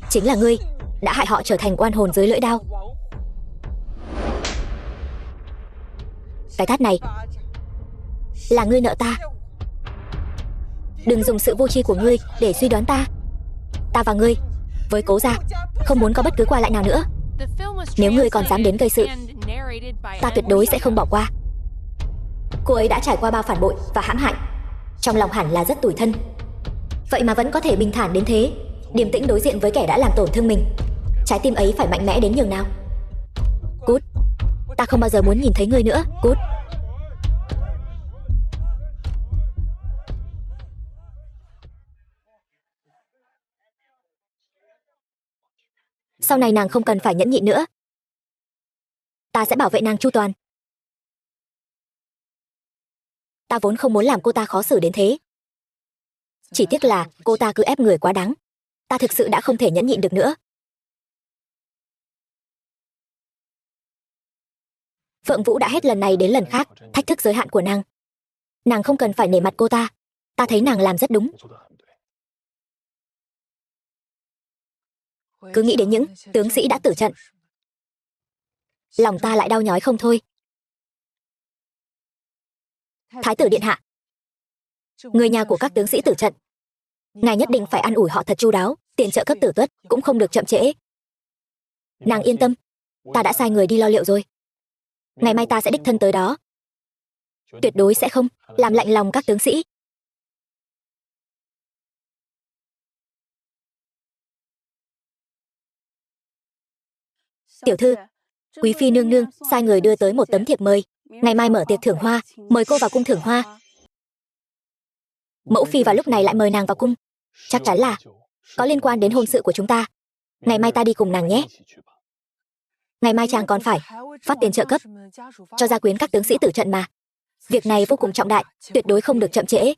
Chính là ngươi đã hại họ trở thành oan hồn dưới lưỡi đao. Cái tát này là ngươi nợ ta. Đừng dùng sự vô tri của ngươi để suy đoán ta. Ta và ngươi với Cố gia không muốn có bất cứ qua lại nào nữa. Nếu ngươi còn dám đến gây sự, ta tuyệt đối sẽ không bỏ qua. Cô ấy đã trải qua bao phản bội và hãm hại, trong lòng hẳn là rất tủi thân. Vậy mà vẫn có thể bình thản đến thế, điềm tĩnh đối diện với kẻ đã làm tổn thương mình. Trái tim ấy phải mạnh mẽ đến nhường nào. Cút. Ta không bao giờ muốn nhìn thấy ngươi nữa. Cút. Sau này nàng không cần phải nhẫn nhịn nữa. Ta sẽ bảo vệ nàng chu toàn. Ta vốn không muốn làm cô ta khó xử đến thế. Chỉ tiếc là cô ta cứ ép người quá đáng. Ta thực sự đã không thể nhẫn nhịn được nữa. Phượng Vũ đã hết lần này đến lần khác thách thức giới hạn của nàng. Nàng không cần phải nể mặt cô ta. Ta thấy nàng làm rất đúng. Cứ nghĩ đến những tướng sĩ đã tử trận, lòng ta lại đau nhói không thôi. Thái tử điện hạ, người nhà của các tướng sĩ tử trận, ngài nhất định phải an ủi họ thật chu đáo. Tiền trợ cấp tử tuất cũng không được chậm trễ. Nàng yên tâm, ta đã sai người đi lo liệu rồi. Ngày mai ta sẽ đích thân tới đó. Tuyệt đối sẽ không làm lạnh lòng các tướng sĩ. Tiểu thư, quý phi nương nương sai người đưa tới một tấm thiệp mời. Ngày mai mở tiệc thưởng hoa, mời cô vào cung thưởng hoa. Mẫu phi vào lúc này lại mời nàng vào cung, chắc chắn là có liên quan đến hôn sự của chúng ta. Ngày mai ta đi cùng nàng nhé. Ngày mai chàng còn phải phát tiền trợ cấp cho gia quyến các tướng sĩ tử trận mà. Việc này vô cùng trọng đại, tuyệt đối không được chậm trễ.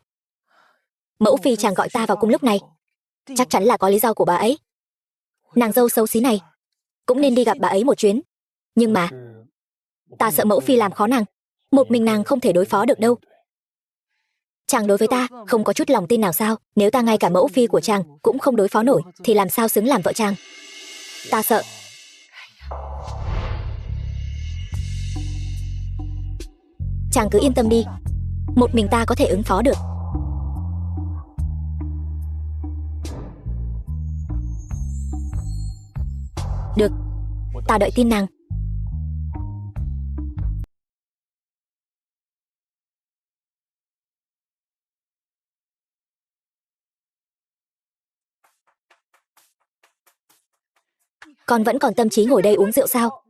Mẫu phi chàng gọi ta vào cung lúc này, chắc chắn là có lý do của bà ấy. Nàng dâu xấu xí này cũng nên đi gặp bà ấy một chuyến. Nhưng mà ta sợ mẫu phi làm khó nàng. Một mình nàng không thể đối phó được đâu. Chàng đối với ta không có chút lòng tin nào sao? Nếu ta ngay cả mẫu phi của chàng cũng không đối phó nổi thì làm sao xứng làm vợ chàng? Ta sợ. Chàng cứ yên tâm đi, một mình ta có thể ứng phó được. Được, ta đợi tin nàng. Con vẫn còn tâm trí ngồi đây uống rượu sao?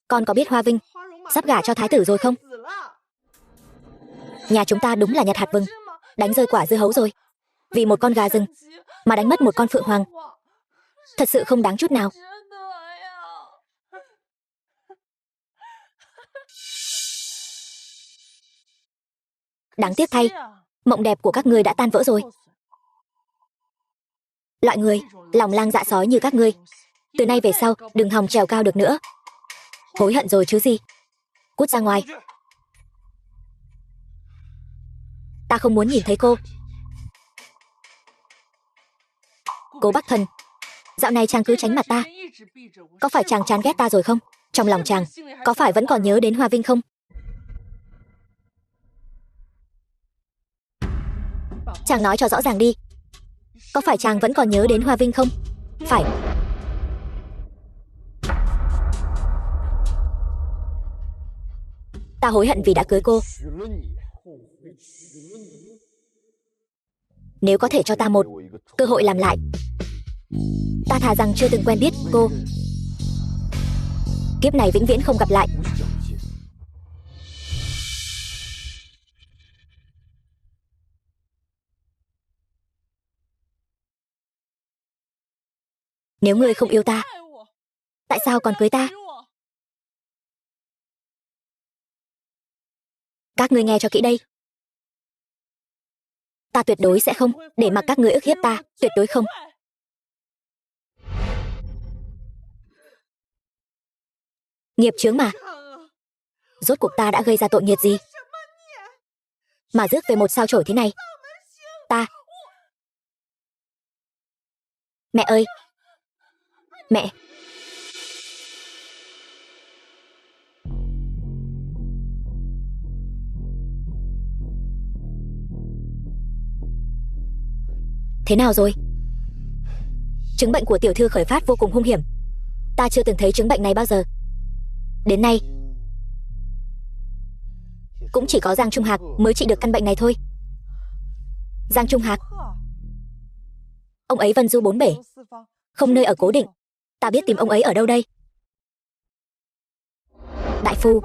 Con có biết Hoa Vinh sắp gả cho thái tử rồi không? Nhà chúng ta đúng là nhặt hạt vừng, đánh rơi quả dưa hấu rồi. Vì một con gà rừng mà đánh mất một con phượng hoàng, thật sự không đáng chút nào. Đáng tiếc thay, mộng đẹp của các ngươi đã tan vỡ rồi. Loại người lòng lang dạ sói như các ngươi, từ nay về sau đừng hòng trèo cao được nữa. Hối hận rồi chứ gì. Cút ra ngoài. Ta không muốn nhìn thấy cô. Cố Bắc Thần, dạo này chàng cứ tránh mặt ta. Có phải chàng chán ghét ta rồi không? Trong lòng chàng, có phải vẫn còn nhớ đến Hoa Vinh không? Chàng nói cho rõ ràng đi. Có phải chàng vẫn còn nhớ đến Hoa Vinh không? Phải. Ta hối hận vì đã cưới cô. Nếu có thể cho ta một cơ hội làm lại, ta thà rằng chưa từng quen biết cô. Kiếp này vĩnh viễn không gặp lại. Nếu ngươi không yêu ta, tại sao còn cưới ta? Các ngươi nghe cho kỹ đây. Ta tuyệt đối sẽ không để mặc các ngươi ức hiếp ta, tuyệt đối không. Nghiệp chướng mà. Rốt cuộc ta đã gây ra tội nghiệp gì mà rước về một sao chổi thế này? Ta... Mẹ ơi! Mẹ! Thế nào rồi? Chứng bệnh của tiểu thư khởi phát vô cùng hung hiểm. Ta chưa từng thấy chứng bệnh này bao giờ. Đến nay cũng chỉ có Giang Trung Hạc mới trị được căn bệnh này thôi. Giang Trung Hạc? Ông ấy vân du bốn bể, không nơi ở cố định. Ta biết tìm ông ấy ở đâu đây? Đại phu!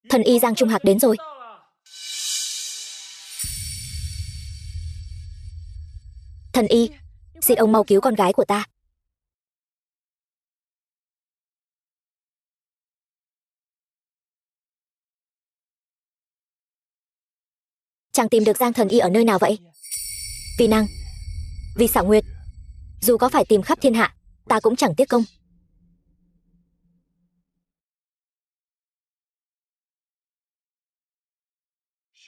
Thần y Giang Trung Hạc đến rồi. Thần y, xin ông mau cứu con gái của ta. Chàng tìm được Giang thần y ở nơi nào vậy? Vì nàng, vì Xảo Nguyệt, dù có phải tìm khắp thiên hạ, ta cũng chẳng tiếc công.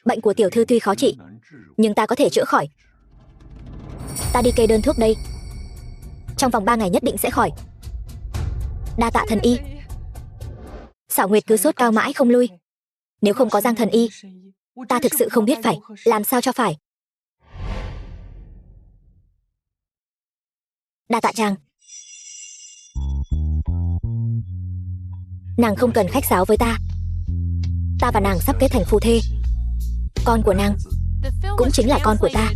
Bệnh của tiểu thư tuy khó trị, nhưng ta có thể chữa khỏi. Ta đi kê đơn thuốc đây. Trong vòng 3 ngày nhất định sẽ khỏi. Đa tạ thần y. Xảo Nguyệt cứ sốt cao mãi không lui. Nếu không có Giang thần y, ta thực sự không biết phải làm sao cho phải. Đa tạ chàng. Nàng không cần khách sáo với ta. Ta và nàng sắp kết thành phu thê. Con của nàng cũng chính là con của ta.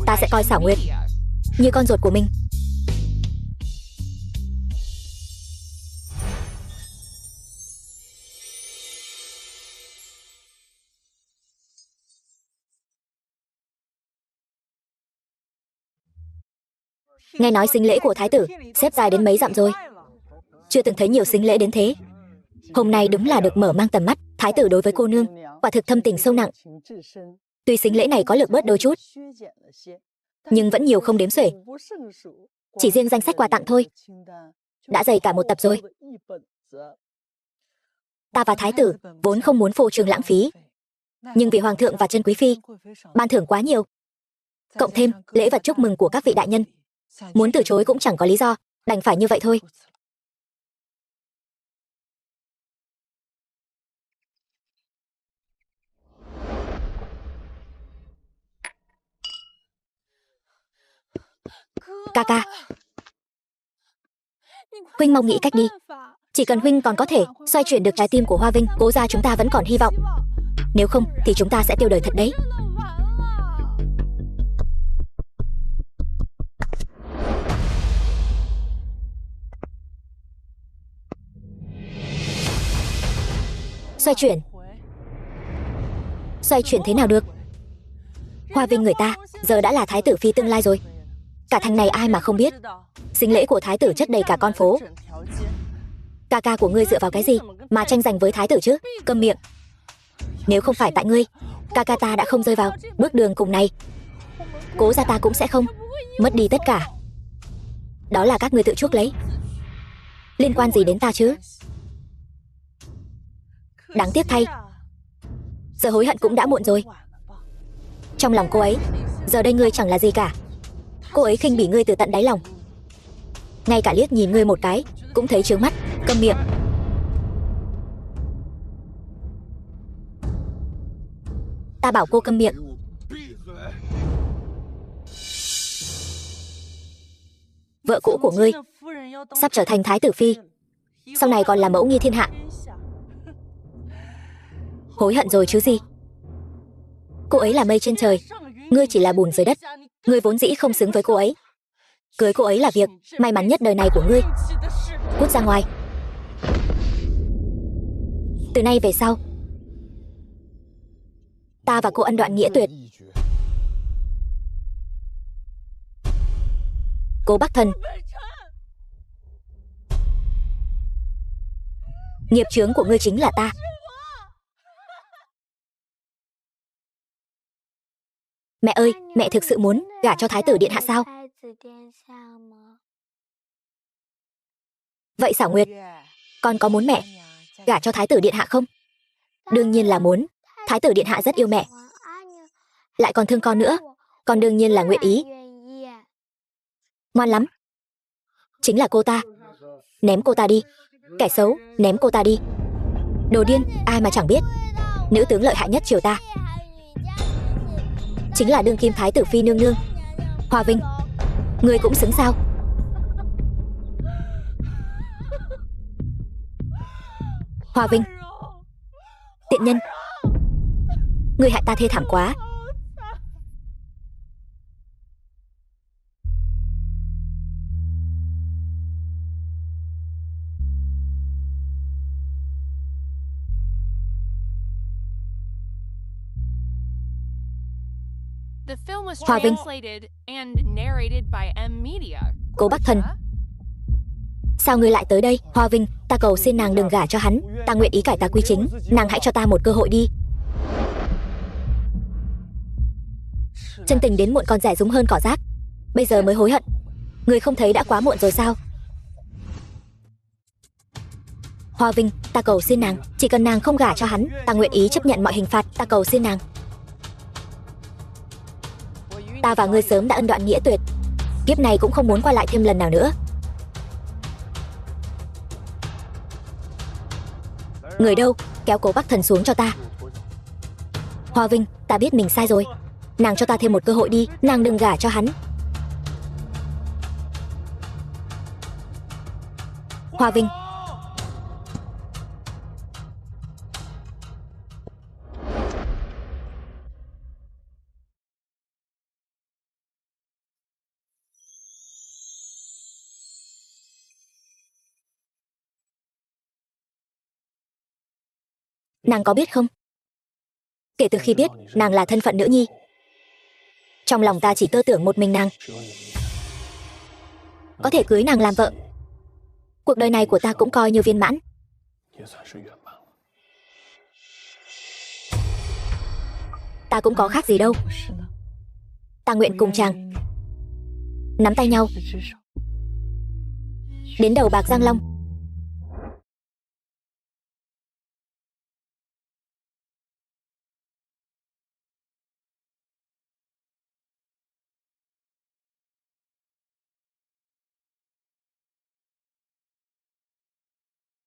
Ta sẽ coi Xảo Nguyệt như con ruột của mình. Nghe nói sính lễ của thái tử xếp dài đến mấy dặm rồi. Chưa từng thấy nhiều sính lễ đến thế. Hôm nay đúng là được mở mang tầm mắt. Thái tử đối với cô nương quả thực thâm tình sâu nặng. Tuy sính lễ này có lược bớt đôi chút, nhưng vẫn nhiều không đếm xuể. Chỉ riêng danh sách quà tặng thôi đã dày cả một tập rồi. Ta và thái tử vốn không muốn phô trương lãng phí, nhưng vì hoàng thượng và chân quý phi ban thưởng quá nhiều, cộng thêm lễ vật chúc mừng của các vị đại nhân, muốn từ chối cũng chẳng có lý do, đành phải như vậy thôi. Ca ca, huynh mau nghĩ cách đi. Chỉ cần huynh còn có thể xoay chuyển được trái tim của Hoa Vinh, Cố gia chúng ta vẫn còn hy vọng. Nếu không thì chúng ta sẽ tiêu đời thật đấy. Xoay chuyển? Xoay chuyển thế nào được? Hoa Vinh người ta giờ đã là thái tử phi tương lai rồi. Cả thành này ai mà không biết. Sính lễ của thái tử chất đầy cả con phố. Ca ca của ngươi dựa vào cái gì mà tranh giành với thái tử chứ? Câm miệng. Nếu không phải tại ngươi, ca ca ta đã không rơi vào bước đường cùng này. Cố gia ta cũng sẽ không mất đi tất cả. Đó là các ngươi tự chuốc lấy. Liên quan gì đến ta chứ? Đáng tiếc thay, giờ hối hận cũng đã muộn rồi. Trong lòng cô ấy Giờ đây ngươi chẳng là gì cả. Cô ấy khinh bỉ ngươi từ tận đáy lòng. Ngay cả liếc nhìn ngươi một cái cũng thấy chướng mắt. Câm miệng. Ta bảo cô câm miệng. Vợ cũ của ngươi sắp trở thành thái tử phi, sau này còn là mẫu nghi thiên hạ. Hối hận rồi chứ gì. Cô ấy là mây trên trời, ngươi chỉ là bùn dưới đất. Ngươi vốn dĩ không xứng với cô ấy. Cưới cô ấy là việc may mắn nhất đời này của ngươi. Cút ra ngoài. Từ nay về sau, ta và cô ân đoạn nghĩa tuyệt. Cố Bắc Thần, nghiệp chướng của ngươi chính là ta. Mẹ ơi, mẹ thực sự muốn gả cho thái tử điện hạ sao? Vậy Xảo Nguyệt, con có muốn mẹ gả cho thái tử điện hạ không? Đương nhiên là muốn. Thái tử điện hạ rất yêu mẹ, lại còn thương con nữa. Con đương nhiên là nguyện ý. Ngoan lắm. Chính là cô ta. Ném cô ta đi. Kẻ xấu, ném cô ta đi. Đồ điên, ai mà chẳng biết. Nữ tướng lợi hại nhất triều ta chính là đương kim thái tử phi nương nương. Hoa Vinh, ngươi cũng xứng sao? Hoa Vinh, tiện nhân, ngươi hại ta thê thảm quá. The film was Hoa Vinh. translated and narrated by M Media. Cố Bắc Thần, sao ngươi lại tới đây? Hoa Vinh, ta cầu xin nàng đừng gả cho hắn. Ta nguyện ý cải tà quy chính. Nàng hãy cho ta một cơ hội đi. Chân tình đến muộn còn rẻ rúng hơn cỏ rác. Bây giờ mới hối hận. Ngươi không thấy đã quá muộn rồi sao? Hoa Vinh, ta cầu xin nàng, chỉ cần nàng không gả cho hắn, ta nguyện ý chấp nhận mọi hình phạt. Ta cầu xin nàng. Ta và ngươi sớm đã ân đoạn nghĩa tuyệt, kiếp này cũng không muốn qua lại thêm lần nào nữa. Người đâu, kéo Cố Bắc Thần xuống cho ta. Hoa Vinh, ta biết mình sai rồi. Nàng cho ta thêm một cơ hội đi. Nàng đừng gả cho hắn. Hoa Vinh. Nàng có biết không? Kể từ khi biết nàng là thân phận nữ nhi, trong lòng ta chỉ tơ tưởng một mình nàng. Có thể cưới nàng làm vợ, cuộc đời này của ta cũng coi như viên mãn. Ta cũng có khác gì đâu. Ta nguyện cùng chàng nắm tay nhau đến đầu bạc Giang Long.